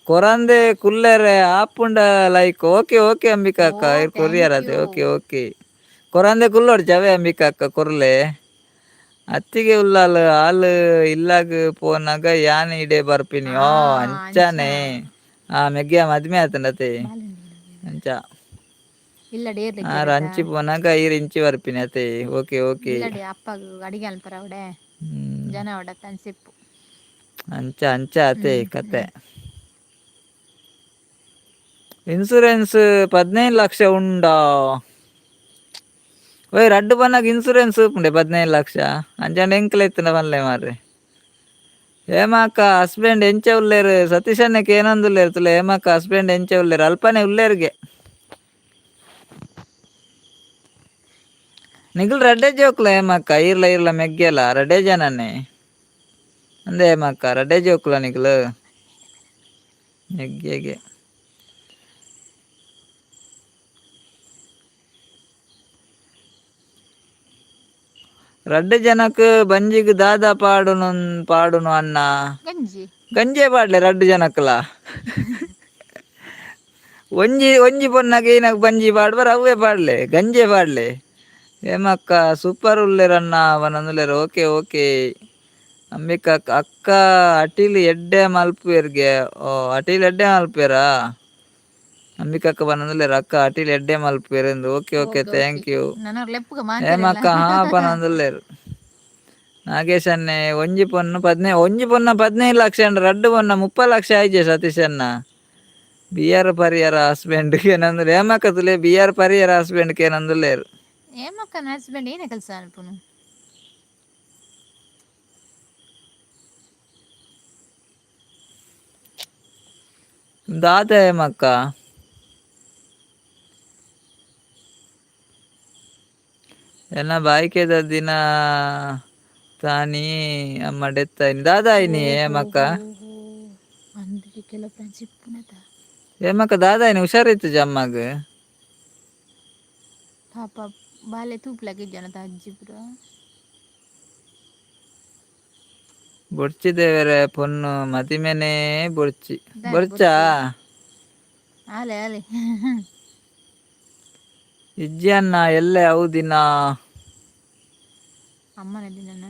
ಕೊರಂದೆ ಕುಲ್ಲೆರೆ ಆಪುಂಡ ಲೈಕ್ ಓಕೆ ಓಕೆ ಅಂಬಿಕಾಕ್ಕ ಓ ಇರ್ ಕೊರಿಯರ್ ಥ್ಯಾಂಕ್ ಅದೆ ಯು. ಓಕೆ ಓಕೆ ಕೊರಂದೆ ಕುಲ್ಲೋಡು ಜವೆ ಅಂಬಿಕಾಕ್ಕ ಕೊರ್ಲೆ ಅತ್ತಿಗೆ ಉಲ್ಲಾಲ್ ಆಲ್ ಇಲ್ಲಾಗ್ ಪೋನಾಗ ಯಾನ್ ಇಡೆ ಬರ್ಪಿನಿ ಓ ಅಂಚ ಅಂಚಾನೆ ಮೆಗ್ಗಿಯ ಮದ್ಮೆ ಆತಂಡತೆ ಅಂಚ ಇಲ್ಲಡೆ ಆರ್ ಏರ್ಲಿಕ್ಕೆ ಅಂಚಿ ಪೋನಾಗ ಐರ್ ಇಂಚಿ ಬರ್ಪಿನಿ ಅತೆ ಓಕೆ ಓಕೆ ಇಲ್ಲಡೆ ಅಪ್ಪಗ್ ಅಡಿಗೆ ಅನ್ಪರ ಅವಡೆ ಜನ ಅವಡತ್ತ ಅನ್ಸಿಪ್ಪು ಅಂಚ ಅಂಚ ಅತೆ ಕತೆ. ಇನ್ಸೂರೆನ್ಸ್ 15 ಲಕ್ಷ ಉಂಡಾ ಓಯ್ ರಡ್ಡ್ ಬನ್ನಗ ಇನ್ಸೂರೆನ್ಸ್ ಉಪ್ಪುಂಡೆ 15 ಲಕ್ಷ ಅಂಚಾಂಡ ಎಂಕ್ಲೆ ಇತ್ತಿನ ಪನ್ಲೆ ಮಾರ್ರೆ. ಹೇಮಕ್ಕ ಹಸ್ಬೆಂಡ್ ಎಂಚ ಉಲ್ಲೇರು ಸತೀಶ್ ಅನ್ನಕ್ಕೆ ಏನೊಂದುಲ್ಲೇರು ತುಲೆ ಹೇಮಕ್ಕ ಹಸ್ಬೆಂಡ್ ಎಂಚ ಉಲ್ಲೇರು ಅಲ್ಪನೆ ಉಲ್ಲೇರ್ಗೆ ನಿಖಿಲ್ ರಡ್ಡೆ ಜೋಕ್ಲ ಹೇಮಕ್ಕ ಇರ್ಲ ಮೆಗ್ಗೆಲ ರಡ್ಡೆ ಜನನೆ ಅಂದೆ ಹೇಮಕ್ಕ ರಡ್ಡೆ ಜೋಕ್ಲ ನಿಖಿಲ್ ಮೆಗ್ಗೆಗೆ ರಡ್ಡ್ ಜನಕ್ ಬಂಜಿಗ್ ದಾದಾ ಪಾಡುನು ಅನ್ನ ಗಂಜಿ ಗಂಜೆ ಪಾಡ್ಲೆ ರಡ್ಡ್ ಜನಕ್ಲ ಒಂಜಿ ಒಂಜಿ ಪೊನ್ನಗ ಏನಕ್ ಬಂಜಿ ಪಾಡ್ಬಾರ ಅವೇ ಪಾಡ್ಲೆ ಗಂಜೆ ಪಾಡ್ಲೆ ಹೇಮಕ್ಕ ಸೂಪರ್ ಉಲ್ಲೇರನ್ನ ಅವನೊಂದುಲ್ಲೇರು ಓಕೆ ಓಕೆ ಅಂಬಿಕಾಕ್ ಅಕ್ಕ ಅಟಿಲ್ ಎಡ್ಡೆ ಮಲ್ಪುವೆರ್ಗೆ ಓ ಅಟಿಲ್ ಎಡ್ಡೆ ಮಲ್ಪುವೆರಾ ಅಂಬಿಕಾಕ್ಕ ಬನ್ನೊಂದುಲ್ಲೇರು ಅಕ್ಕ ಅಟಿಲ್ ಎಡ್ಡೆ ಮಲ್ಪುವೆರ್ ಎಂದು ಓಕೆ ಓಕೆ ಥ್ಯಾಂಕ್ ಯು. ನನ್ನ ಲೆಪ್ಪುಗ ಮಾತಿರಲ್ಲ ಹೇಮಕ್ಕ ಹಾ ಪನೊಂದುಲ್ಲೇರು. ನಾಗೇಶ್ ಅನ್ನೆ ಒಂಜಿ ಪೊನ್ನು 15 ಲಕ್ಷ ಅಂಡ್ ರಡ್ಡ್ ಪೊನ್ನ 30 ಲಕ್ಷ ಆಯ್ಜೆ ಸತೀಶ್ ಅಣ್ಣ ಬಿಆರ್ ಪರಿಯರ ಹಸ್ಬೆಂಡ್ ಏನಂದ್ರೆ ಹೇಮಕ್ಕ ತುಲೆ ಬಿಆರ್ ಪರಿಯರ ಹಸ್ಬೆಂಡ್ ಏನಂದುಲ್ಲೇರು. ಹೇಮಕ್ಕನ ಹಸ್ಬೆಂಡ್ ಏನೇ ಕೆಲಸ ಅನ್ಪುನು ದಾದ ಹೇಮಕ್ಕ ಎನ್ನ ಬಾಯ್ಕೆದ ದಿನ ತಾನಿ ಅಮ್ಮ ಡೆತ್ ಆಯ್ನಿ ದಾದಾ ಆಯ್ನಿ ಹೇಮಕ್ಕ ಅಂದ್ರೆ ಕೆಲವು ಫ್ರೆಂಡ್ಸ್ ಇಪ್ಪುನದ ಹೇಮಕ್ಕ ದಾದಾ ಆಯ್ನಿ ಹುಷಾರಿತ್ತು ಅಮ್ಮಗ್ ಪಾಪ ಬಾಲೆ ತೂಪ್ಲಾಗಿ ಜನದ ಅಜ್ಜಿ ಪುರ ಬೊಡ್ಚಿ ದೇವರೆ ಪೊನ್ನು ಮದಿಮೆನೆ ಬೊಡ್ಚಿ ಬೊಡ್ಚಾ ಆಲೆ ಆಲೆ ಇಜ್ಜಿ ಅನ್ನ ಎಲ್ಲೆ ಹೌದಿನ ಅಮ್ಮನ ದಿನ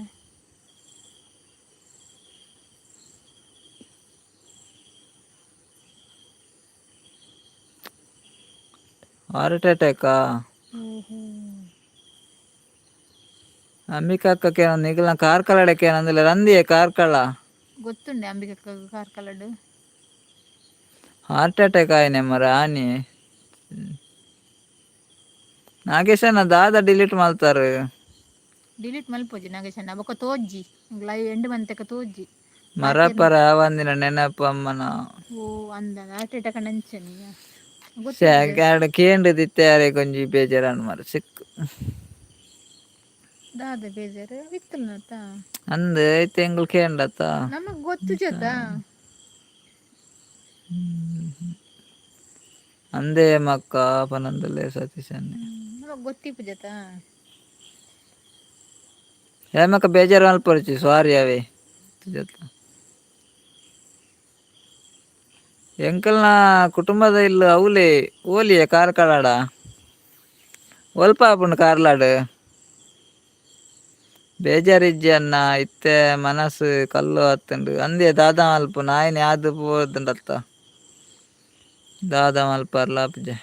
ಹಾರ್ಟ್ ಅಟ್ಯಾಕಾ ಅಂಬಿಕಾಕ್ಕೆ ನಿಖಿಲ್ನ ಕಾರ್ಕಳಡಕ್ಕೆ ಏನಂದಿಲ್ಲ ರಂದಿಯೇ ಕಾರ್ಕಳ ಗೊತ್ತುಂಡೆ ಅಂಬಿಕ ಕಾರ್ಕಳಡು ಹಾರ್ಟ್ ಅಟ್ಯಾಕ್ ಆಯ್ನೆ ಮರ ಆನಿ ನಾಗೇಶನ ದಾದ ಡಿಲೀಟ್ ಮಾಡ್ತಾರೆ ಡಿಲೀಟ್ ಮಲ್ಪೋಜಿ ನಾಗೇಶನ ಬೊಕ ತೋಜ್ಜಿ ಲೈವ್ ಎಂಡ್ ಮಂತಕ ತೋಜ್ಜಿ ಮರಪರ ಒಂದಿನ ನೆನಪು ಅಮ್ಮನ ಓ ಅಂದ ಹಾರ್ಟ್ ಅಟ್ಯಾಕ್ ನಂಚನಿಯ ಗೊತ್ತಿಪ್ಪುಜ ಶಾಕ್ಯಾಡ್ ಕೇಂದ್ರ ದಿತ್ತಾರೆ ಕೊಂಚಿ ಬೇಜಾರನ್ನು ಮಾರ ಸಿಕ್ಕು ದಾದ ಬೇಜಾರು ವಿತ್ತಲ್ನತ್ತ ಅಂದ್ ಐತೆ ಎಂಗಳು ಕೇಂಡತ್ತ ನಮಗ್ ಗೊತ್ತು ಜತ ಅಂದೇ ಮಕ್ಕ ಪನಂದಲ್ಲೇ ಸತೀಶನ್ನೆ ನಮಗ್ ಗೊತ್ತಿಪ್ಪು ಜತ ಹೇಮಕ್ಕ ಬೇಜಾರು ಮಲ್ಪರಿಚಿ ಸಾರಿ ಅವೇ ಎಂಕಲ್ನ ಕುಟುಂಬದ ಇಲ್ಲ ಅವಲೇ ಓಲಿಯೇ ಕಾರ್ಕಳಾಡ ಒಲ್ಪ ಆಪುಂಡು ಕಾರ್ಲಾಡ್ ಬೇಜಾರಿಜ್ಜಿ ಅನ್ನ ಇತ್ತೆ ಮನಸ್ಸು ಕಲ್ಲು ಹತ್ತಂಡು ಅಂದೇ ದಾದ ಮಲ್ಪು ನಾಯನ್ ಯಾವ್ದು ಪೋದಂಡತ್ತ ದಾದ ಮಲ್ಪರ್ಲಾಪುಜೆ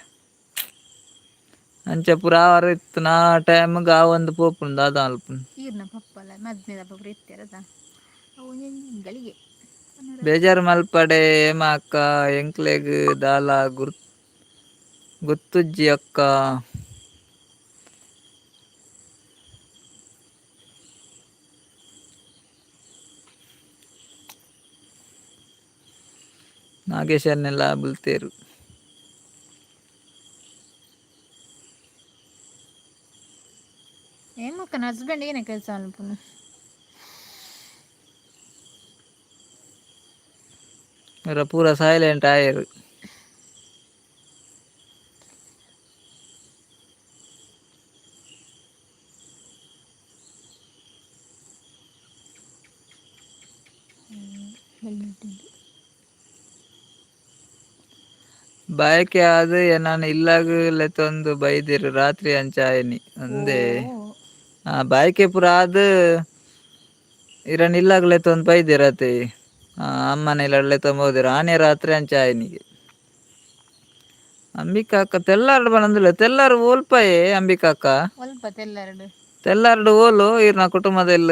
ಅಂಚೆ ಪುರಾವರ ಇತ್ತು ನಾ ಟೈಮ್ಗೆ ಆ ಒಂದು ಪೋಪುಂಡು ದಾದ ಮಲ್ಪುಂಡು ಈರ್ನ ಪಪ್ಪಲ್ಲ ಮದ್ಮೆದ ಪಪ್ಪ ಇರ್ತಾರದ ಅವು ಗಳಿಗೆ ಬೇಜಾರು ಮಲ್ಪಡೆ ಹೇಮ ಅಕ್ಕ ಎಂಕ್ಲೆಗ್ ದಾಲ ಗುರ್ತುಜ್ಜಿ ಅಕ್ಕ ನಾಗೇಶನ್ನೆಲ್ಲ ಬುಲ್ತೇರು ಏಮಕ್ಕನ ಹಸ್ಬೆಂಡ್ ಏನೇ ಕೆಲಸ ಅನ್ಪುನು ಇವ್ರ ಪೂರ ಸೈಲೆಂಟ್ ಆಯರು ಬಾಯಕೆ ಆದ್ ನಾನು ಇಲ್ಲಾಗ ಲೆತ್ತೊಂದು ಬೈದಿರು ರಾತ್ರಿ ಅಂಚಾಯನಿ ಓ ಒಂದೇ ಬಾಯ್ಕೆ ಪುರ ಆದ್ ಇರನ್ ಇಲ್ಲಾಗ್ಲೆತ ಒಂದು ಬೈದಿರತಿ ಅಮ್ಮನೆಲ್ಲಳ್ಳೆ ತಂಬೋದಿರ ಆನೆ ರಾತ್ರಿ ಅಂಚಾಯನಿಗೆ ಅಂಬಿಕಾಕ ತೆಲ್ಲಾರಡು ಬನಂದಿಲ್ಲ ತೆಲ್ಲಾರು ಓಲ್ಪಾಯೆ ಅಂಬಿಕಾಕ ಒಲ್ಪ ತೆಲ್ಲಾರಡು ತೆಲ್ಲಾರಡು ಓಲು ಇರ್ನ ಕುಟುಂಬದೆಲ್ಲ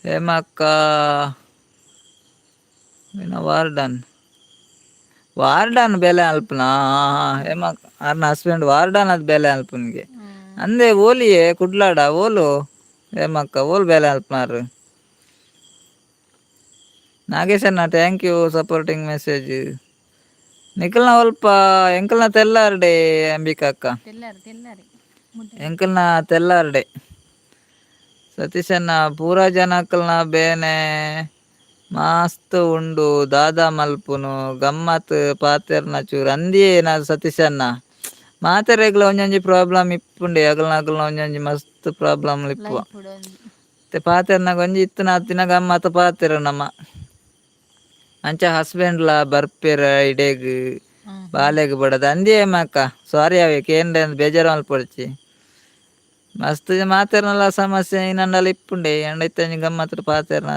ಹೇಮ ಅಕ್ಕ ವಾರ್ಡನ್ ಬೆಲೆ ಅಲ್ಪನಾ ಹೇಮ ಅರ್ನ ಹಸ್ಬೆಂಡ್ ವಾರ್ಡನ್ ಅದ್ ಬೆಲೆ ಅಲ್ಪನ್ಗೆ ಅಂದೇ ಓಲಿಯೇ ಕುಡ್ಲಾಡ ಓಲು ಹೇಮಕ್ಕ ಓಲ್ ಬೆಲೆ ಅಲ್ಪನಾರು ನಾಗೇಶ್ ಅಣ್ಣ ಥ್ಯಾಂಕ್ ಯು ಸಪೋರ್ಟಿಂಗ್ ಮೆಸೇಜ್ ನಿಖಲ್ನ ಅಲ್ಪ ಎಂಕಲ್ನ ತೆಲ್ಲಾರ್ಡೆ ಅಂಬಿಕಾ ಅಕ್ಕ ತೆಲ್ಲಾರಿ ಎಂಕಲ್ನ ತೆಲ್ಲಾರ್ಡೆ ಸತೀಶನ್ನ ಪೂರ ಜನಕಲ್ನ ಬೇನೆ ಮಸ್ತ್ ಉಂಡು ದಾದ ಮಲ್ಪುನು ಗಮ್ಮತ್ ಪಾತೆರ್ನ ಚೂರು ಅಂದಿಯೇ ನಾ ಸತೀಶನ್ನ ಮಾತೆರೆಗ್ಲ ಒಂಜೊಂಜಿ ಪ್ರಾಬ್ಲಮ್ ಇಪ್ಪುಂಡೆ ಅಗಲ್ನ ಒಂಜೊಂಜಿ ಮಸ್ತ್ ಪ್ರಾಬ್ಲಮ್ ಇಪ್ಪುವ ಲೈಫ್ ಉಡೊಂದು ಪಾತೆರ್ನಗ ಒಂಜಿ ಇತ್ತಿನ ಅತ್ತಿನ ಗಮ್ಮತ್ ಪಾತೆರ ನಮ್ಮ ಅಂಚ ಹಸ್ಬೆಂಡ್ಲ ಬರ್ಪೆರ್ ಐಡೆಗ್ ಬಾಲೆಗ್ ಬಡದ್ ಅಂದಿಯೇ ಅಕ್ಕ ಸಾರಿ ಅವೆ ಕೇಂದ್ರ ಬೇಜಾರು ಮಲ್ಪೊಡ್ಚಿ ಮಸ್ತ್ ಮಾತೆರ್ನಲ ಸಮಸ್ಯೆ ಇನ್ನಂಡಲ ಇಪ್ಪುಂಡೆ ಎಂಡ ಇತ್ತಂಜಿ ಗಮ್ಮತ್ ಪಾತೆರ್ನ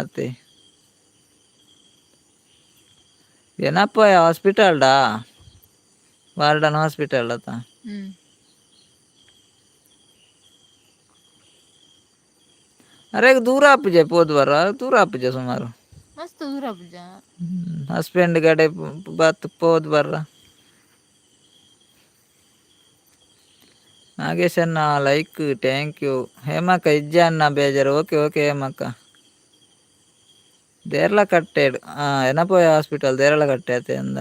ಏನಪ್ಪ ಹಾಸ್ಪಿಟಲ್ಡಾ ವಾರ್ಡನ್ ಹಾಸ್ಪಿಟಲ್ ಅತ್ತ ಅರೆಗ್ ದೂರ ಆಪುಜೆ ಪೋದು ವರ ದೂರ ಆಪುಜೆ ಸುಮಾರು ಮಸ್ತ್ ದೂರ ಆಪುಜ ಹಸ್ಬೆಂಡ್ ಗಡೆ ಬತ್ ಪೋದು ಬರ್ರ ನಾಗೇಶ್ ಅನ್ನ ಲೈಕ್ ಥ್ಯಾಂಕ್ ಯು ಹೇಮಕ್ಕ ಇಜ್ಜ ಅನ್ನ ಬೇಜಾರು ಓಕೆ ಹೇಮಕ್ಕ ದೇರ್ಲ ಕಟ್ಟೆಡು ಎನಪೋಯ ಹಾಸ್ಪಿಟಲ್ ದೇರಳ ಕಟ್ಟೆ ಅತೆ ಅಂದ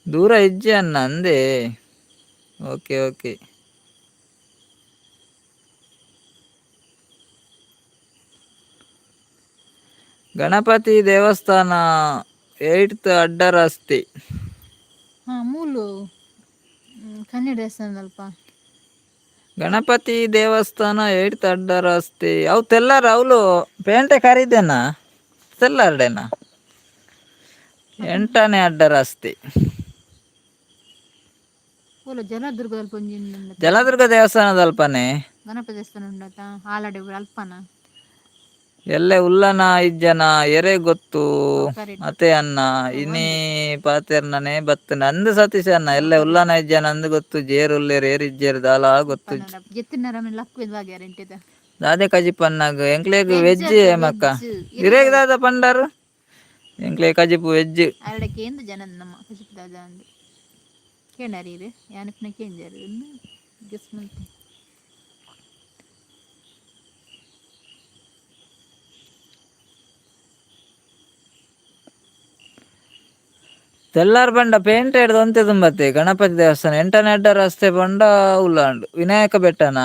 ದೂರ ಇಜ್ಜೆ ಅನ್ನ ಅಂದೇ ಓಕೆ ಗಣಪತಿ ದೇವಸ್ಥಾನ 8th ಅಡ್ಡ ರಸ್ತೆ ಮೂಲು ಕನ್ನಡ ದೇವಸ್ಥಾನ ಅಲ್ಪ ಗಣಪತಿ ದೇವಸ್ಥಾನ 8th ಅಡ್ಡ ರಸ್ತೆ ಅವು ತೆಲ್ಲಾರ ಅವಳು ಪೇಂಟೆ ಖರೀದೇನಾ ತೆಲ್ಲಾರ್ಡೇನಾ 8ನೇ ಅಡ್ಡ ರಸ್ತೆ ಜಲದುರ್ಗ ದೇವಸ್ಥಾನದ ಅಲ್ಪನೆ ಗಣಪತಿ ದೇವಸ್ಥಾನ ಉಂಡತ ಆಲಡೆ ಅಲ್ಪನ ಎಲ್ಲೆ ಉಲ್ಲನ ಇಜ್ಜನ ಎರೆ ಗೊತ್ತು ಕರೆಕ್ಟ್ ಅತೆ ಅನ್ನ ಇನಿ ಒಂದು ಪಾತೆರ್ನನೆ ಬತ್ತ ನಂದು ಸತೀಶ ಅನ್ನ ಎಲ್ಲ ಉಲ್ಲಾನ ಇಜ್ಜನ ಅಂದು ಗೊತ್ತು ಜೇರು ಉಲ್ಲೇರು ಏರಿಜ್ಜೇರು ದಾಲ ಗೊತ್ತು ದಾದೆ ಕಜಿಪನ್ನಾಗ ಎಂಕ್ಲೆಗ್ ವೆಜ್ ಮಕ್ಕ ಇರೇಗ್ ದಾದ ಪಂಡಾರು ಎಂಕ್ಲೆ ಕಜಿಪು ವೆಜ್ ಅರಡಕ್ಕೆ ಜನ ನಮ್ಮ ಕಜಿಪದಾದ ಅಂದು ಕೇಳಾರೀರು ಯಾನಪ್ಪನ ಕೇಂಜಾರು ಗೆಸ್ ಮಂತೆ తెల్లారి బండ పెయింట్ ఏడు దొంతే తుంబತ್ತೆ గణపతి దేವಸ್ಥಾನ 8ನೇ ಅಡ್ಡ ರಸ್ತೆ ಬಂಡ ಉಲ್ಲಾಂಡು ವಿನಾಯಕ ಬೆಟ್ಟನ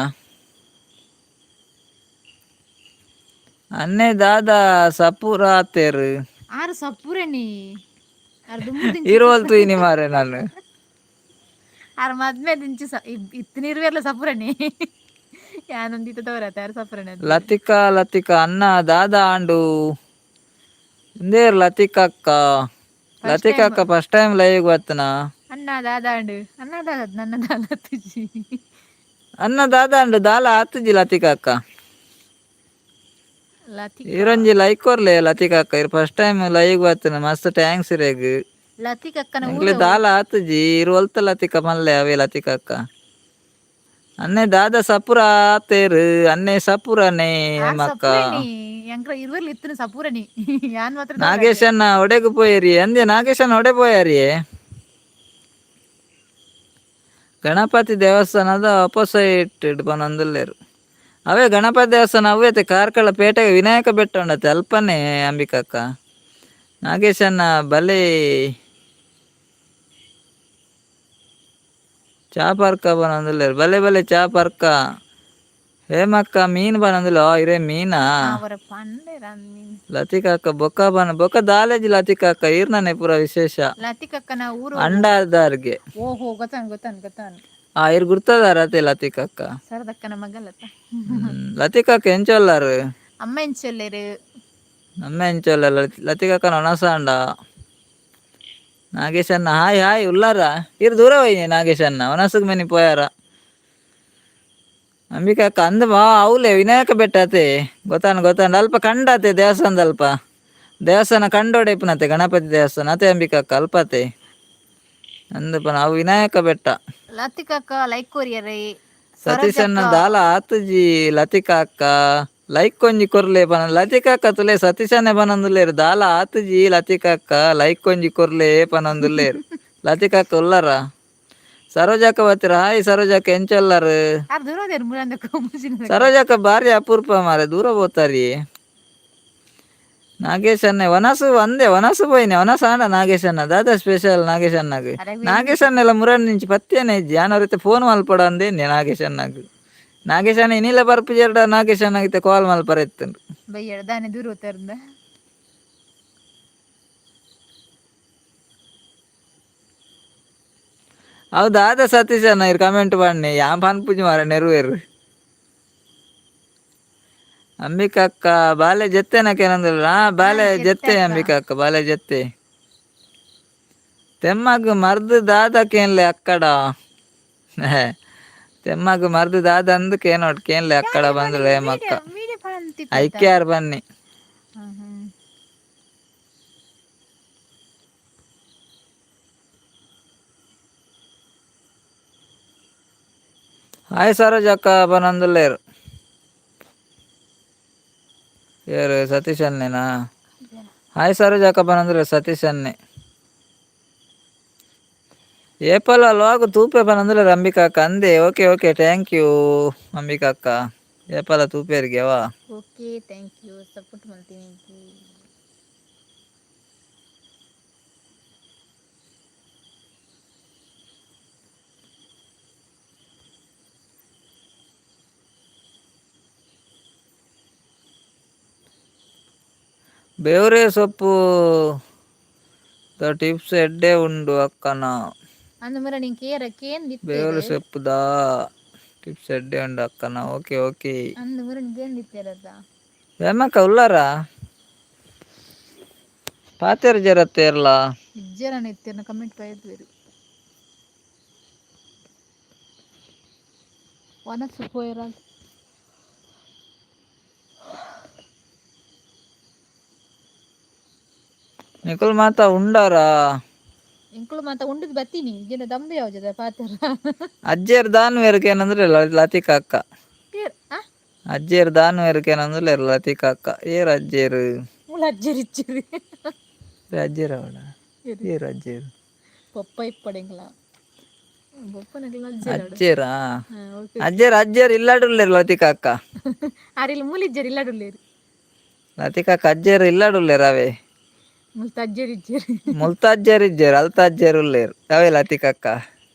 ಅನ್ನೇ ದಾದ ಸಪೂರ ಆತೇರು ಆರು ಸಪ್ಪುರೇನಿ ಆರು ದುಮ್ಮು ದಿಂಚಿ ಇರುವಲ್ತು ಇನಿ ಮಾರೆ ನಾನು ಆರು ಮದ್ಮೆ ದಿಂಚಿ ಇತ್ತು ನೀರ್ವೇರ್ಲ ಸಪ್ಪುರೇನಿ ಯಾನೊಂದಿತ್ತು ತವರತ್ತ ಆರು ಸಪ್ಪುರೇನಿ ಅದು ಲತಿಕಾ ಅನ್ನ ದಾದ ಆಂಡು ಇಂದೇರು ಫಸ್ಟ್ ಲತಿಕಾ ಟೈಮ್ ಅಕ್ಕ ಫಸ್ಟ್ ಟೈಮ್ ಲೈವ್ ಬತ್ತನ ಅಣ್ಣ ದಾದಾಂಡು ಅಣ್ಣ ದಾದ ನನ್ನ ದಾದ ತುಜಿ ಅನ್ನ ದಾದ ಆಂಡು ದಾಲ ಆತುಜಿ ಲತಿಕಾ ಅಕ್ಕ ಲತಿಕಾ ಇರೊಂಜಿ ಲೈಕ್ ಕೊರ್ಲೆ ಲತಿಕಾ ಅಕ್ಕ ಇರು ಫಸ್ಟ್ ಟೈಮ್ ಲೈವ್ ಬತ್ತನ ಮಸ್ತ್ ಟ್ಯಾಂಕ್ಸ್ ಇರೇಗ್ ಲತಿಕಕ್ಕನ ಎಂಕ್ಲೆ ಊರು ದಾಲ ಆತುಜಿ ಇರುವಲ್ತ ಲತಿಕಾ ಮಲ್ಲೆ ಅವೇ ಲತಿಕಾ ಅಕ್ಕ ಅನ್ನೇ ದಾದ ಸಪುರ ಆತೇರು ಅನ್ನೇ ಸಪುರನೇ ಆರು ಮಕ್ಕ ಸಪ್ಪುರೇನಿ ಎಂಕ್ರ ಇರುವೆರ್ಲ ಇತ್ತು ಸಪ್ಪುರೇನಿ ಯಾನ್ ಮಾತ್ರ ತವರತ್ತೆ ನಾಗೇಶನ್ನ ಒಡೆಗ್ ಪೋಯರಿ ಅಂದೆ ನಾಗೇಶನ್ನ ಒಡೆ ಪೋಯಾರಿ ಗಣಪತಿ ದೇವಸ್ಥಾನದ ಅಪೋಸೈಟ್ ಪನೊಂದುಲ್ಲೆರ್ ಅವೇ ಗಣಪತಿ ದೇವಸ್ಥಾನ ಅವ್ಯತೆ ಕಾರ್ಕಳ ಪೇಟೆಗೆ ವಿನಾಯಕ ಬೆಟ್ಟ ಉಂಡತೆ ಅಲ್ಪನೆ ಅಂಬಿಕಕ್ಕ ನಾಗೇಶನ್ನ ಬಲೆ ಚಾಪರ್ಕ ಪನೊಂದುಲ್ಲೆರ್ ಬಲೆ ಚಾಪರ್ಕ ಹೇಮಕ್ಕ ಮೀನ್ ಪನೊಂದುಲ್ಲ ಇರೇ ಮೀನಾ ಅವರ ಪಂಡೆ ರನ್ನಿಂಗ್ ಲತಿಕಾ ಅಕ್ಕ ಬೊಕ್ಕ ದಾಲೇಜಿ ಲತಿಕಾ ಅಕ್ಕ ಈರ್ನನೆ ಪೂರ ವಿಶೇಷ ಲತಿಕಕ್ಕನ ಊರು ಅಂಡಾದಾರ್ಗೆ ಓಹೋ ಗೊತ್ತಾನ್ ಇರ್ ಗುರ್ತದಾರ ಅತೆ ಲತಿಕಾ ಅಕ್ಕ ಸರದಕ್ಕನ ಮಗಲತ್ತ ಲತಿಕಾ ಅಕ್ಕ ಎಂಚೊಲ್ಲಾರು ಅಮ್ಮ ಎಂಚೊಲ್ಲೇರು ನಮ್ಮ ಎಂಚೊಲ್ಲ ಲತಿಕಾ ಅಕ್ಕ ನೊಣಸಾಂಡ ನಾಗೇಶನ್ನ ಹಾಯ್ ಉಲ್ಲಾರ ಇರ್ ದೂರ ಹೋಯ್ನಿ ನಾಗೇಶನ್ನ ಒನಸಗ್ ಮೆನಿ ಪೋಯಾರ ಅಂಬಿಕಾ ಅಕ್ಕ ಅಂದ ಅವ್ಲೆ ವಿನಾಯಕ ಬೆಟ್ಟ ಅತೆ ಗೊತ್ತಾನ ಅಲ್ಪ ಕಂಡತೆ ದೇವಸ್ಥಾನ ಕಂಡೋಡೆಪ್ಪನತೆ ಗಣಪತಿ ದೇವಸ್ಥಾನ ಅತೆ ಅಂಬಿಕಾ ಅಕ್ಕ ಅಲ್ಪತೆ ಅಂದಪನ ಅವು ವಿನಾಯಕ ಬೆಟ್ಟ ಲತಿಕಕ್ಕ ಲೈಕ್ ಕೊರಿಯರೇ ಸತೀಶನ್ನ ದಾಲ ಆತುಜಿ ಲತಿಕಾ ಅಕ್ಕ ಲೈಕ್ ಕೊಂಜಿ ಕೊರ್ಲೆ ಪನ ಲತಿಕಾ ಅಕ್ಕ ತುಲೆ ಸತೀಶನ್ನೇ ಪನೊಂದುಲ್ಲೇರು ದಾಲ ಆತುಜಿ ಲತಿಕಾ ಅಕ್ಕ ಲೈಕ್ ಕೊಂಜಿ ಕೊರ್ಲೆ ಪನೊಂದುಲ್ಲೇರು ಲತಿಕಾ ಅಕ್ಕ ಉಲ್ಲಾರ ಸರೋಜಕ್ಕ ಬತ್ತಿರ ಹಾಯ್ ಸರೋಜಕ್ಕ ಎಂಚೊಲ್ಲಾರು ಆರು ದೂರದೇರು ಮುರಂದ ಸರೋಜಕ್ಕ ಬಾರಿ ಅಪೂರ್ಪ ಮಾರೆ ದೂರ ಹೋತಾರಿ ನಾಗೇಶನ್ನೇ ವನಸು ಪೋಯ್ನೆ ವನಸ ಆಂಡ ನಾಗೇಶನ್ನ ದಾದ ಸ್ಪೆಷಲ್ ನಾಗೇಶನ್ನಾಗ ನಾಗೇಶನ್ನೆಲ್ಲ ಮುರನ್ ನಿಂಚಿ ಪತ್ತೇನೆ ಇಜ್ಜಿ ಯಾನವ್ರೈತೆ ಫೋನ್ ಮಲ್ಪಡ ಅಂದೇನೆ ನಾಗೇಶನ್ನ ಇನ್ನಿಲ್ಲ ಬರ್ಪು ಜರ್ಡ ನಾಗೇಶನ್ನಾಗಿತ್ತೆ ಕಾಲ್ ಮಲ್ಪರ ಎತ್ತಂಡು ಬೈಯಡ ದಾನೆ ದೂರ ಹೋತಾರಂದ ಅವು ದಾದ ಸತೀಶನ್ನ ಇರ್ ಕಮೆಂಟ್ ಬಣ್ಣೆ ಯಾ ಪನ್ಪುಜಿ ಮಾರ ನೆರವೇರು ಅಂಬಿಕಾ ಅಕ್ಕ ಬಾಲೆ ಜೆತ್ತೆನಕೇನಂದಿಲ್ಲ ಬಾಲೆ ಜೆತ್ತೆ ಅಂಬಿಕಾ ಅಕ್ಕ ಬಾಲೆ ಜೆತ್ತೆ ತೆಮ್ಮಗ್ ಮರ್ದು ದಾದಕೇನ್ಲೆ ಅಕ್ಕಡ ತೆಮ್ಮಗ್ ಮರ್ದು ದಾದ ಅಂದಕೇನೋಟ್ ಕೇನ್ಲೆ ಅಕ್ಕಡ ಬಂದ್ರೆ ಮಕ್ಕ ಐಕ್ಯಾರ್ ಬನ್ನಿ ಹಾಯ್ ಸರೋಜಕ್ಕ ಬನಂದುಲ್ಲೇರು ಯಾರು ಸತೀಶನ್ನೇನಾ ಹಾಯ್ ಸರೋಜಕ್ಕ ಬನಂದ್ರೆ ಸತೀಶನ್ನೇ ಏಪಲ್ ಅಲ್ವಾಗ ತೂಪೆ ಪನಂದ್ರೆ ಅಂಬಿಕಾ ಅಕ್ಕ ಅಂದೆ ಓಕೆ ಥ್ಯಾಂಕ್ ಯು ಅಂಬಿಕಾ ಅಕ್ಕ ಏಪಲ ತೂಪೇರಿಗೆ ವಾ ಓಕೆ ಥ್ಯಾಂಕ್ ಯು ಸಪೋರ್ಟ್ ಮಾಡ್ತೀನಿ ಬೇವ್ರೆ ಸೊಪ್ಪು ಟಿಪ್ಸ್ ಎಡ್ಡೆ ಉಂಡು ಅಕ್ಕನ ಅಂದ ನೀನ್ ಕೇನ್ ಬೇವ್ರೆ ಸೊಪ್ಪುದ ಟಿಪ್ಸ್ ಎಡ್ಡೆ ಉಂಡು ಅಕ್ಕನ ಓಕೆ ಅಂದ ನೀನ್ ನಿತ್ಯರದ ಏಮಕ್ಕ ಉಲ್ಲಾರ ಪಾತೇರು ಜರತ್ತೆ ಇರ್ಲ ಇಜ್ಜರ ನಿತ್ಯನ ಕಮೆಂಟ್ ಬೈದ್ವೇರು ಒನಸು ಪೋಯರ ನಿಕುಲ್ ಮಾತ ಉಂಡಾರಾ ಇಂಕ್ಳು ಮಾತ ಉಂಡಿದ್ ಬತ್ತೀನಿ ಜನ ದಮ್ಮೆ ಯಾವ್ಜದ ಪಾತ್ರ ಅಜ್ಜೇರ್ ದಾನ್ವೇರ್ಕೇನಂದ್ರೆ ಲತಿಕಾ ಅಕ್ಕ ಅಜ್ಜೇರ್ ದಾನ್ವೇರ್ಕೇನಂದ್ರೆ ಲತಿಕಾ ಅಕ್ಕ ಏರ್ ಅಜ್ಜೇರು ಮುಳ ಅಜ್ಜರಿಚ್ಚರಿ ಅಜ್ಜೇರ ಅವಳ ಏರು ಅಜ್ಜೇರು ಪಪ್ಪ ಇಪ್ಪಡೆಂಗ್ಲ ಅಜ್ಜೇರಾ ಅಜ್ಜೇರ್ ಇಲ್ಲಾಡುಲ್ಲೇರು ಲತಿಕಾ ಅಕ್ಕ ಆರಿಲ್ ಮೂಲಿಜ್ಜರ್ ಇಲ್ಲಾಡುಲ್ಲೇರು ಲತಿಕಾ ಅಕ್ಕ ಅಜ್ಜೇರು ಇಲ್ಲಾಡುಲ್ಲೇರು ಅವೇ ಮುಲ್ತಾಜ್ಜರ್ ಇಜ್ಜರ್ ಮುಲ್ತಾಜ್ಜರ್ ಇಜ್ಜೇರು ಅಲ್ತಾಜ್ಜರ್ ಉಲ್ಲೇರು ಅವೇ ಲತಿಕಕ್ಕ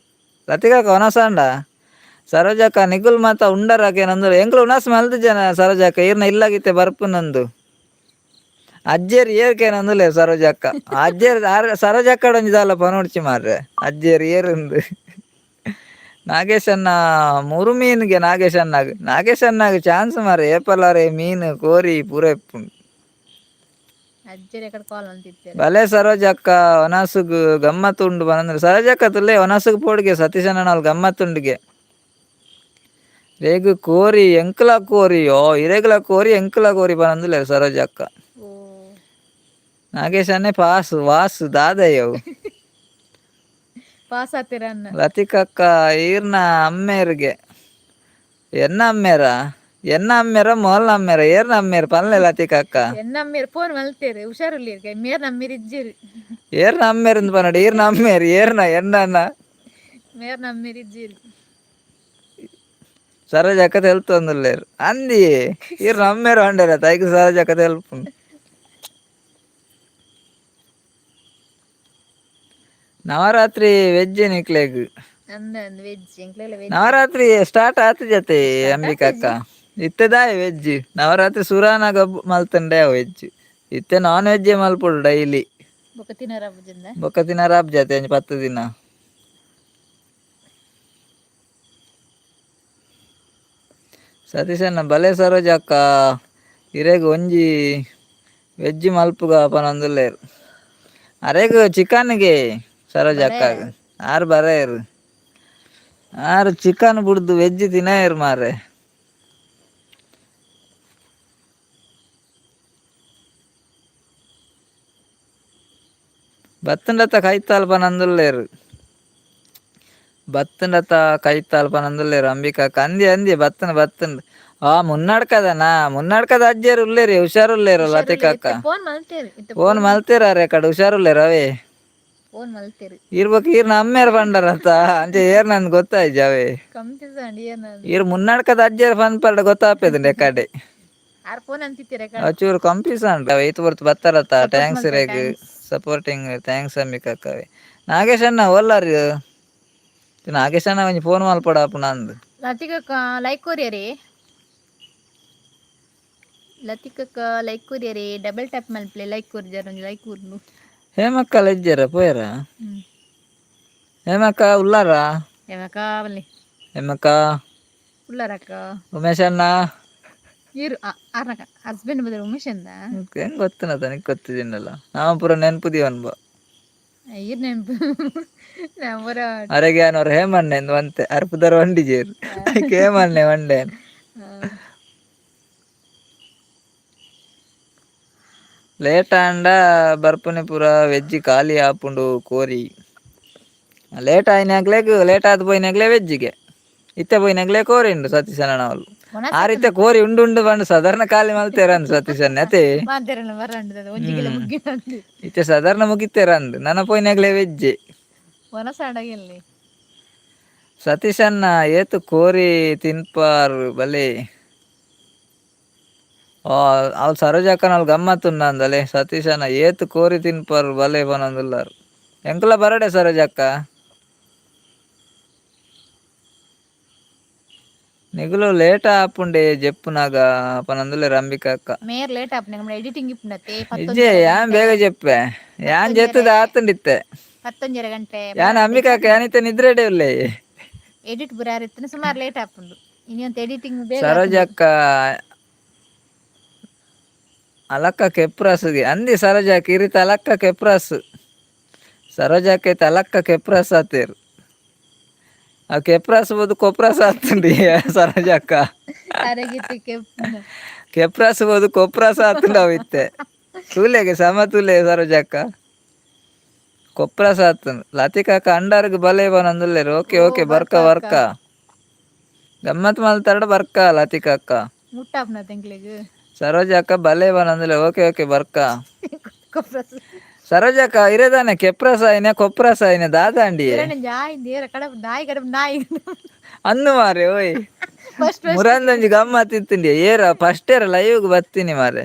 ಲತಿಕಕ್ಕ ಒನಸಂಡ ಸರೋಜಕ್ಕ ನಿಗುಲ್ ಮಾತ ಉಂಡರಾಕೆ ನಂದು ಎಂಕ್ಲು ಉನಾಸ್ ಮಲ್ದು ಜನ ಸರೋಜಕ್ಕ ಈರ್ನ ಇಲ್ಲಾಗಿತ್ತೆ ಬರ್ಪು ನಂದು ಅಜ್ಜೇರಿ ಏರ್ಕೆ ನಂದುಲೆ ಸರೋಜಕ್ಕ ಅಜ್ಜೇರಿ ಸರೋಜಕ್ಕ ಒಂಜಿ ದಾಲ ಪನೋಡ್ಚಿ ಮಾರ್ರೆ ಅಜ್ಜೇರಿ ಏರುಂದು ನಾಗೇಶ್ ಅಣ್ಣ ಮೂರು ಮೀನ್ಗೆ ನಾಗೇಶ್ ಅಣ್ಣಗೆ ಚಾನ್ಸ್ ಮಾರೆ ಏಪಲಾರೆ ಮೀನು ಕೋರಿ ಪೂರ ಇಪ್ಪುಂಡು ಅಜ್ಜರ್ ಎಕಡೆ ಕಾಲ್ ಅಂತಿದ್ದಾರೆ ಭಲೆ ಸರೋಜಕ್ಕ ಒನಸುಗ್ ಗಮ್ಮತ್ತುಂಡು ಬಂದ್ರೆ ಸರೋಜಕ್ಕ ತುಲ್ಲೆ ಒನಸುಗ್ ಪೋಡಿಗೆ ಸತೀಶ್ ಅಣ್ಣ ಗಮ್ಮತ್ತುಂಡಿಗೆ ರೇಗು ಕೋರಿ ಎಂಕ್ಲ ಕೋರಿ ಇರೆಗ್ಲ ಕೋರಿ ಎಂಕ್ಲ ಕೋರಿ ಬಂದುಲೆ ಸರೋಜಕ್ಕ ಓ ನಾಗೇಶ್ ಅಣ್ಣೆ ಪಾಸು ವಾಸು ದಾದಯ್ಯವು ಪಾಸ್ ಆತಿರನ್ನ ಲತಿಕಕ್ಕ ಈರ್ನ ಅಮ್ಮೇರಿಗೆ ಎನ್ನ ಅಮ್ಮೇರ ಮೊಲ್ ಅಮ್ಮೇರ ಏರ್ನ ಅಮ್ಮೇರ ಪನ್ಲೆ ಲತಿಕಕ್ಕ ನಮ್ಮೇರ್ ಫೋನ್ ಮಲ್ತೇರು ಹುಷಾರುಲ್ಲಿ ಮೇರ್ ನಮ್ಮೇರ್ ಇಜ್ಜೇರು ಏರ್ನ ಅಮ್ಮೇರಿಂದ ಪನ್ನಡ ಈರ್ನ ಅಮ್ಮೇರು ಏರ್ನ ಎನ್ನ ಮೇರ್ ನಮ್ಮೇರ್ ಇಜ್ಜೇರು ಸರೋಜಕ್ಕ ತೆಲ್ತೊಂದುಲ್ಲೇರು ಅಂದಿ ಈರ್ನ ಅಮ್ಮೇರು ಹೊಂಡೇರ ತೈಕ್ ಸರೋಜಕ್ಕ ತೆಲ್ಪುಂಡು ನವರಾತ್ರಿ ವೆಜ್ ನಿಕ್ಲೆಗ್ ಅಂದ್ ವೆಜ್ ಎಂಕ್ಲೆಲ್ಲ ವೆಜ್ ನವರಾತ್ರಿ ಸ್ಟಾರ್ಟ್ ಆತ ಜತೆ ಅಂಬಿಕಕ್ಕ ಇತ್ತೆದಾಯ ವೆಜ್ ನವರಾತ್ರಿ ಸುರಾನಾಗ ಮಲ್ತಂಡೆ ವೆಜ್ ಇತ್ತೆ ನಾನ್ ವೆಜ್ ಮಲ್ಪುಡು ಡೈಲಿ ಬೊಕ ತಿನ್ನರ ಬೊಕ್ಕ ದಿನ ರಾಬ್ ಜತೆ 10 ದಿನ ಸತೀಶಣ್ಣ ಬಲೆ ಸರೋಜಕ್ಕ ಇರೆಗ್ ಒಂಜಿ ವೆಜ್ ಮಲ್ಪುಗ ಪನೊಂದುಲ್ಲೇರು ಅರೆಗ್ ಚಿಕನ್ಗೆ ಸರೋಜಕ್ಕಾಗ ಆರು ಬರೆಯರು ಆರು ಚಿಕನ್ ಬಿಡ್ದು ವೆಜ್ ತಿನ್ನಯರು ಮಾರೆ ಬತ್ತಂಡತ್ತ ಕೈತಾಲ್ ಪನೊಂದುಲ್ಲೇರು ಕೈತಾಲ್ ಪನೊಂದುಲ್ಲೇರು ಅಂಬಿಕಕ್ಕ ಅಂದಿ ಬತ್ತನ್ ಮುನ್ನಡ್ಕದ ಅಜ್ಜೇರು ಉಲ್ಲೇರಿ ಹುಷಾರುಲ್ಲೇರು ಲತಿಕಕ್ಕ ಫೋನ್ ಮಲ್ತೇರು ಫೋನ್ ಮಲ್ತೇರಾರೆ ಕಡೆ ಹುಷಾರುಲ್ಲೇರು ಅವೇ ಫೋನ್ ಮಲ್ತೇರು ಇರ್ಬೇಕು ಈರ್ನ ಅಮ್ಮೇರ್ ಪಂಡರಂತ ಅಂಚೆ ಏರ್ ನನ್ ಗೊತ್ತಾಯ್ತು ಅವೇ ಕಂಪಿಸಂಡಿ ಏನ ಈರ್ ಮುನ್ನಡ್ಕದ ಅಜ್ಜೇರ್ ಪನ್ ಪರ್ಡ ಗೊತ್ತಾಪೇದು ಕಡೆ ಆರ್ ಫೋನ್ ಅಂತಿತ್ತೀರ ಚೂರು ಕಂಪ್ಯೂಸ್ ಅಂಟ ಐತು ಬರ್ತು ಬತ್ತಾರತ್ತ ಟ್ಯಾಂಕ್ಸ್ ರೇಗ್ ಥ್ಯಾಂಕ್ಸ್ ಸಪೋರ್ಟಿಂಗ್ ಥ್ಯಾಂಕ್ಸ್ ಅಂಬಿಕಕ್ಕವೆ ನಾಗೇಶ್ ಅಣ್ಣ ಓಲ್ಲಾರಿ ನಾಗೇಶ್ ಅಣ್ಣ ಒಂಜಿ ಫೋನ್ ಮಲ್ಪಡಾಪು ನಂದು ಲತಿಕಕ್ಕ ಲೈಕ್ ಕೊರಿಯರಿ ಡಬಲ್ ಟ್ಯಾಪ್ ಮಲ್ಪ್ಲೆ ಲೈಕ್ ಕೊರಿಜಾರ ಒಂಜಿ ಲೈಕ್ ಕೊರ್ನು ಹೇಮಕ್ಕ ಲೆಜ್ಜರ ಪೋಯರ ಹೇಮಕ್ಕ ಉಲ್ಲಾರ ಯಾವಕ ಬಲ್ಲಿ ಹೇಮಕ್ಕ ಉಳ್ಳಾರಕ್ಕ ಉಮೇಶ್ ಅಣ್ಣ ಇರು ಆರ್ನಕ ಹಸ್ಬೆಂಡ್ ಬದಲು ಉಮೇಶ್ ಅಂದ ಹೆಂಗ್ ಗೊತ್ತನ ತನಗೆ ಗೊತ್ತಿದ್ದೀನಲ್ಲ ನಾವು ಪೂರ ನೆನ್ಪುದೀವನ್ಬ ಇರ್ ನೆನ್ಪು ನಮ್ಮರ ಅರೆಗೆ ಅವ್ರ ಹೇಮಣ್ಣೆ ಅಂತೆ ಅರ್ಪುದರ ವಂಡಿಜೇರು ಹೇಮಣ್ಣೆ ವಂಡೆ ಲೇಟ್ ಆಂಡ ಬರ್ಪುನೆ ಪೂರ ವೆಜ್ ಖಾಲಿ ಆಪುಂಡು ಕೋರಿ ಲೇಟ್ ಲೇಟ್ ಆದ್ ಪೋಯಿನಾಗ್ಲೇ ವೆಜ್ಜಿಗೆ ಇತ್ತೆ ಪೋಯಿನಾಗ್ಲೇ ಕೋರಿ ಉಂಡು ಸತೀಶ್ ಅಣ್ಣ ಅವರು ಆ ರೀತಿ ಕೋರಿ ಉಂಡು ಬಂದು ಸಾಧಾರಣ ಖಾಲಿ ಮಲ್ತೇರಂದು ಸತೀಶ್ ಅಣ್ಣ ಅತೆ ಇತ್ತೆ ಸಾಧಾರಣ ಮುಗಿತೇರಂದು ನನ್ನ ಪೋಯಿನಾಗ್ಲೇ ವೆಜ್ಜೆ ಸತೀಶ್ ಅಣ್ಣ ಏತು ಕೋರಿ ತಿನ್ಪಾರು ಬಲೆ ಅವ್ರು ಸರೋಜಕ್ಕನಲ್ಲಿ ಗಮ್ಮತ್ತುಂಡಂದಲೆ ಸತೀಶ್ ಅಣ್ಣ ಏತು ಕೋರಿ ತಿನ್ಪಾರು ಬಲೆ ಬನೊಂದುಲ್ಲಾರು ಎಂಕುಲ ಬರಡೆ ಸರೋಜಕ್ಕ ನಿಗುಲು ಲೇಟ್ ಆಪುಂಡೆ ಜೆಪ್ಪುನಾಗ ಪನೊಂದುಲೆ ರಂಬಿಕಕ್ಕ ಮೇರ್ ಲೇಟ್ ಆಪುಂಡೆ ನಮ್ಮ ಎಡಿಟಿಂಗ್ ಇಪ್ಪುಂಡತೆ ಇಜ್ಜೆ ಯಾನ್ ಬೇಗ ಜೆಪ್ಪೆ ಯಾನ್ ಜೆತ್ತದ ಆತುಂಡಿತ್ತೆ 11 ಗಂಟೆ ಯಾನ್ ಅಂಬಿಕಕ್ಕ ಯಾನಿತ್ತೆ ನಿದ್ರೆಡೆ ಉಲ್ಲೆ ಎಡಿಟ್ ಬುರಾರಿತ್ತನ ಸುಮಾರು ಲೇಟ್ ಆಪುಂಡು ಇನ್ನೊಂದು ಎಡಿಟಿಂಗ್ ಬೇಗ ಸರೋಜಕ್ಕ ಅಲಕ್ಕ ಕೆಪ್ರಾಸ್ಗೆ ಅಂದಿ ಸರೋಜಕ್ಕ ಇರಿತ ಅಲಕ್ಕ ಕೆಪ್ರಾಸ್ ಸರೋಜಕ್ಕ ಐತೆ ಅಲಕ್ಕ ಕೆಪ್ರಾಸ್ ಆತೇರು ಆ ಕೆಪ್ರಾಸ್ ಬೋದು ಕೊಪ್ರಾಸ್ ಆತುಂಡಿ ಸರೋಜಕ್ಕ ಕೆಪ್ರಾಸ್ ಬೋದು ಕೊಪ್ರಾಸ್ ಆತುಂಡು ಅವಿತ್ತೆ ತೂಲೆಗೆ ಸಮತೂಲೆ ಸರೋಜಕ್ಕ ಕೊಪ್ರಾಸ್ ಆತುಂಡು ಲತಿಕಕ್ಕ ಅಂಡರ್ಗ್ ಬಲೆ ಬನೊಂದುಲ್ಲೇರು ಓಕೆ ಬರ್ಕ ಗಮ್ಮತ್ ಮಲ್ತಾಡ ಬರ್ಕ ಲತಿಕಕ್ಕ ಮುಟ್ಟಾಪ್ನ ತೆಂಕ್ಲೆಗ್ ಸರೋಜಕ್ಕ ಬಲೆ ಬನೊಂದುಲ್ಲೆ ಓಕೆ ಬರ್ಕ ಸರೋಜಕ್ಕ ಇರೇದಾನೆ ಕೆಪ್ರಾಸ್ ಆಯ್ನೆ ಕೊಪ್ರಾಸ್ ಆಯ್ನೆ ದಾದಾಂಡಿ ಅನ್ನು ಮಾರೆ ಓಯ್ ಮುರಂದೊಂಜಿ ಗಮ್ಮತ್ ಇತ್ತುಂಡಿ ಏರ ಫಸ್ಟ್ ಏರ ಲೈವ್ಗೆ ಬತ್ತೀನಿ ಮಾರೆ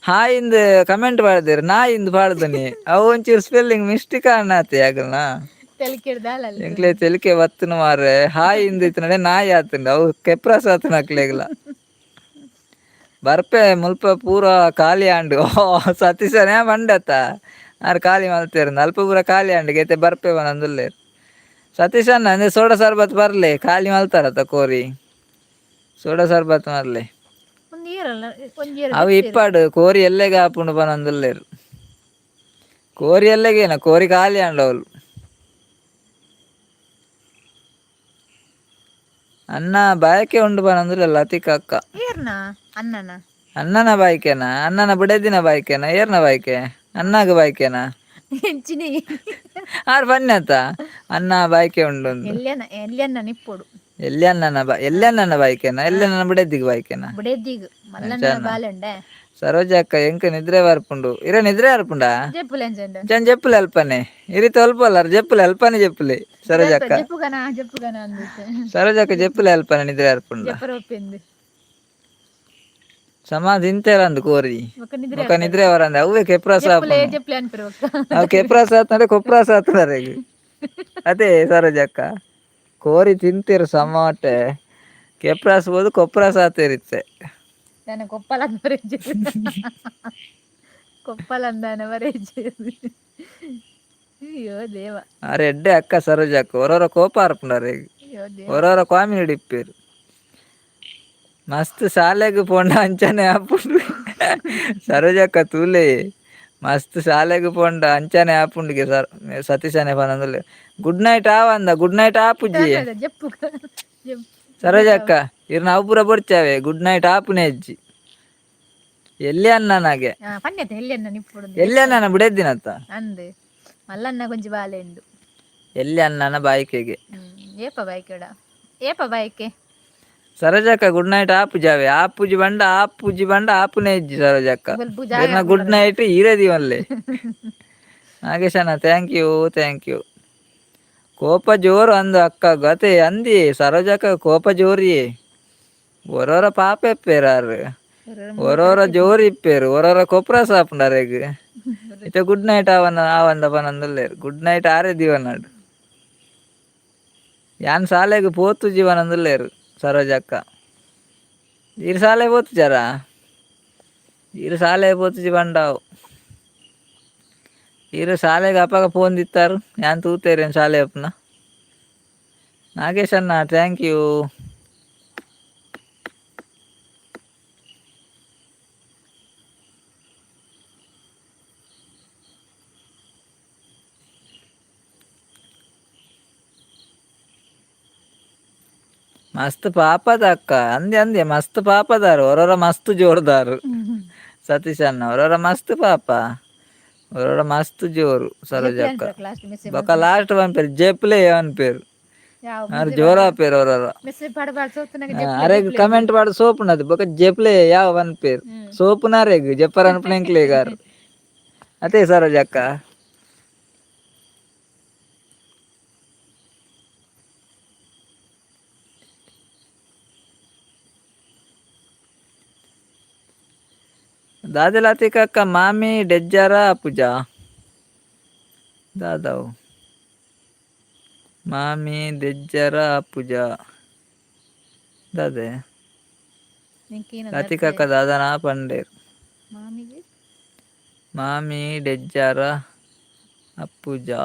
ಹಾಯಿಂದ ಕಮೆಂಟ್ ಮಾಡ್ದಿರಿ ನಾ ಇಂದು ಪಾಡ್ದನಿ ಅವು ಒಂಚೂರು ಸ್ಪೆಲ್ಲಿಂಗ್ ಮಿಸ್ಟೇಕ್ ಅನ್ನತ್ತೆ ಆಗಲ್ನ ತಲಿಕೆಡ್ದಾಲ್ ಎಂಕ್ಲೆ ಅಲ್ತುಂಡು ತೆಲಿಕೆ ಬತ್ತನ ಮಾರ್ರೆ ಹಾಯ್ ಇಂದ ಇತ್ತು ನಡೆ ನಾಯಿ ಆತಂಡ ಅವು ಕೆಪ್ರಾಸ್ ಆತನ ಹಾಕ್ಲೆಗ್ಲ ಬರ್ಪೆ ಮುಲ್ಪ ಪೂರ ಖಾಲಿ ಆಂಡು ಸತೀಶನೇ ಮಂಡತ್ತ ಆರು ಖಾಲಿ ಮಲ್ತೇರು ಅಲ್ಪ ಪೂರ ಖಾಲಿ ಆಂಡು ಗೈತೆ ಬರ್ಪೆ ಬಂದುಲ್ಲೇರು ಸತೀಶ್ ಅಣ್ಣ ಅಂದ್ರೆ ಸೋಡಾ ಸರ್ಬತ್ ಬರ್ಲಿ ಖಾಲಿ ಮಲ್ತಾರತ್ತ ಕೋರಿ ಸೋಡಾ ಸರ್ಬತ್ ಮರ್ಲಿ ಒಂದು ಇಯರಲ್ಲ ಒಂದು ಇಯರ್ ಅವು ಬಿಟ್ಟಿರು ಇಪ್ಪಾಡು ಕೋರಿ ಎಲ್ಲೆಗೆ ಆಪುಂಡು ಬನಂದುಲ್ಲೇರು ಕೋರಿ ಎಲ್ಲಗೇನ ಕೋರಿ ಖಾಲಿ ಆಂಡವಲು ಅನ್ನ ಬಾಯಕೆ ಉಂಡು ಬನಂದುಲ್ಲ ಲತಿಕ ಅಕ್ಕ ಏರ್ನ ಅಣ್ಣನ ಅಣ್ಣನ ಬಾಯ್ಕೆನಾ ಅಣ್ಣನ ಬುಡದಿನ ಬಾಯ್ಕೆನಾ ಏರ್ನ ಬಾಯ್ಕೆ ಅನ್ನಾಗ ಬಾಯ್ಕೆನಾ ಹೆಂಚಿನಿ ಆರು ಬನ್ನತ್ತ ಅನ್ನ ಬಾಯ್ಕೆ ಉಂಡು ಎಲ್ಲಿಯನ್ನ ನಿಪ್ಪೊಡು ಎಲ್ಲೆನ್ನನ ಬಾಯ್ಕೆನಾ ಎಲ್ಲೆನ್ನ ಬಿಡದ್ದಿಗೆ ಬಾಯ್ಕೆನಾ ಬುಡೆದಿಗ್ ಮಲ್ಲಣ್ಣನ ಬಾಲೆಂಡೆ ಸರೋಜ ಅಕ್ಕ ಎಂಕ ನಿದ್ರೆ ಬರ್ಪುಂಡು ಇರ ನಿದ್ರೆ ಬರ್ಪುಂಡ ಜೆಪ್ಪುಲೆಂಚಂಡ ಚಂದ ಜೆಪ್ಪುಲೆ ಅಲ್ಪನೆ ಇರಿ ತೊಲ್ಪಲ್ಲಾರ ಜೆಪ್ಪುಲೆ ಅಲ್ಪನೆ ಜೆಪ್ಪುಲೆ ಸರೋಜ ಅಕ್ಕ ಜೆಪ್ಪುಗನ ಅಂದಿತ್ತೆ ಸರೋಜ ಅಕ್ಕ ಜೆಪ್ಪುಲೆ ಅಲ್ಪನೆ ನಿದ್ರೆ ಬರ್ಪುಂಡ ಜೆಪ್ಪರ ಒಪ್ಪಿಂದು ಸಮಾಧಿ ಇಂತೇರಂದು ಕೋರಿ ಬೊಕ ನಿದ್ರೆ ಮುಖ ನಿದ್ರೆ ಅವರಂದ ಅವೇ ಕೆಪ್ರಾಸ ಜೆಪ್ಪುಲೆ ಅನ್ಪಿರು ಬೊಕ ಅವು ಕೆಪ್ರಾಸ ಆತಂದ್ರೆ ಕೊಪ್ರಾಸ ಆತನಾರ ಈಗ ಅದೇ ಸರೋಜ ಅಕ್ಕ ಕೋರಿ ತಿಂತೀರು ಸಮಾಟೆ ಕೆಪ್ರಾಸ್ ಬೋದು ಕೊಪ್ರಾಸ ಆತಿರುತ್ತೆ ನಾನು ಕೊಪ್ಪಳ ಕೊಪ್ಪಲಂದಾನ ಬರೇಜ್ ಅಯ್ಯೋ ದೇವ ಅರೆ ಎಡ್ಡೆ ಅಕ್ಕ ಸರೋಜ ಅಕ್ಕ ಹೊರವರ ಕೋಪ ಆರ್ಪುಂಡಾರ ಈಗ ಅಯ್ಯೋ ದೇವ ಹೊರವರ ಕಾಮಿ ಹಿಡಿಪ್ಪೇರು ಮಸ್ತ್ ಶಾಲೆಗೆ ಪೋಂಡ ಅಂಚನೆ ಆಪುಂಡು ಸರೋಜ ಅಕ್ಕ ತೂಲೆ ಮಸ್ತ್ ಶಾಲೆಗೆ ಪೋಂಡ ಅಂಚನೆ ಆಪುಂಡಿಗೆ ಸತೀಶನೇ ಪನಂದುಲ್ಲೆ ಗುಡ್ ನೈಟ್ ಆವಂದ ಗುಡ್ ನೈಟ್ ಆಪುಜಿ ಜಪ್ಪು ಸರೋಜ ಅಕ್ಕ ಇರ್ ನಾವು ಪೂರ ಬರ್ಚಾವೆ ಗುಡ್ ನೈಟ್ ಆಪುನೆ ಅಜ್ಜಿ ಎಲ್ಲಿ ಅನ್ನನಾಗೆ ಪನ್ಯತೆ ಎಲ್ಲಿಯನ್ನ ನಿಪ್ಪುಡು ಎಲ್ಲಿ ಅನ್ನನ ಬಿಡದ್ದಿನತ್ತ ಅಂದು ಮಲ್ಲನ್ನ ಕೊಂಚ ಬಾಲೆ ಉಂಡು ಎಲ್ಲಿ ಅನ್ನನ ಬಾಯ್ಕೆಗೆ ಏಪ ಬಾಯ್ಕೆಡ ಏಪ ಬಾಯ್ಕೆ ಸರೋಜಕ್ಕ ಗುಡ್ ನೈಟ್ ಆಪುಜಾವೆ ಆಪುಜಿ ಬಂಡ ಆಪುನೆ ಇಜ್ಜಿ ಸರೋಜಕ್ಕ ಗುಡ್ ನೈಟ್ ಇರದಿ ಒಲ್ಲೆ ನಾಗೇಶಣ್ಣ ಥ್ಯಾಂಕ್ ಯು ಕೋಪ ಜೋರು ಅಂದು ಅಕ್ಕ ಗತೆ ಅಂದಿ ಸರೋಜಕ್ಕ ಕೋಪ ಜೋರಿಯೇ ಒರವರ ಪಾಪ ಎಪ್ಪೇರಾರು ಒರವರ ಜೋರು ಇಪ್ಪೇರು ಒರವರ ಕೊಪ್ರ ಸಾಪುಂಡಾರೆಗ್ ಇತ್ತೆ ಗುಡ್ ನೈಟ್ ಆವಂದ ಪನಂದುಲ್ಲೇರು ಗುಡ್ ನೈಟ್ ಆರೇ ದಿವನಾಡು ಯಾನ್ ಶಾಲೆಗೆ ಪೋತು ಜೀವನಂದುಲ್ಲೇರು ಸರೋಜಕ್ಕ ಇರು ಶಾಲೆ ಪೋತು ಜರ ಇರು ಶಾಲೆ ಪೋತು ಬಂಡಾವು ಇರು ಶಾಲೆಗೆ ಅಪ್ಪಗ ಫೋನ್ ದಿತ್ತಾರು ಯಾನ್ ತೂತೇರೇನು ಶಾಲೆ ಅಪ್ಪನ ನಾಗೇಶ್ ಅಣ್ಣ ಥ್ಯಾಂಕ್ ಯು ಮಸ್ತ್ ಪಾಪದ ಅಕ್ಕ ಅಂದೆ ಮಸ್ತ್ ಪಾಪದಾರು ಹೊರವರ ಮಸ್ತ್ ಜೋರ್ದಾರು ಸತೀಶ್ ಅಣ್ಣ ಹೊರವರ ಮಸ್ತ್ ಪಾಪ ಹೊರವರ ಮಸ್ತ್ ಜೋರು ಸರೋಜ ಅಕ್ಕ ಬೊಕ ಲಾಸ್ಟ್ ಪನ್ಪೇರು ಜೆಪ್ಲೆ ಅನ್ಪೇರು ಜೋರ ಪೇರು ಅವರ ಅರೆ ಕಮೆಂಟ್ ಮಾಡು ಸೋಪುನದು ಬೊಕ ಜೆಪ್ಲೆ ಯಾವ ಅನ್ಪೇರು ಸೋಪುನಾರೆಗ್ ಜೆಪ್ಪರ್ ಅನ್ಪನೆಂಕ್ಲೇಗಾರು ಅದೇ ಸರೋಜ ಅಕ್ಕ दादलातिक अक्क मामी डेज्जरा पूजा दादाऊ मामी डेज्जरा पूजा दादे लातिक अक्क दादाना पंडेर मामी डेज्जरा अपूजा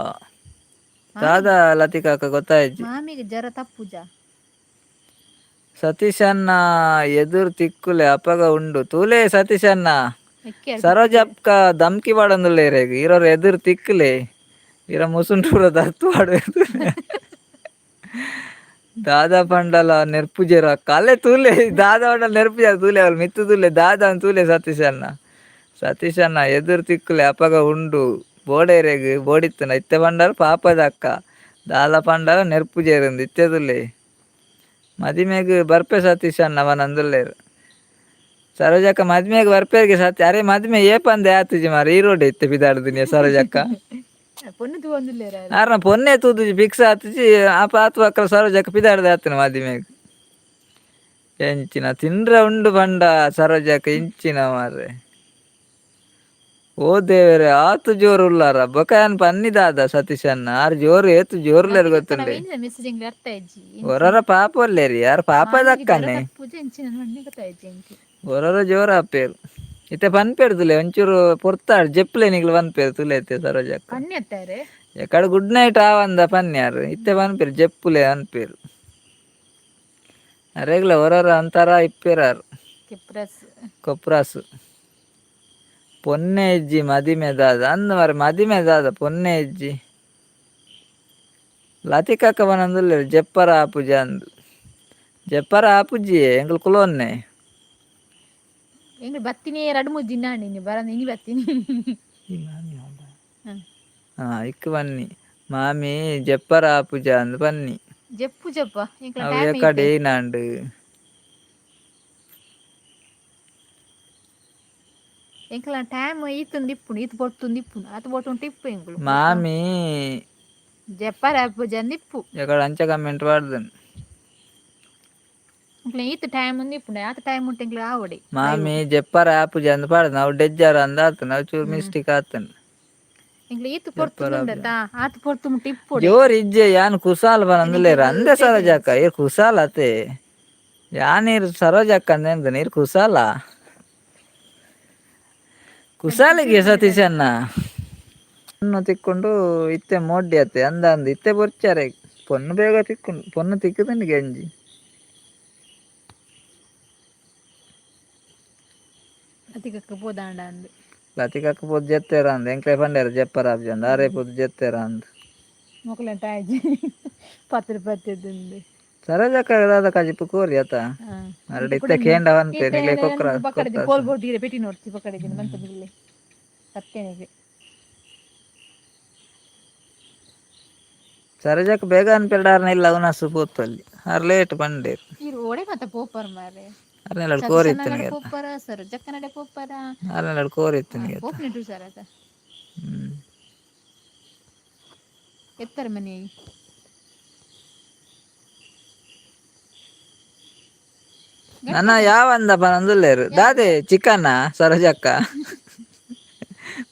दादा लतिक अक्क ಗೊತ್ತಾಯ್ತು ಮಾಮಿಗೆ ಜರ ತಪ್ಪುಜ ಸತೀಶ್ ಅಣ್ಣ ಎದುರು ತಿಕ್ಕುಲೆ ಅಪಗ ಉಂಡು ತೂಲೆ ಸತೀಶ್ ಅಣ್ಣ ಸರೋಜ ಅಕ್ಕ ದಮ್ಕಿ ಬಾಡಂದುಲ್ಲೆ ರೇಗ ಇರೋರು ಎದುರು ತಿಕ್ಕಲೆ ಇರ ಮುಸುಂಟೂರ ದತ್ತು ಆಡಬೇಕು ದಾದಾ ಪಂಡಲ ನೆರ್ಪುಜೆರ ಕಲೆ ತೂಲೆ ದಾದಾ ಪಂಡಲ ನೆರ್ಪುಜ ತೂಲೆ ಅವಳು ಮಿತ್ತು ತೂಲೆ ದಾದಾ ತೂಲೆ ಸತೀಶ್ ಅಣ್ಣ ಎದುರು ತಿಕ್ಕಲೆ ಅಪಗ ಉಂಡು ಬೋಡೇರೆಗ್ ಬೋಡಿತ್ತನ ಇತ್ತೆ ಪಂಡಲ ಪಾಪದ ಅಕ್ಕ ದಾದಾ ಪಂಡಲ ನೆರ್ಪುಜೆರಂದು ಇತ್ತೆ ತೂಲೆ ಮದಿಮೆಗ್ ಬರ್ಪೆ ಸತೀಶ್ ಅಣ್ಣ ಅವನಂದುಲ್ಲೇರು ಸರೋಜಕ್ಕ ಮದ್ಮೆಗೆ ಬರ್ಪೇರಿಗೆ ಸತ್ಯ ಅರೆ ಮದ್ಮೆ ಏಪಂದೆ ಆತುಜಿ ಮಾರ ಈ ರೋಡ್ ಇತ್ತೆ ಬಿದಾಡ್ದಿನಿ ಸರೋಜಕ್ಕ ಅರ್ನ ಪೊನ್ನೆ ತೂದುಜಿ ಫಿಕ್ಸ್ ಆತುಜಿ ಆಪ ಆತು ಅಕ್ಕ ಸರೋಜಕ್ಕ ಪಿದಾಡ್ದೆ ಆತನ ಮದ್ಮೆಗ್ ಎಂಚಿನ ತಿಂಡ್ರ ಉಂಡು ಬಂಡ ಸರೋಜಕ್ಕ ಇಂಚಿನ ಮಾರ್ರೆ ಓ ದೇವರೇ ಆತು ಜೋರು ಉಲ್ಲಾರ ಬೊಕಾಯನ್ ಪನ್ನಿದಾದ ಸತೀಶ್ ಅನ್ನ ಆರ್ ಜೋರು ಏತು ಜೋರುಲೇರು ಬತ್ತಿಗೆ ಗೊತ್ತುಂಡೆ ನಾವೇನಿದ ಮೆಸೇಜಿಂಗ್ ಅರ್ಥ ಇಜ್ಜಿ ಹೊರರ ಪಾಪ ಒಲ್ಲೇರಿ ಯಾರು ಪಾಪ ಮಾಮಿಗೆ ಜ್ವರ ದಕ್ಕನೆ ತಪ್ಪುಜಿ ಎಂಚಿನ ಮಣ್ಣಿ ಗೊತ್ತಾಯ್ತು ಎಂಕಿ ಹೊರರ ಜೋರ ಆಪೇರು ಇತ್ತೆ ಪನ್ಪೇರು ತುಲೆ ಒಂಚೂರು ಪೊರ್ತಾಡ್ ಜೆಪ್ಲೆ ನಿಗ್ಲು ಪನ್ಪೇರು ತುಲೆ ಇತ್ತೆ ಸರೋಜಕ್ಕ ಪಣ್ಣಿ ಎತ್ತಾರೆ ಎಕಡೆ ಗುಡ್ ನೈಟ್ ಆವಂದ ಪನ್ಯಾರು ಇತ್ತೆ ಪನ್ಪೇರು ಜೆಪ್ಪುಲೆ ಅನ್ಪೇರು ಅರೆಗ್ಲ ಹೊರರ ಅಂತಾರ ಇಪ್ಪೇರಾರು ಕೆಪ್ರಸ್ ಕೊಪ್ರಾಸು ಪೊನ್ನೆ ಇಜ್ಜಿ ಮದಿಮೆದಾದ ಅಂದ ಮರ ಮದಿಮೆದಾದ ಪೊನ್ನೆ ಇಜ್ಜಿ ಲತಿಕಕ್ಕ ಬನಂದುಲ್ಲೇರು ಜೆಪ್ಪರ ಆಪುಜಿ ಅಂದು ಜೆಪ್ಪರ ಆಪುಜಿ ಎಂಕಲ್ ಕುಲೋನ್ನೆ ಎಂಗ್ಳು ಬತ್ತಿನಿ 2-3 ದಿನ ನೀನು ಬರಂದ ಇನಿ ಬತ್ತೀನಿ ಹಾ ಇಕ್ಕ ಬನ್ನಿ ಮಾಮಿ ಜೆಪ್ಪರ ಆಪುಜ ಅಂದು ಬನ್ನಿ ಜಪ್ಪು ಜಪ್ಪ ಎಂಕ್ಲ ಅವು ಟೈಮ್ ಎಕಡೆ ಐತೆ ಏನಾಂಡು ಎಂಕ್ಲ ಟೈಮ್ ಈತುಂದು ಇಪ್ಪುಂಡು ಈತು ಬೊಟ್ಟುಂದು ಇಪ್ಪುಂಡು ಆತು ಬೊಟ್ಟುಂಟು ಇಪ್ಪು ಎಂಕ್ಲು ಮಾಮಿ ಜಪ್ಪರ ಆಪುಜಂದು ಇಪ್ಪು ಎಕಡೆ ಅಂಚ ಕಮೆಂಟ್ ಮಾಡ್ದನ್ ಎಂಕ್ಲ ಈತು ಟೈಮ್ ಒಂದು ಇಪ್ಪುಂಡು ಆತು ಟೈಮ್ ಉಂಟು ಎಂಕ್ಲ ಆವಡೆ ಮಾಮಿ ಜೆಪ್ಪರ ಆಪುಜ ಅಂದು ಪಾಡ್ದು ನಾವು ಡೆಜ್ಜಾರ ಅಂದ ಆತನ ನಾವು ಚೂರು ಮಿಸ್ಟೇಕ್ ಆತನ ಎಂಕ್ಲ ಈತು ಪೊರ್ತುಂಡತ ಆತು ಪೊರ್ತು ಮುಟ್ಟಿ ಇಪ್ಪುಡೆ ಜೋರ್ ಇಜ್ಜೆ ಯಾನ್ ಕುಸಾಲ್ ಬನಂದುಲೇರ ಅಂದೆ ಸರೋಜಕ್ಕ ಇರ್ ಕುಸಾಲ್ ಅತೆ ಯಾನೀರ್ ಸರೋಜಕ್ಕ ಅಂದೆ ನೀರ್ ಕುಸಾಲ ಕುಸಾಲಿಗೆ ಸತೀಶ್ ಅನ್ನ ಪೊನ್ನು ತಿಕ್ಕೊಂಡು ಇತ್ತೆ ಮೋಡ್ಡಿ ಅತ್ತೆ ಅಂದ ಅಂದು ಇತ್ತೆ ಬೊರ್ಚಾರೆ ಪೊನ್ನು ಬೇಗ ತಿಕ್ಕೊಂಡು ಪೊನ್ನು ತಿಕ್ಕದಂಡಿ ಗಂಜಿ ಅತಿಕಕ್ಕ ಪೋದಾಂಡ ಅಂದು ಲತಿಕಕ್ಕ ಪೊದ್ ಜೆತ್ತೇರ ಅಂದ ಎಂಕ್ಲೆ ಪಂಡೇರ ಜೆಪ್ಪರ ಆಪುಜಿ ಅಂದ ಆರೇ ಪೊದ್ ಜೆತ್ತೇರ ಅಂದ ಮೊಕಲಂಟ ಆಯ್ಜಿ ಪತ್ರಿಪತ್ಯದುಂಡು ಸರೋಜಕ್ಕ ದಾದ ಕಜಿಪ್ಪು ಕೋರಿ ಆತ ಅರಡಿ ಇತ್ತೆ ಕೇಂಡ ಅನ್ಪೇರು ನಿಲೆ ಕೊಕ್ರ ಪಕ್ಕಡೆ ಕೋಲ್ ಬೋಟಿರೆ ಪೆಟಿ ನೋಡ್ತಿ ಪಕ್ಕಡೆ ಮಂತದಿಲ್ಲ ಸತ್ಯನಿಗೆ ಸರೋಜಕ್ಕ ಬೇಗ ಅನ್ಪೇರ್ಡಾರ್ನ ಇಲ್ಲ ಅವನಸು ಪೋತಲ್ಲಿ ಆರ್ ಲೇಟ್ ಬಂಡೇರು ಇರು ಓಡೆ ಮತ್ತ ಪೋಪರ್ ಮಾರೆ ಅರ್ನೆಲ್ಲ ಕೋರಿತ್ತು ನಿಗೆ ಪೋಪರ ಸರ್ ಜಕ್ಕನಡೆ ಪೋಪರ ಅರ್ನೆಲ್ಲ ಕೋರಿತ್ತು ನಿಗೆ ಪೋಪ್ನೆಟು ಸರ್ ಆತ ಎತ್ತರ ಮನೆ ನನ್ನ ಯಾವ ಅಂದಪ್ಪ ನಂದುಲ್ಲೇರು ದಾದೆ ಚಿಕನ್ನ ಸರೋಜಕ್ಕ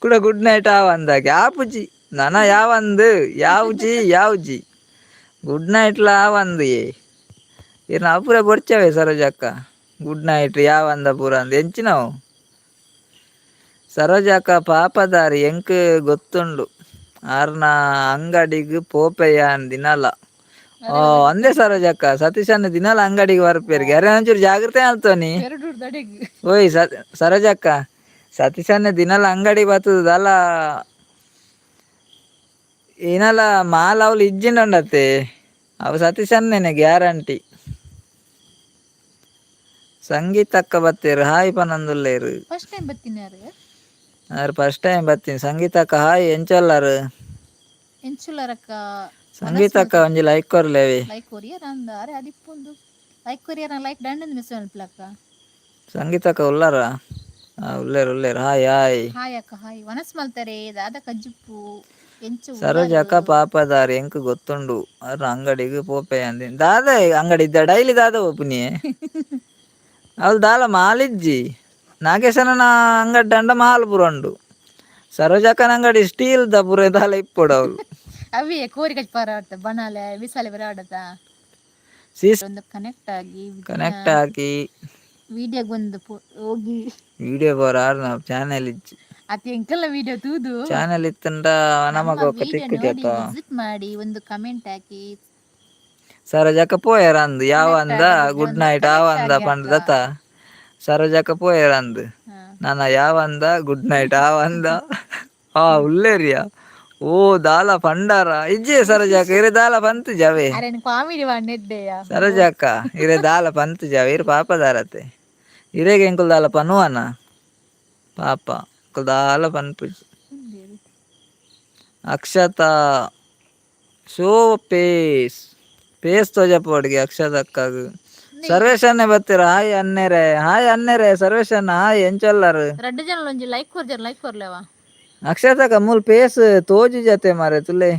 ಕೂಡ ಗುಡ್ ನೈಟ್ ಆವ ಅಂದಾಗೆ ಆಪುಜಿ ನನ್ನ ಯಾವಂದು ಯಾವ್ಜಿ ಗುಡ್ ನೈಟ್ಲ ಆವಂದು ಇರ್ ನಾವು ಪೂರ ಬೊಡ್ಚವೆ ಸರೋಜಕ್ಕ ಗುಡ್ ನೈಟ್ ಯಾವಂದ ಪೂರ ಅಂದ ಎಂಚಿನವು ಸರೋಜಕ್ಕ ಪಾಪದಾರಿ ಎಂಕ್ ಗೊತ್ತುಂಡು ಆರ್ನ ಅಂಗಡಿಗೆ ಪೋಪೆಯ ದಿನಲ್ಲ ಅಂದೆ ಸರೋಜಕ್ಕ ಸತೀಶನ್ನ ದಿನಲ್ಲ ಅಂಗಡಿಗೆ ಬರ್ಪೇರಿಗೆ ಯಾರೇ ಒಂಚೂರು ಜಾಗ್ರತೆ ಆಲ್ತೋನಿ ಓಯ್ ಸರೋಜಕ್ಕ ಸತೀಶನ್ನ ದಿನಲ್ಲ ಅಂಗಡಿ ಬರ್ತದಲ್ಲ ಏನಲ್ಲ ಮಾಲ್ ಅವ್ಲು ಇಜ್ಜಿಂಡತೆ ಅವು ಸತೀಶನ್ನೇನೆ ಗ್ಯಾರಂಟಿ ಸಂಗೀತಕ್ಕ ಬತ್ತೀರು ಹಾಯ್ ಪನಂದುಲ್ಲೇರು ಫಸ್ಟ್ ಟೈಮ್ ಬತ್ತೀನಿ ಯಾರು ಫಸ್ಟ್ ಟೈಮ್ ಬರ್ತೀನಿ ಸಂಗೀತಕ್ಕ ಹಾಯ್ ಎಂಚೊಲ್ಲಾರು ಎಂಚುಲರಕ್ಕ ಸಂಗೀತಕ್ಕ ಒಂಜಿ ಲೈಕ್ ಕೊರ್ಲೇವಿ ಲೈಕ್ ಕೊರಿಯರ್ ಅಂದ ಅರೆ ಅದಿಪ್ಪೊಂದು ಲೈಕ್ ಕೊರಿಯರ್ ಲೈಕ್ ದಂಡದ ಮಿಸ್ ಅನ್ಪ್ಲಕ್ಕ ಸಂಗೀತಕ್ಕ ಉಲ್ಲಾರ ಉಲ್ಲೇರು ಹಾಯ್ ಹಾಯ್ ಹಾಯ್ ಅಕ್ಕ ಹಾಯ್ ವನಸ್ ಮಲ್ತಾರೆ ದಾದ ಕಜ್ಜಿಪ್ಪು ಎಂಚು ಸರೋಜಕ್ಕ ಪಾಪದಾರಿ ಎಂಕ್ ಗೊತ್ತುಂಡು ಅದ್ರ ಅಂಗಡಿಗೆ ಪೋಪೆ ಅಂದಿ ದಾದ ಅಂಗಡಿ ಇದ್ದ ಡೈಲಿ ದಾದ ಓಪುನಿ ಅವ್ಳು ದಾಲ ಮಾಲಿಜ್ಜಿ ನಾಗೇಶನ ಅಂಗಡಿ ದಂಡ ಮಾಲ್ ಪುರಂಡು ಸರೋಜಕ್ಕನ ಅಂಗಡಿ ಸ್ಟೀಲ್ ದ ಪುರ ದಾಲ ಇಪ್ಪೊಡು ಅವಳು ಅವೇ ಕೋರಿ ಕಚ್ ಪರಾಟ ಬನಾಲೆ ಬಿಸಾಲೆ ಬರಾಡತ ಒಂದು ಕನೆಕ್ಟ್ ಆಗಿ ವಿಡಿಯೋಗೆ ಒಂದು ಹೋಗಿ ವಿಡಿಯೋ ಬರ ನಾವು ಚಾನೆಲ್ ಇಜ್ಜಿ ಅತಿ ಎಂಕಲ್ಲ ವಿಡಿಯೋ ತೂದು ಚಾನೆಲ್ ಇತ್ತಂಡ ನಮಗ ತಿಕ್ಕುಜಪ್ಪ ವಿಸಿಟ್ ಮಾಡಿ ಒಂದು ಕಮೆಂಟ್ ಹಾಕಿ ಸರೋಜಕ್ಕ ಪೋಯರ ಅಂದು ಯಾವ ಅಂದ ಗುಡ್ ನೈಟ್ ಆವ ಅಂದ ಪಂಡದತ ಸರೋಜಕ್ಕ ಪೋಯರ ಅಂದು ನಾನ ಯಾವ ಅಂದ ಗುಡ್ ನೈಟ್ ಆವ ಅಂದ ಉಲ್ಲೇರಿಯ ಓ ದಾಲ ಪಂಡಾರ ಇಜ್ಜೆ ಸರೋಜಕ್ಕ ಇರೆ ದಾಲ ಪಂತು ಜವೆ ಕಾಮಿಡಿ ಮಾಡಿದ್ದೆಯ ಸರೋಜಕ್ಕ ಇರೆ ದಾಲ ಪಂತು ಜವೆ ಇರು ಪಾಪದಾರತೆ ಇರೆಗೆ ಎಂಕುಲ್ ದಾಲ ಪನುವನ ಪಾಪ ಎಂಕುಲ್ ದಾಲ ಪನ್ಪುಜಿ ಅಕ್ಷತಾ ಶೋ ಪೇಸ್ ತೋಜಪ್ಪೊಡಿಗೆ ಅಕ್ಷತಕ್ಕಾಗ ಸರ್ವೇಶನ್ನೇ ಬರ್ತೀರ ಹಾಯ್ ಅನ್ನೆರೆ ಸರ್ವೇಶನ್ನ ಹಾಯ್ ಎಂಚೊಲ್ಲಾರು ರೆಡ್ ಜನ ಒಂಜಿ ಲೈಕ್ ಕೊರ್ಲೇವಾ ಅಕ್ಷತಕ್ಕ ಮೂಲ್ ಪೇಸ್ ತೋಜು ಜತೆ ಮಾರೆ ತುಲೆ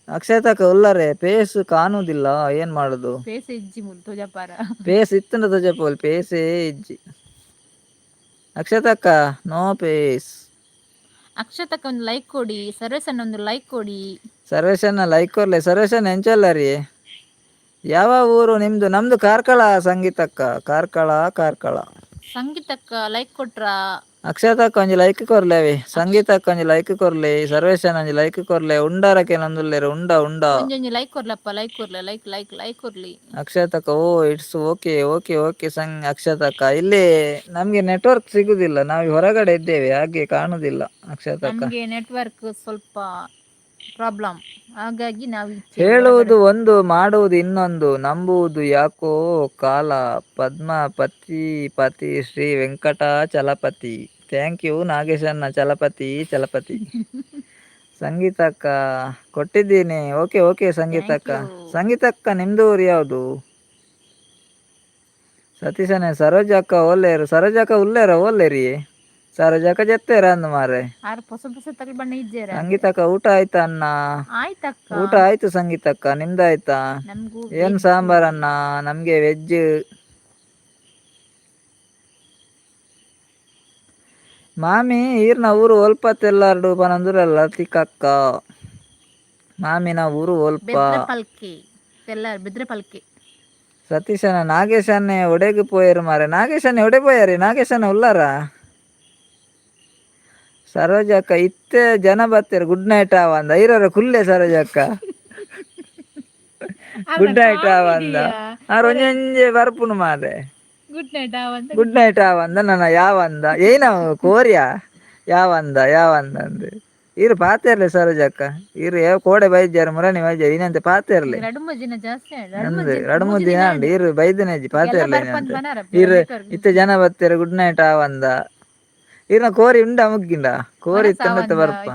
ಅಕ್ಷತಕ್ಕ ಉಲ್ಲರೆ ಪೇಸ್ ಕಾಣುದಿಲ್ಲ ಏನ್ ಮಾಡುದು ಪೇಸ್ ಇಜ್ಜಿ ಮುಲ್ ತೋಜಪಾರ ಪೇಸ್ ಇತ್ತಂಡ ತೋಜಪ್ಪೋಲ್ ಪೇಸೇ ಇಜ್ಜಿ ಅಕ್ಷತಕ್ಕ ನೋ ಪೇಸ್. ಅಕ್ಷತಕ್ಕ ಒಂದು ಲೈಕ್ ಕೊಡಿ, ಸರ್ವೇಸನ್ನ ಒಂದು ಲೈಕ್ ಕೊಡಿ. ಸರ್ವೇಶನ್ನ ಲೈಕ್ ಕೊರ್ಲೆ. ಸರ್ವೇಶನ್ ಎಂಚಲ್ಲ ರೀ? ಯಾವ ಊರು ನಿಮ್ದು? ನಮ್ದು ಕಾರ್ಕಳ ಸಂಗೀತಕ್ಕ, ಕಾರ್ಕಳ ಕಾರ್ಕಳ. ಸಂಗೀತಕ್ಕ ಲೈಕ್ ಕೊಟ್ರಾ? ಅಕ್ಷತಕ್ಕ ಒಂಜಿ ಲೈಕ್ ಕೊರ್ಲೇವಿ, ಸಂಗೀತಕ್ಕ ಒಂಜಿ ಲೈಕ್ ಕೊರ್ಲಿ, ಸರ್ವೇಶನ್ ಒಂಜಿ ಲೈಕ್ ಕೊರ್ಲೆ, ಉಂಡಾರಕ್ಕೆ ನಂದುಲ್ಲೇರು ಉಂಡ ಉಂಡ. ಒಂಜೊಂಜಿ ಲೈಕ್ ಕೊರ್ಲಪ್ಪ, ಲೈಕ್ ಕೊರ್ಲೆ, ಲೈಕ್ ಲೈಕ್ ಲೈಕ್ ಕೊರ್ಲಿ. ಅಕ್ಷತಕ್ಕ oh it's okay okay okay ಅಕ್ಷತಕ್ಕ. ಇಲ್ಲಿ ನಮ್ಗೆ ನೆಟ್ವರ್ಕ್ ಸಿಗುದಿಲ್ಲ, ನಾವು ಹೊರಗಡೆ ಇದ್ದೇವೆ ಹಾಗೆ ಕಾಣುದಿಲ್ಲ ಅಕ್ಷತಕ್ಕ. ನಮಗೆ ನೆಟ್ವರ್ಕ್ ಸ್ವಲ್ಪ ಪ್ರಾಬ್ಲಮ್, ಹಾಗಾಗಿ ನಾವು ಹೇಳುವುದು ಒಂದು ಮಾಡುವುದು ಇನ್ನೊಂದು, ನಂಬುವುದು ಯಾಕೋ ಕಾಲ. ಪದ್ಮ ಪತಿ ಶ್ರೀ ವೆಂಕಟಾಚಲಪತಿ. ಥ್ಯಾಂಕ್ ಯು ನಾಗೇಶನ್ನ ಚಲಪತಿ ಚಲಪತಿ. ಸಂಗೀತಕ್ಕ ಕೊಟ್ಟಿದ್ದೀನಿ. Okay okay ಸಂಗೀತಕ್ಕ. ಸಂಗೀತಕ್ಕ ನಿಮ್ದು ಊರು ಯಾವುದು? ಸತೀಶನೇ ಸರೋಜಕ್ಕ ಒಲ್ಲೇರು. ಸರೋಜಕ್ಕ ಉಲ್ಲೇರ ಒಲ್ಲೇರಿ. ಸರೋಜಕ್ಕ ಜೆತ್ತೇರ ಅಂದ ಮಾರೆ. ಸಂಗೀತಕ್ಕ ಊಟ ಆಯ್ತಾ ಅನ್ನ? ಆಯ್ತಕ್ಕ. ಊಟ ಆಯ್ತು ಸಂಗೀತಕ್ಕ, ನಿಮ್ದಾಯ್ತಾ? ಏನ್ ಸಾಂಬಾರನ್ನ? ನಮ್ಗೆ ವೆಜ್. ಮಾಮಿ ಈರ್ನ ಊರು ಒಲ್ಪತ್ತೆಲ್ಲಾರ್ಡು ಪನಂದುರಲ್ಲ ತಿಕ್ಕಕ್ಕ. ಮಾಮಿನ ಊರು ಒಲ್ಪ. ಸತೀಶನ ನಾಗೇಶನ್ನೇ ಒಡೆಗೆ ಪೋಯರು ಮಾರೆ. ನಾಗೇಶನ್ನೇ ಒಡೆ ಪೋಯಾರಿ? ನಾಗೇಶನ ಉಲ್ಲಾರ? ಸರೋಜಕ್ಕ ಇತ್ತೆ ಜನ ಬತ್ತೇರು. ಗುಡ್ ನೈಟ್ ಆವಂದ ಐರರ ಕುಲ್ಲೆ ಸರೋಜಕ್ಕ. ಗುಡ್ ನೈಟ್ ಆವಂದ ಒಂಜೆ ಬರ್ಪುನು ಮಾರೆ. ಗುಡ್ ನೈಟ್ ಆವಂದ ನನ್ನ ಯಾವಂದ ಏನ ಕೋರಿಯಾ ಯಾವಂದ ಯಾವಂದ ಅಂದ್ ಇರು ಪಾತೆರ್ಲೆ ಸರೋಜಕ್ಕ. ಇರು ಕೋಡೆ ಬೈದ್ಯಾರ ಮುರಣಿ ಬೈದ್ಯಾರ ಇನ್ನಂತೆ ಪಾತೆರ್ಲೆ ಅಂದ್ ರಡು ಮೂರು ದಿನ ಅಂಡ್ ಇರು ಬೈದನೆಜ್ಜಿ ಪಾತೆರ್ಲೆ ಇರು ಇತ್ತೆ ಜನ ಬತ್ತೇರು. ಗುಡ್ ನೈಟ್ ಆವಂದ ಇರ್ನ ಕೋರಿ ಉಂಡ ಮುಗ್ಗಿಂಡ ಕೋರಿ ಇತ್ತಂಡತ್ತೆ ಬರ್ಪ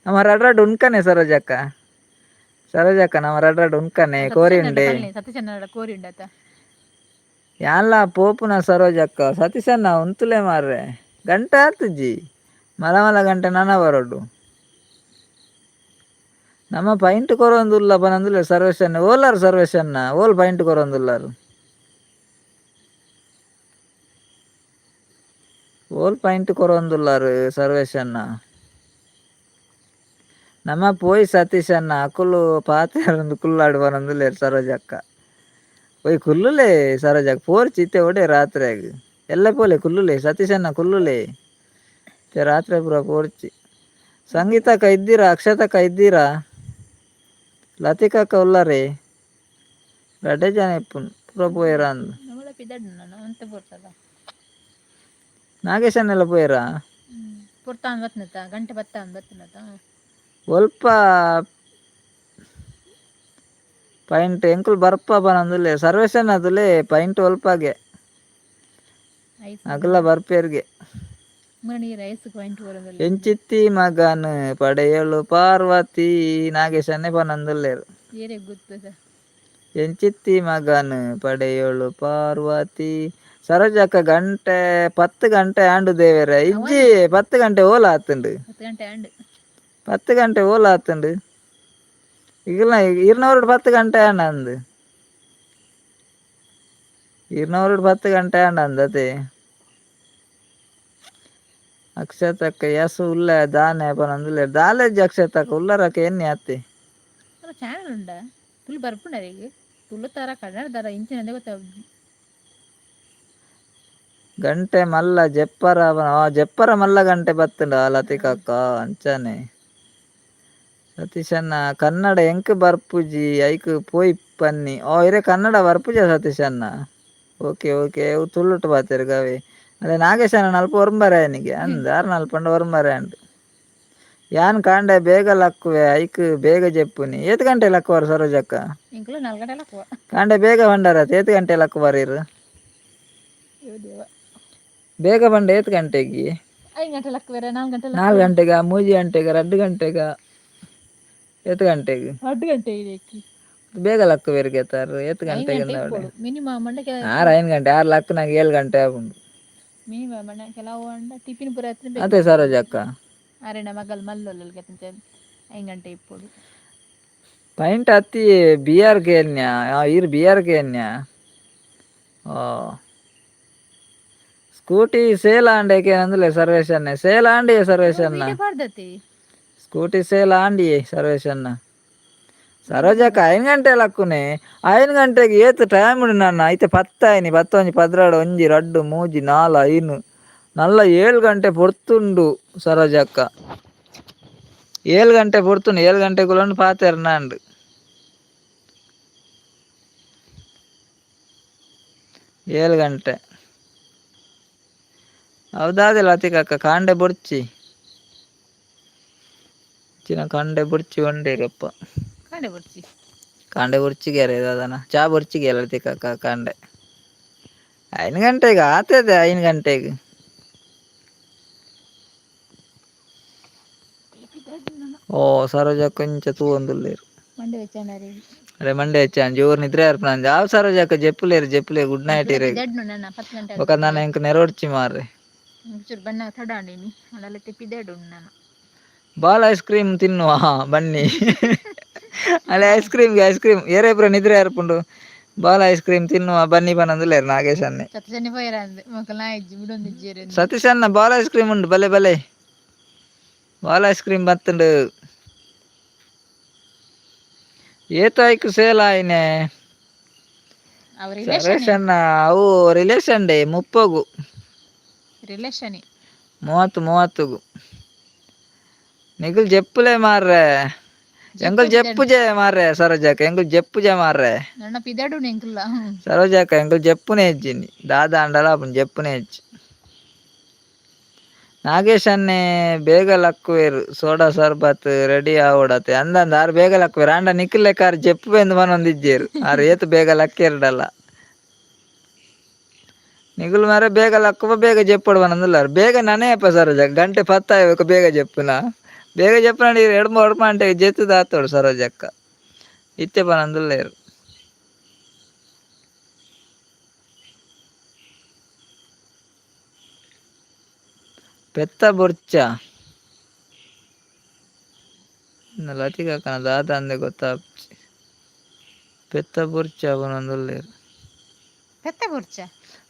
ನಮ್ಮ ರಡ್ರಡ್ ಉಣ್ಕನೆ ಸರೋಜಕ್ಕ. ಸರೋಜಕ್ಕ ನಮ್ಮ ರಡ್ರಡ್ ಉಣ್ಕನೆ ಕೋರಿ ಉಂಡೆ ಯಾನ್ಲ ಪೋಪುನ ಸರೋಜಕ್ಕ. ಸತೀಶನ್ನ ಉಂತುಲೆ ಮಾರ್ರೆ ಗಂಟೆ ಆತುಜಿ ಮಲ ಮಲ ಗಂಟೆ ನನ ಬರೋಡು. ನಮ್ಮ ಪೈಂಟ್ ಕೊರೊಂದುಲ್ಲ ಪನಂದುಲ್ಲ ಸರ್ವೇಶನ್ನ ಓಲಾರು. ಸರ್ವೇಶನ್ನ ಓಲ್ ಪೈಂಟ್ ಕೊರೊಂದುಲ್ಲಾರು. ಓಲ್ ಪಾಯಿಂಟ್ ಕೊರೊಂದುಲ್ಲಾರು ಸರ್ವೇಶನ್ನ. ನಮ್ಮ ಪೋಯ್ ಸತೀಶನ್ನ ಅಕುಲು ಪಾತೆರೊಂದು ಕುಲ್ಲಾಡು ಬರಂದುಲ್ಲೇರು ಸರೋಜಕ್ಕ. ಒಯ್ ಕುಲ್ಲುಲೆ ಸರೋಜಕ್ಕ ಪೋರ್ಚಿ ಇತ್ತೆ ಒಡೆ ರಾತ್ರಿಯಾಗ ಎಲ್ಲ ಪೋಲೆ ಕುಲ್ಲುಲೆ ಸತೀಶನ್ನ ಕುಲ್ಲುಲೆ ರಾತ್ರಿ ಪೂರ ಪೋರ್ಚಿ. ಸಂಗೀತಕ್ಕ ಇದ್ದೀರಾ? ಅಕ್ಷತಕ್ಕ ಇದ್ದೀರಾ? ಲತಿಕಕ್ಕ ಉಲ್ಲಾರೆ ರಡ್ಡೆ ಜನ ಇಪ್ಪುನು ಪೂರ ಪೋಯರ ಅಂದ್. ನಾಗೇಶನ್ನೆಲ್ಲ ಪೋಯರ ಒಲ್ಪ ಪೈಂಟ್ ಎಂಕುಲು ಬರ್ಪ ಪನಂದುಲ್ಲೆ ಸರ್ವೇಶನ್ ಅದುಲೆ ಪೈಂಟ್ ಒಲ್ಪಾಗೆ ಅಗಲ ಬರ್ಪೇರ್ಗೆ. ಎಂಚಿತ್ತಿ ಮಗನ್ ಪಡೆಯಲು ಪಾರ್ವತಿ ನಾಗೇಶನ್ನೇ ಪನಂದುಲ್ಲೇರು. ಎಂಚಿತ್ತಿ ಮಗನ್ ಪಡೆಯಲು ಪಾರ್ವತಿ. ಸರೋಜಕ್ಕ ಗಂಟೆ 10 ಗಂಟೆ ಆಂಡು ದೇವೇರ ಇಜ್ಜಿ 10 ಗಂಟೆ ಓಲ ಆತುಂಡು. 10 ಗಂಟೆ ಓಲ ಆತುಂಡು ಈಗಲ ಇರ್ನವರ್ಡು 10 ಗಂಟೆ ಆಂಡ ಅಂದ್ ಇರ್ನವರ್ಡು 10 ಗಂಟೆ ಆಂಡ ಅಂದತೆ. ಅಕ್ಷತಕ್ಕ ಯಸು ಉಲ್ಲ ದಾನೆ ಪನಂದುಲ್ಲೆ ದಾಲೆಜ್ಜಿ ಅಕ್ಷತಕ್ಕ ಉಲ್ಲರಕ್ಕ ಎನ್ನಿ ಅತ್ತೆ ಗಂಟೆ ಮಲ್ಲ ಜೆಪ್ಪರ ಜೆಪ್ಪರ ಮಲ್ಲ ಗಂಟೆ ಬತ್ತುಂಡ ಲತಿಕಕ್ಕ ಅಂಚನೆ. ಸತೀಶನ್ನ ಕನ್ನಡ ಎಂಕ್ ಬರ್ಪುಜಿ ಐಕ್ ಪೋಯ್ ಪನ್ನಿ ಇರೆ ಕನ್ನಡ ಬರ್ಪುಜ ಸತೀಶನ್ನ. ಓಕೆ ಓಕೆ ತುಳುಟು ಪಾತೆರ್ ಗವೆ ಅದೇ ನಾಗೇಶನ ನಲ್ಪ ಒರ್ಂಬರೆ ಅವನಿಗೆ ಅಂದ್ ಆರು ನಲ್ಪಂಡ ಒರ್ಂಬರೆ ಅಂಡ್ ಯಾನ್ ಕಾಂಡೆ ಬೇಗ ಲಕ್ಕುವೆ ಐಕ್ ಬೇಗ ಜೆಪ್ಪುನಿ. ಏತ್ ಗಂಟೆ ಲಕ್ಕುವಾರು ಸರೋಜಕ್ಕ? ಕಾಂಡೆ ಬೇಗ ಬಂಡಾರತ್ ಏತ್ ಗಂಟೆ ಲಕ್ಕು ಬರೀರು? ಬೇಗ ಬಂಡ ಏತ್ ಗಂಟೆಗೆ? 4 ಗಂಟೆಗ 3 ಗಂಟೆಗ 2 ಗಂಟೆಗ ಏತ್ ಗಂಟೆಗೆ? ಬೇಗ ಲಕ್ಕುವೆರ್ ಗೆತಾರು ಏತ್ ಗಂಟೆಗೆ 6 ಗಂಟೆ 6 ಲಕ್ಕ ನಂಗೆ 7 ಗಂಟೆ ಆಗುಂಡು ಅದೇ ಸರೋಜಕ್ಕ. ಪೈಂಟ್ ಹತ್ತಿ ಬಿಆರ್ಗೆ ಇರ್ ಬಿಆರ್ಗೆ ಸ್ಕೂಟಿ ಸೇಲ್ ಆಂಡೇಕೆ ಅಂದ್ಲೆ ಸರ್ವೇಶನ್ನೆ ಸೇಲ್ ಆಂಡಿಯೇ ಸರ್ವೇಶನ್ನ ವೀಡಿಯೋ ಪಾಡ್ದತಿ ಸ್ಕೂಟಿ ಸೇಲ್ ಆಂಡಿಯೇ ಸರ್ವೇಶನ್ನ సరోజక్క 5 గంటలకునే 5 గంటకి ఏతు టైం నాన్న అయితే 10 అయిని 11 12 1 2 3 4 5 నల్ల 7 గంಟೆ పొడుతుండు సరోజక్క 7 గంಟೆ పొడుతుండు 7 గంటೆకులను పాతెర్నాండు 7 ಗಂಟೆ ಹೌದಾದೆ ಲತಿಕಕ್ಕ ಕಾಂಡೆ ಬುಡ್ಚಿ ಚಿನ್ನ ಕಾಂಡೆ ಬುಡ್ಚಿ ಒಂಡೇರಪ್ಪ ಕಾಂಡೆ ಬರ್ಚಿ ಕಾಂಡೆ ಬುರ್ಚಿಗೆ ಅದನ್ನ ಚಾ ಬುರ್ಚಿಗೆ ಲತಿಕಕ್ಕ ಕಾಂಡೆ 5 ಗಂಟೆಗೆ ಆತದೆ 5 ಗಂಟೆಗೆ ఓ సరోజ కొంచెం తూందులేరు మండే వచ్చానరి అరే మండే వచ్చాను జోరు నిద్ర ఏర్పడాను జాబ్ సరోజక్క చెప్పులేరు గుడ్ నైట్ ఇరే ನನ್ನ 10 ಗಂಟೆ ఒక నన్ను ఇంక నెరవడ్చి మారే ಚೂರು ಬಣ್ಣ ತಡಾಂಡಿನಿ ಅಲ್ಲೆಲ್ಲ ತಿಪ್ಪಿದೇಡು ನಾನು ಬಾಲ್ ಐಸ್ ಕ್ರೀಮ್ ತಿನ್ನುವ ಬನ್ನಿ ಅಲ್ಲಿ ಐಸ್ ಕ್ರೀಮ್ ಏರೇಬ್ರ ನಿದ್ರೆ ಏರ್ಪುಂಡು ಬಾಲ್ ಐಸ್ ಕ್ರೀಮ್ ತಿನ್ನುವ ಬನ್ನಿ ಬನ್ನಂದುಲೇರು ನಾಗೇಶ್ ಅನ್ನೆ ಸತ್ಯಜನಿ ಪೋಯರ ಅಂದೆ ಮಕ್ಕಳ ಇಜ್ಜಿ ಬಿಡೊಂದು ಇಜ್ಜೇರಿ ಸತೀಶ್ ಅನ್ನ ಬಾಲ್ ಐಸ್ ಕ್ರೀಮ್ ಉಂಡು ಬಲೆ ಬಲೆ ಬಾಲ್ ಐಸ್ ಕ್ರೀಮ್ ಬತ್ತುಂಡು ಏತಾಯ್ಕು ಸೇಲ್ ಆಯ್ನೆ ಸರೇಶ್ ಅನ್ನ ಅವು ರಿಲೇಷನ್ ಡೇ 30గు రిలేషన్ 30గు నిగులు చెప్పులే మార్రే ఎంగులు చెప్పు చే మార్రే సరోజాక ఎంగులు చెప్పు చే మార్రే ನನ್ನ ಪಿದಾಡು ನೆಂಕಲ್ಲ సరోజాక ఎంగులు చెప్పునే ఇచ్చింది దాదా అండలా అప్పుడు చెప్పునే ఇచ్చి ನಾಗೇಶ್ ಅನ್ನೆ ಬೇಗ ಲಕ್ಕುವೇರು ಸೋಡಾ ಸರ್ಬತ್ ರೆಡಿ ಆವಡತೆ ಅಂದಂದ ಆರು ಬೇಗ ಲಕ್ಕುವೇರು ಅಂಡ ನಿಖಿಲ್ ಲೆಕ್ಕಾರು ಜಪ್ಪು ಬೆಂದು ಮನೊಂದಿಜ್ಜೇರು ಆರು ಏತು ಬೇಗ ಲಕ್ಕೇರಡಲ್ಲ ನಿಗುಲ್ ಮಾರೆ ಬೇಗ ಲಕ್ಕುವ ಬೇಗ ಜಪ್ಪಡು ಬನಂದಿಲ್ಲಾರು ಬೇಗ ನನೆಯಪ್ಪ ಸರೋಜ ಗಂಟೆ 10 ಆಯ್ಬೇಕು ಬೇಗ ಜಪ್ಪುನ ಬೇಗ ಜಪ್ಪುನ ನೀರು 2-3 ಗಂಟೆಗೆ ಜೆತ್ತುದು ಆತೋಡು ಸರೋಜಕ್ಕ ಇತ್ತೆ ಬನಂದಿಲ್ಲೇರು పెద్ద బొర్చ లతికక్కన దాదా అందే ಗೊತ್ತಾ పెద్ద బొర్చ బనందులేరు పెద్ద బొర్చ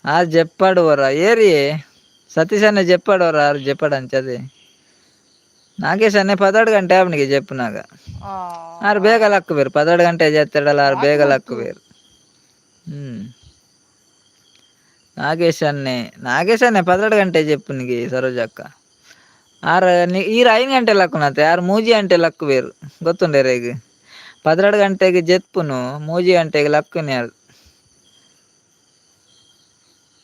ఆ చెప్పాడు వరా ఏరి సతీష్ అన్న చెప్పాడు వరా ఆరు చెప్పాడు అంచది ನಾಗೇಶ್ ಅನ್ನೆ 17 ಗಂಟೆ ಅವನಿಗೆ చెప్పుನಾಗ ಆರು ಬೇಗ ಲಕ್ಕುವೇರು 17 ಗಂಟೆ చేస్తాడಲ್ಲ ಆರು ಬೇಗ ಲಕ್ಕುವೇರು ನಾಗೇಶ್ ಅನ್ನೆ 17 ಗಂಟೆ చెప్పునికి సరోజక్క ಆರು ಈರು 5 ಗಂಟೆ ಲಕ್ಕುನತ್ತೆ ಆರು 3 ಗಂಟೆ ಲಕ್ಕುವೇರು ಗೊತ್ತುಂಡೇರ ಈಗ 12 ಗಂಟೆಗೆ ಜೆಪ್ಪುನು 3 ಗಂಟೆಗೆ ಲಕ್ಕುನಿ ಅದು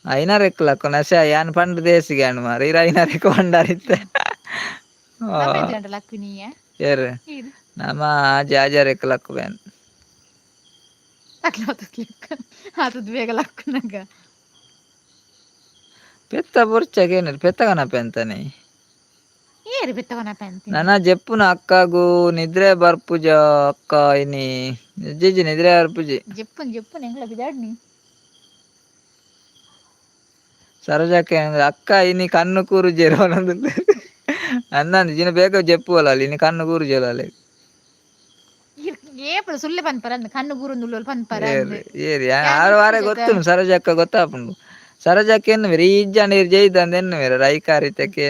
ಐನಾರೆಕ್ ಲಕ್ಕುನ ಅಶಾ ಯಾನ್ ಪಂಡ್ ದೇಸಿಗೆ ಅಣ್ಣ ಮಾರಿ ಈರು ಐನಾರೆಕ್ ಪಂಡಾರಿತ್ತೆ ಏರು ನಮ್ಮ ಜಾಜಾರೆಕ್ ಲಕ್ಕುವೇನು ಬೇಗ ಲಕ್ಕುನಾಗ పెద్ద బొర్చగేను పెద్దగనప్ప ఎంతని ಏರಿ ಬೆತ್ತವನ ಪಂತಿ ನನ್ನ ಜಪ್ಪುನ ಅಕ್ಕಗೂ ನಿದ್ರೆ ಬರ್ಪುಜ ಅಕ್ಕ ಇನಿ ನಿಜ್ಜಿ ನಿದ್ರೆ ಬರ್ಪುಜಿ ಜಪ್ಪನ್ ಎಂಗ್ಲ ಬಿದಾಡ್ನಿ ಸರೋಜಕ್ಕೆ ಅಕ್ಕ ಇನಿ ಕಣ್ಣು ಕೂರು ಜೇರೋನಂದು ಅಂದಂದು ಜಿನ ಬೇಗ ಜಪ್ಪುವಲ್ಲ ಅಲ್ಲಿ ಇನಿ ಕಣ್ಣು ಕೂರು ಜೇಲಲ್ಲಿ ಏಪಲ ಸುಳ್ಳೆ ಪನ್ಪರ ಕಣ್ಣು ಕೂರು ಪನ್ಪರ ಏರಿ 6 ವಾರ ಗೊತ್ತು ಸರೋಜಕ್ಕ ಗೊತ್ತಾಪುಂಡು ಸರೋಜಕ್ಕೆ ಎನ್ನುವೇರು ಈಜ್ಜ ನೀರು ಜೈದಂದು ಎನ್ನುವೇರು ರೈಕಾರಿತಕ್ಕೆ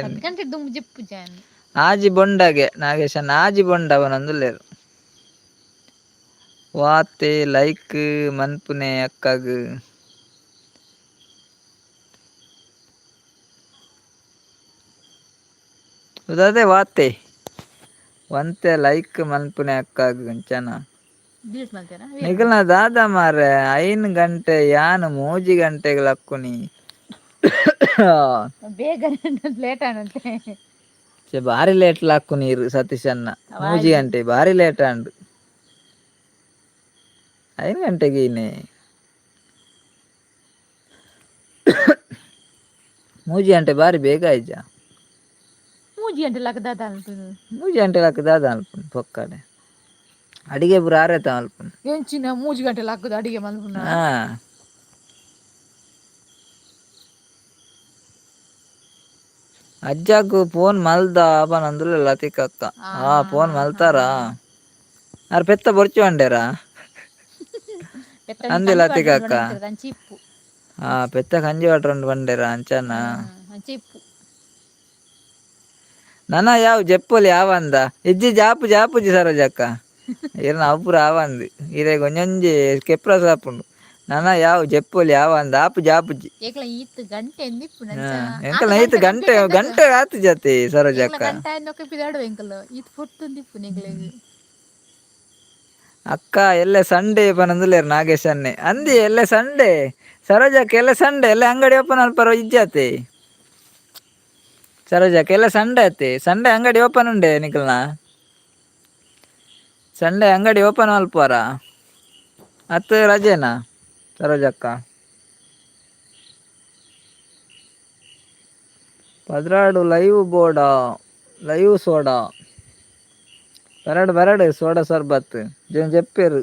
ಆಜಿ ಬೊಂಡಗೆ ನಾಗೇಶನ್ ಆಜಿ ಬೊಂಡ ಅವನೊಂದುಲ್ಲೇರು ವಾತೆ ಲೈಕ್ ಮನ್ಪುನೆ ಅಕ್ಕಗ್ ಅದೇ ವಾತೆ ಒಂತೆ ಲೈಕ್ ಮನ್ಪುನೆ ಅಕ್ಕಗ್ ಅಂಚನ ನಿಖಲ್ನ ದಾದ ಮಾರೆ 5 ಗಂಟೆ ಯಾನು 3 ಗಂಟೆಗೆ ಲಕ್ಕುನಿ ಬೇಗ ಲೇಟ್ ಆನಂತೆ ಭಾರಿ ಲೇಟ್ ಲಕ್ಕು ನೀರು ಸತೀಶ್ ಅನ್ನ 3 ಗಂಟೆ ಭಾರಿ ಲೇಟ್ ಆಂಡು 5 ಗಂಟೆಗೆ ಇನ್ನೆ 3 ಗಂಟೆ ಭಾರಿ ಬೇಗ ಆಯ್ಜ 3 ಗಂಟೆ ಲಕ್ಕ ದಾದ ಅಲ್ಪುನ್ ಪೊಕ್ಕಡೆ ಅಡಿಗೆ ಪೂರ ಆರೇತ ಅಲ್ಪುನ್ ಎಂಚಿನ 3 ಗಂಟೆ ಲಕ್ಕದ ಅಡಿಗೆ ಮಲ್ಪುನ ಅಜ್ಜಾಕು ಫೋನ್ ಮಲ್ದ ಅಪನ ಅಂದುಲ್ಲ ಲತಿಕಕ್ಕ ಫೋನ್ ಮಲ್ತಾರ ಆರು ಪೆತ್ತ ಬೊರ್ಚು ಅಂಡೇರ ಅಂದಿ ಲತಿಕಕ್ಕ పెద్ద కంచి పట్టరండి బండేరా అంచనా చెప్పు నాన్న యావు చెప్పులు యావంద ఇజ్జి జాపు జాపుజి సరోజక్క ಇರ್ನ ಅಪ್ಪುರ ಆವಂದು ಇರೆ ಒಂಜೊಂಜಿ ಕೆಪ್ರ ಸಾಪುಂಡು ನಾನ ಯಾವು ಜೆಪ್ಪೊಲಿ ಯಾವಂದ ಆಪು ಜಾಪುಜಿ ಏಕ್ಲ ಈತ್ ಗಂಟೆ ಎಂದಿಪ್ಪು ನಂಚ ಎಂಕಲ್ ನೈತ್ ಗಂಟೆ ಗಂಟೆ ಆತು ಜತೆ ಏಕ್ಲ ಸರೋಜಕ್ಕ ಗಂಟೆ ಆಯ್ನೊಕ್ಕ ಪಿದಾಡು ಎಂಕಲ್ ಈತ್ ಪೊರ್ತುಂದಿಪ್ಪು ನಿಗ್ಲೆಗ್ ಅಕ್ಕ ಎಲ್ಲ ಸಂಡೇ ಪನಂದುಲೇರು ನಾಗೇಶ್ ಅನ್ನೆ ಅಂದಿ ಎಲ್ಲ ಸಂಡೇ ಸರೋಜಕ್ಕ ಎಲ್ಲ ಸಂಡೇ ಎಲ್ಲ ಅಂಗಡಿ ಓಪನ್ ಅಲ್ಪರ ಇಜ್ಜಾತೆ ಸರೋಜಕ್ಕ ಎಲ್ಲ ಸಂಡೇ ಆತೆ ಸಂಡೇ ಅಂಗಡಿ ಓಪನ್ ಉಂಡೆ ನಿಖಲ್ನ ಸಂಡೇ ಅಂಗಡಿ ಓಪನ್ ಮಲ್ಪುವರ ಅತ್ತು ರಜೆನಾ ಸರೋಜಕ್ಕ పద్రాడు లైవ్ బోడా లైవ్ సోడా బరడు సోడా సర్బత్ చెప్పారు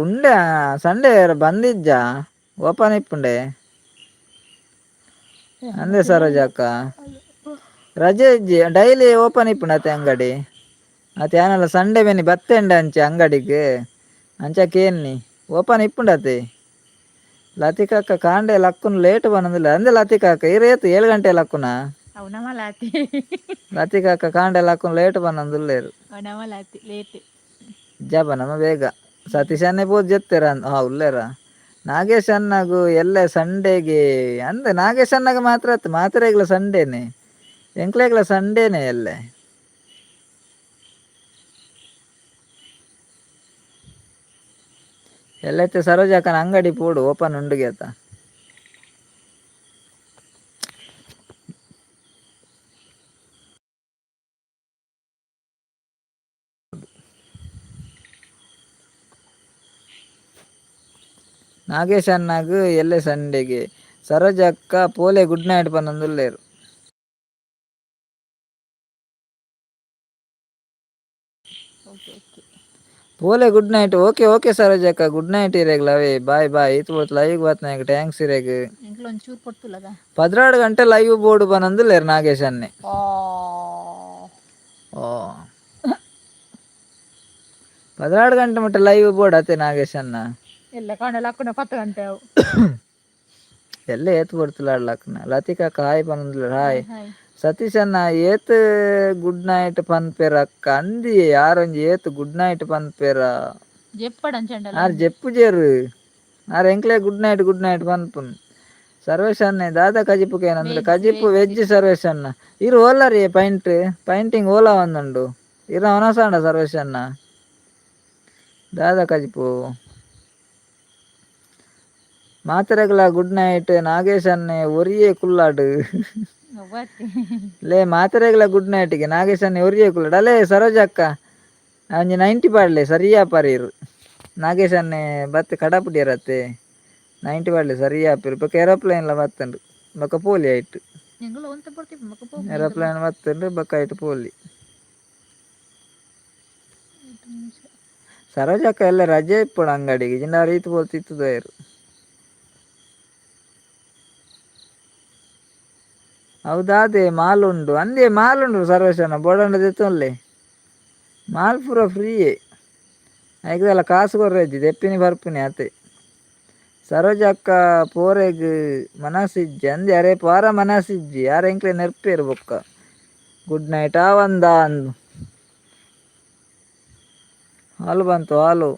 ఉండే సండే బందిజ్జా ఓపెన్ ఇప్పుండే ಅಂದೆ ಸರೋಜಕ್ಕ ರಜೆ ಇಜ್ಜಿ ಡೈಲಿ ಓಪನ್ ಇಪ್ಪುಂಡು ಅತ್ತೆ ಅಂಗಡಿ ಅತ್ತೆ ಏನಲ್ಲ ಸಂಡೇ ಬೆನಿ ಬತ್ತೆಂಡೆ ಅಂಚೆ ಅಂಗಡಿಗೆ ಅಂಚಕೇನ್ನಿ ಓಪನ್ ಇಪ್ಪುಂಡು ಅತ್ತೆ ಲತಿಕಕ್ಕ ಕಾಂಡೆ ಲಕ್ಕುನು ಲೇಟ್ ಬನ್ನದಿಲ್ಲ ಅಂದೆ ಲತಿಕಕ್ಕ ಇರೇತು 7 ಗಂಟೆ ಲಕ್ಕುನ ಅವನಮಲಾತಿ ಲತಿಕಕ್ಕ ಕಾಂಡೆ ಲಕ್ಕುನು ಲೇಟ್ ಬನ್ನದುಲ್ಲೇರು ಅವನಮಲಾತಿ ಲೇಟ್ ಜಪ ನಮ್ಮ ಬೇಗ ಸತೀಶ್ ಅನ್ನೆ ಪೋದು ಜೆತ್ತೇರ ಉಲ್ಲೇರ ನಾಗೇಶ್ ಅಣ್ಣಗು ಎಲ್ಲ ಸಂಡೇಗೆ ಅಂದೆ ನಾಗೇಶ್ ಅಣ್ಣಗ ಮಾತ್ರ ಆತು ಮಾತ್ರೆಗ್ಲ ಸಂಡೇನೆ ಎಂಕ್ಲೆಗ್ಲ ಸಂಡೇನೆ ಎಲ್ಲೆ ಎಲ್ಲೈತೆ ಸರೋಜಕ್ಕನ ಅಂಗಡಿ ಪೋಡು ಓಪನ್ ಉಂಡುಗೆ ಆತ ನಾಗೇಶ್ ಅಣ್ಣಗು ಎಲ್ಲೆ ಸಂಡೇಗೆ ಸರೋಜಕ್ಕ ಪೋಲೆ ಗುಡ್ ನೈಟ್ ಪನ್ನೊಂದುಲ್ಲೇರು ಪೋಲೆ ಗುಡ್ ನೈಟ್ ಓಕೆ ಸರೋಜಕ್ಕ ಗುಡ್ ನೈಟ್ ಇರೆಗ್ಲವೇ ಬಾಯ್ ಇತ್ತು ಬತ್ತು ಲೈವ್ ಬತ್ನಾಗ ಟ್ಯಾಂಕ್ಸ್ ಇರೆಗ್ ಒಂಚೂರು ಕೊಡ್ತುಲ್ಲದ 16 ಗಂಟೆ ಲೈವ್ ಬೋರ್ಡು ಪನ್ನೊಂದುಲ್ಲೇರು ನಾಗೇಶ್ ಅನ್ನೆ ಓ 16 ಗಂಟೆ ಮಟ್ಟ ಲೈವ್ ಬೋರ್ಡ್ ಅತ್ತೆ ನಾಗೇಶ್ ಅಣ್ಣ ಎಲ್ಲ ಕಾಣಲ್ಲ ಹಾಕೋಣ 10 ಗಂಟೆ ಎಲ್ಲ ಏತ್ ಕೊಡ್ತಿಲ್ಲ ಲತಿಕಕ್ಕ ಹಾಯ್ ಪನ್ನೊಂದುಲ್ಲೇರು ಹಾಯ್ ಸತೀಶ್ ಅಣ್ಣ ಏತ್ ಗುಡ್ ನೈಟ್ ಪನ್ಪೇರ ಅಕ್ಕ ಅಂದಿ ಯಾರೊಂಜಿ ಏತ್ ಗುಡ್ ನೈಟ್ ಪನ್ಪೇರ ಆರ್ ಜೆಪ್ಪುಜೇರು ಆರ್ ಎಂಕ್ಲೆ ಗುಡ್ ನೈಟ್ ಪನ್ಪುನ್ ಸರ್ವೇಶ್ ಅಣ್ಣ ದಾದಾ ಕಜಿಪುಗೆ ಏನಂದ್ರೆ ಕಜಿಪು ವೆಜ್ ಸರ್ವೇಶ್ ಅಣ್ಣ ಇರು ಓಲ ರೀ ಪೈಂಟಿಂಗ್ ಓಲ ಒಂದುಂಡು ಇರ ಅವನಸಾಂಡ ಸರ್ವೇಶ್ ಅಣ್ಣ ದಾದಾ ಕಜಿಪು ಮಾತ್ರೆಗ್ಲ ಗುಡ್ ನೈಟ್ ನಾಗೇಶ್ ಅನ್ನೆ ಒರಿಯೇ ಕುಲ್ಲಾಡು ಲೇ ಮಾತ್ರೆಗ್ಲ ಗುಡ್ ನೈಟ್ಗೆ ನಾಗೇಶ್ ಅನ್ನೆ ಒರಿಯೇ ಕುಲ್ಲಾಡು ಅಲ್ಲೇ ಸರೋಜಕ್ಕ ಒಂಜಿ 90 ಪಾಡ್ಲೆ ಸರಿಯಾ ಪರೀರು ನಾಗೇಶ್ ಅನ್ನೆ ಬತ್ತೆ ಕಡಪುಡಿ ಇರತ್ತೆ 90 ಪಾಡ್ಲೆ ಸರಿಯಾ ಪೀರು ಬೊಕ ಏರೋಪ್ಲೇನ್ಲ ಬತ್ತಂಡು ಬೊಕ ಪೋಲಿ ಐಟ್ ಏರೋಪ್ಲೇನ್ ಬತ್ತಂಡು ಬೊಕ ಐಟ್ ಪೋಲಿ ಸರೋಜಕ್ಕ ಎಲ್ಲ ರಜೆ ಇಪ್ಪುಡು ಅಂಗಡಿಗೆ ಜಿಂಡ ರೀತಿ ಪೋಲ್ ತಿತ್ತುದೋಯರು ಹೌದಾದೆ ಮಾಲ್ ಉಂಡು ಅಂದೇ ಮಾಲ್ ಉಂಡು ಸರ್ವೇಶನ ಬೋಡಂಡ ದೆತ್ತೊನ್ಲೆ ಮಾಲ್ ಪೂರ ಫ್ರೀಯೇ ಐಕದಲ್ಲ ಕಾಸು ಕೊರ್ರೆಜ್ಜಿ ದೆಪ್ಪಿನಿ ಬರ್ಪಿನಿ ಅತೆ ಸರೋಜಕ್ಕ ಪೋರೆಗ್ ಮನಸಿಜ್ಜಿ ಅಂದೆ ಅರೆ ಪಾರ ಮನಸಿಜ್ಜಿ ಯಾರ ಎಂಕ್ಲೆ ನೆರ್ಪೇರು ಬೊಕ್ಕ ಗುಡ್ ನೈಟ್ ಆವಂದ ಅಂದು ಹಾಲು ಬಂತು ಹಾಲು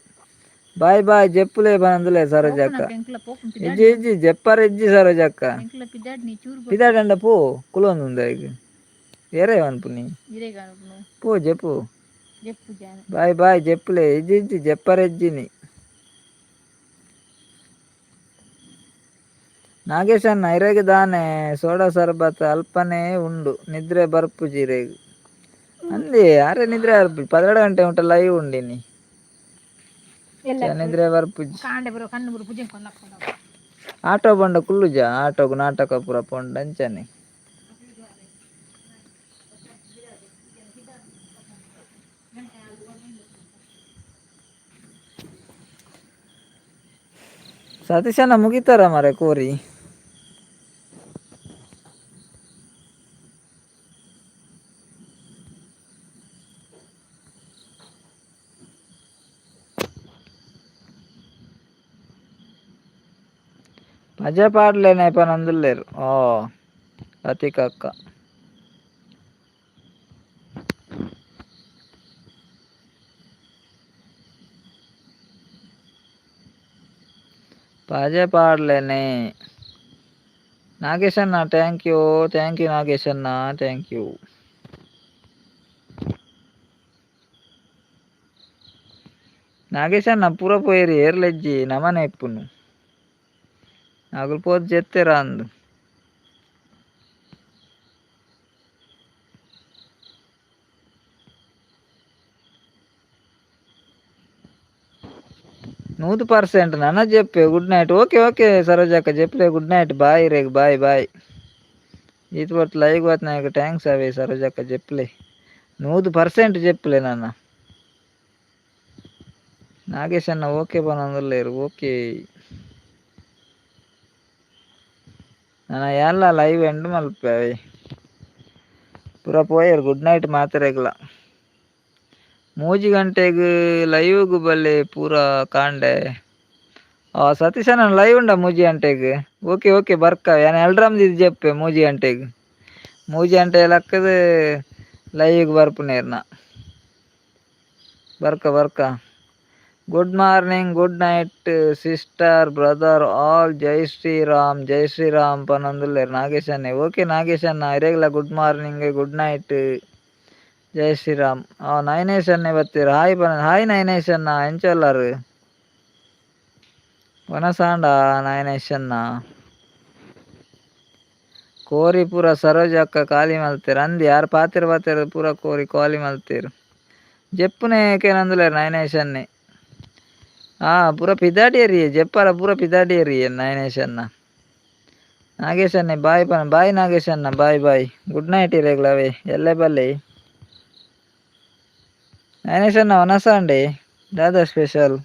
ಬಾಯ್ ಜೆಪ್ಪುಲೆ ಬಂದುಲೆ ಸರೋಜಕ್ಕ ಇಜ್ಜಿ ಜೆಪ್ಪರ ಇಜ್ಜಿ ಸರೋಜಕ್ಕ ಪಿದಾಡಂಡ ಪೋ ಕುಲೊಂದುಂದ ಈಗ ಏರೇ ಅನ್ಪುನಿ ಪೋ ಜೆಪ್ಪು ಬಾಯ್ ಜೆಪ್ಪುಲೆ ಇಜ್ಜಿ ಜೆಪ್ಪರ ಇಜ್ಜಿನಿ ನಾಗೇಶ್ ಅಣ್ಣ ಇರೆಗ್ ದಾನೆ ಸೋಡಾ ಸರ್ಬತ್ ಅಲ್ಪನೇ ಉಂಡು ನಿದ್ರೆ ಬರ್ಪುಜಿರೆಗ್ ಅಂದಿ ಅರೆ ನಿದ್ರೆ ಬರ್ಪುಜಿ 12 ಗಂಟೆ ಉಂಟ ಲೈವ್ ಉಂಡಿನಿ ನಿದ್ರೆ ಬರ್ಪುಜಿ ಆಟೋ ಬಂಡ ಕುಲ್ಲುಜ ಆಟೋಗು ನಾಟಕ ಪೂರ ಪೋಂಡು ಅಂಚನೆ ಸತೀಶ್ ಅಣ್ಣ ಮುಗಿತಾರ ಮಾರೆ ಕೋರಿ ಪಜೆ ಪಾಡ್ಲೇನೆ ಪನಂದುಲ್ಲೇರು ಓ ಲತಿಕ ಅಕ್ಕ ಪಜೆ ಪಾಡ್ಲೇನೆ ನಾಗೇಶಣ್ಣ ಥ್ಯಾಂಕ್ ಯು ನಾಗೇಶಣ್ಣ ಥ್ಯಾಂಕ್ ಯು. నాగేశన్న పూర పోయేరు ఏర్లెజ్జి నమనే ఇప్పుడు నగులుపోతు చేస్తే రాందు %. నన్న చెప్పే గుడ్ నైట్ ఓకే ఓకే సరోజక్క చెప్పలే గుడ్ నైట్ బాయ్ రేగు బాయ్ బాయ్ ఇది పట్టు లైవ్ పోతున్నాయి థ్యాంక్స్ అవే సరోజక్క చెప్పలే 100% చెప్పలే నాన్న ನಾಗೇಶ್ ಅಣ್ಣ ಓಕೆ ಬಂದಿಲ್ಲೇರು ಓಕೆ ನಾನು ಎಲ್ಲ ಲೈವ್ ಎಂಡ್ ಮಲ್ಪೇವೆ ಪೂರ ಪೋಯರು ಗುಡ್ ನೈಟ್ ಮಾತಾಡಲ್ಲ 3 ಗಂಟೆಗೆ ಲೈವ್ಗೆ ಬಲ್ಲೆ ಪೂರ ಕಾಂಡೆ ಸತೀಶ್ ಅಣ್ಣ ಲೈವ್ ಉಂಡ 3 ಗಂಟೆಗೆ ಓಕೆ ಓಕೆ ಬರ್ಕ ಏನು ಎಲ್ರಮ್ದು ಇದು చెప్పే 3 ಗಂಟೆಗೆ 3 ಗಂಟೆ ಲೆಕ್ಕದ ಲೈವ್ಗೆ ಬರ್ಪನೇರ್ನ ಬರ್ಕ good morning good night sister brother all ಜೈ ಶ್ರೀರಾಮ್ ಪನೊಂದುಲ್ಲೇರು ನಾಗೇಶ್ ಅಣ್ಣ ಓಕೆ ನಾಗೇಶ್ ಅಣ್ಣ ಇರೆಗ್ಲ ಗುಡ್ ಮಾರ್ನಿಂಗ್ ಗುಡ್ ನೈಟ್ ಜೈ ಶ್ರೀರಾಮ್ ನೈನೇಶ್ ಅಣ್ಣ ಬತ್ತೀರು ಹಾಯ್ ನೈನೇಶ್ ಅಣ್ಣ ಎಂಚೊಲ್ಲಾರು ವನಸಾಂಡ ನೈನೇಶ್ ಅಣ್ಣ ಕೋರಿ ಪೂರ ಸರೋಜ ಅಕ್ಕ ಖಾಲಿ ಮಲ್ತೀರು ಅಂದು ಯಾರು ಪಾತಿರು ಪೂರ ಕೋರಿ ಖಾಲಿ ಮಲ್ತೀರು ಜೆಪ್ಪುನೆ ಕೇನಂದುಲೇರು ನೈನೇಶ್ ಅನ್ನೆ ಪೂರ ಪಿದಾಡಿಯರಿ ಜೆಪ್ಪಾರ ಪೂರ ಪಿದಾಡಿಯರಿ ನೈನೇಶ್ ಅಣ್ಣ ನಾಗೇಶ್ ಅಣ್ಣ ಬಾಯ್ ನಾಗೇಶ್ ಅಣ್ಣ ಬಾಯ್ ಗುಡ್ ನೈಟ್ ಇರೆಗ್ಲವೇ ಎಲ್ಲೇ ಬಲ್ಲೆ ನೈನೇಶ್ ಅಣ್ಣ ವನಸಾಂಡೆ ದಾದಾ ಸ್ಪೆಷಲ್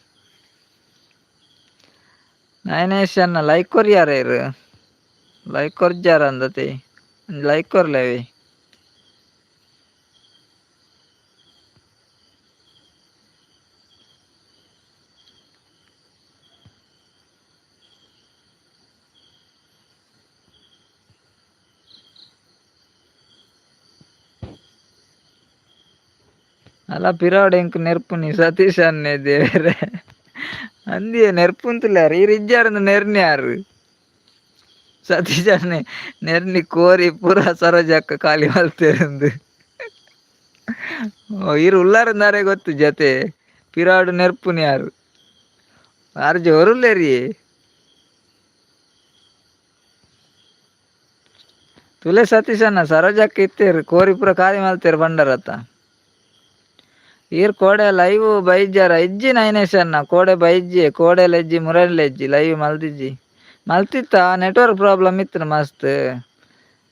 ನೈನೇಶ್ ಅಣ್ಣ ಲೈಕ್ ಕೊರಿಯಾರೇರು ಲೈಕ್ ಕೊರ್ಜಾರ ಅಂದತೆ ಲೈಕ್ ಕೊರ್ಲೇವಿ అలా పిరాడు ఇంక నెర్పుని సతీష్ అన్నే దేవరే ಅಂದಿಯ ನೆರ್ಪುಂತುಲ್ಲಾರು ಈ ರಿಜ್ಜಾರಂದು ನೆರ್ನ್ಯಾರು ಸತೀಶ್ ಅನ್ನೆ ನೆರ್ನಿ ಕೋರಿ ಪೂರ ಸರೋಜಕ್ಕ ಖಾಲಿ ಮಲ್ತೇರಂದು ಇರು ಉಲ್ಲಾರಂದಾರೆ ಗೊತ್ತು ಜೊತೆ ಪಿರಾಡು ನೆರ್ಪುನಿ ಯಾರು ಯಾರು ಜೋರುಲ್ಲೇರಿ ತುಲೆ ಸತೀಶ್ ಅಣ್ಣ ಸರೋಜಕ್ಕ ಇತ್ತೇರು ಕೋರಿ ಪೂರ ಖಾಲಿ ಮಲ್ತೇರು ಬಂಡರತ್ತ ಈರ್ ಕೋಡೆ ಲೈವ್ ಬೈಜ್ಜಾರ ಇಜ್ಜಿ ನೈನೇಶ್ ಅಣ್ಣ ಕೋಡೆ ಬೈಜ್ಜಿ ಕೋಡೆಲೆಜ್ಜಿ ಮುರಳೆಜ್ಜಿ ಲೈವ್ ಮಲ್ತಿತ್ತ ನೆಟ್ವರ್ಕ್ ಪ್ರಾಬ್ಲಮ್ ಇತ್ತು ಮಸ್ತ್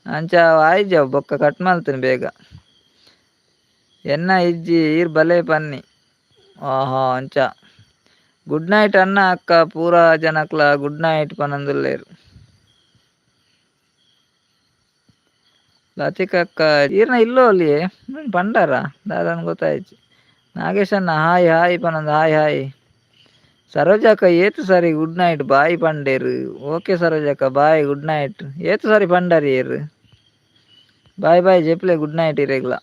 ಅಂಚ ಆಯ್ಜಾವ್ ಬೊಕ್ಕ ಕಟ್ ಮಲ್ತೀನಿ ಬೇಗ ಎನ್ನ ಇಜ್ಜಿ ಈರ್ ಬಲೆ ಪನ್ನಿ ಅಂಚ ಗುಡ್ ನೈಟ್ ಅಣ್ಣ ಅಕ್ಕ ಪೂರ ಜನಕ್ಲ ಗುಡ್ ನೈಟ್ ಪನಂದುಲ್ಲೇರು ಲತಿಕಕ್ಕ ಈರ್ನ ಇಲ್ಲೋ ಅಲ್ಲಿ ಪಂಡಾರ ದಾದನ್ ಗೊತ್ತಾಯ್ತು ನಾಗೇಶ್ ಅಣ್ಣ ಹಾಯ್ ಪನಂದು ಹಾಯ್ ಸರೋಜಕ್ಕ ಏತು ಸರಿ ಗುಡ್ ನೈಟ್ ಬಾಯ್ ಪಂಡೇರು ಓಕೆ ಸರೋಜಕ್ಕ ಬಾಯ್ ಗುಡ್ ನೈಟ್ ಏತು ಸರಿ ಪಂಡಾರಿ ಏರು ಬಾಯ್ ಜೆಪ್ಲೆ ಗುಡ್ ನೈಟ್ ಇರೆಗ್ಲ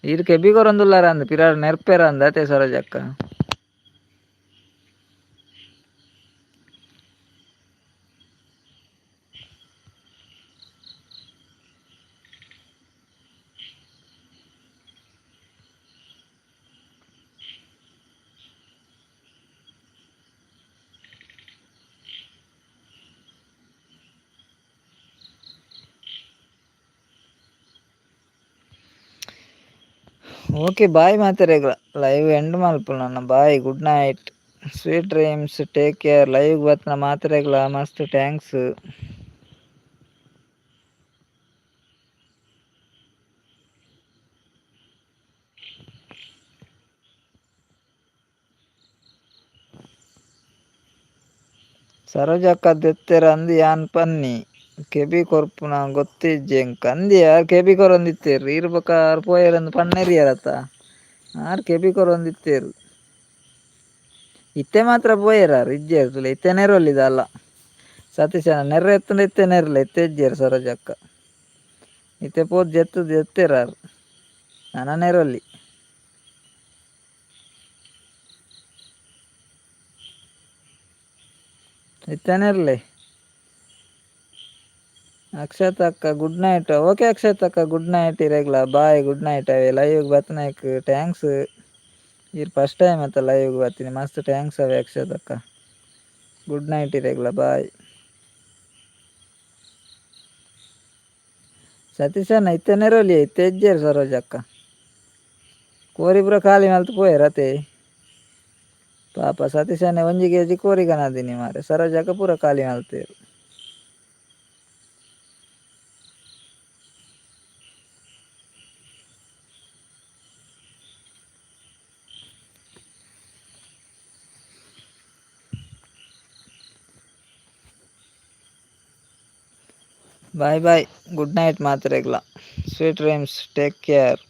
ಇದು ಕೆಬ್ಬಿಗೊರೊಂದುಲ್ಲಾರ ಅಂದ ಪಿರಾಡ್ ನೆರ್ಪೇರ ಅಂದತೆ ಸರೋಜಕ್ಕ ಓಕೆ ಬಾಯ್ ಮಾತಾರೇಗ್ಲ ಲೈವ್ ಎಂಡ್ ಮಲ್ಪ ನನ್ನ bye good night sweet dreams take care live ಬತ್ನ ಮಾತಾರೇಗ್ಲ ಮಸ್ತ್ ಥ್ಯಾಂಕ್ಸ್ ಸರೋಜಕ್ಕ ದೆತ್ತೆರ ಅಂದು ಯಾನ್ ಪನ್ನಿ ಕೆಬಿ ಕೊರ್ಪುನ ಗೊತ್ತಿಜ್ಜೆಂಕ್ ಅಂದಿಯ ಕೆಬಿ ಕೊರೊಂದಿತ್ತೇರು ಇರ್ಬೇಕಾರ್ ಪೋಯರಂದು ಪಣ್ಣೆರಿಯರತ್ತ ಆರು ಕೆಬಿ ಕೊರೊಂದಿತ್ತೇರು ಇತ್ತೆ ಮಾತ್ರ ಪೋಯರಾರು ಇಜ್ಜೆ ಇರ್ತಲ್ಲ ಇತ್ತೆ ನೆರವಲ್ಲಿದಲ್ಲ ಸತೀಶನ ನೆರ್ರೆ ಎತ್ತಂಡು ಇತ್ತೆ ನೆರ್ಲೆ ಇತ್ತೆ ಇಜ್ಜೇರು ಸರೋಜಕ್ಕ ಇತ್ತೆ ಪೋದ್ ಜೆತ್ತದು ಎತ್ತಿರಾರು ನನ್ನ ನೆರವಲ್ಲಿ ಇತ್ತೆ ನೆರ್ಲೆ ಅಕ್ಷತ್ ಅಕ್ಕ ಗುಡ್ ನೈಟ್ ಓಕೆ ಅಕ್ಷತ್ ಅಕ್ಕ ಗುಡ್ ನೈಟ್ ಇರೆಗ್ಲ ಬಾಯ್ ಗುಡ್ ನೈಟ್ ಅವೇ ಲೈವ್ಗೆ ಬತ್ತನಾಯ್ಕ್ ಟ್ಯಾಂಕ್ಸ್ ಇರ್ ಫಸ್ಟ್ ಟೈಮ್ ಆಯ್ತಾ ಲೈವ್ಗೆ ಬರ್ತೀನಿ ಮಸ್ತ್ ಟ್ಯಾಂಕ್ಸ್ ಅವೇ ಅಕ್ಷತ್ ಅಕ್ಕ ಗುಡ್ ನೈಟ್ ಇರೆಗ್ಲ ಬಾಯ್ ಸತೀಶಣ್ಣ ಇತ್ತೆ ನೆರವಲ್ಲಿ ಇತ್ತೆ ಇಜ್ಜೇರು ಸರೋಜಕ್ಕ ಕೋರಿ ಪೂರ ಖಾಲಿ ಮಲ್ತು ಪೋಯರತೆ ಪಾಪ ಸತೀಶಣ್ಣ ಒಂಜಿ ಕೆಜಿ ಕೋರಿಗನದೀನಿ ಮಾರೆ ಸರೋಜಕ್ಕ ಪೂರ ಖಾಲಿ ಮಲ್ತೇರು ಬಾಯ್ ಬಾಯ್ ಗುಡ್ ನೈಟ್ ಮಾತ್ರೆಗ್ಲ ಸ್ವೀಟ್ ಡ್ರೀಮ್ಸ್ ಟೇಕ್ ಕೇರ್.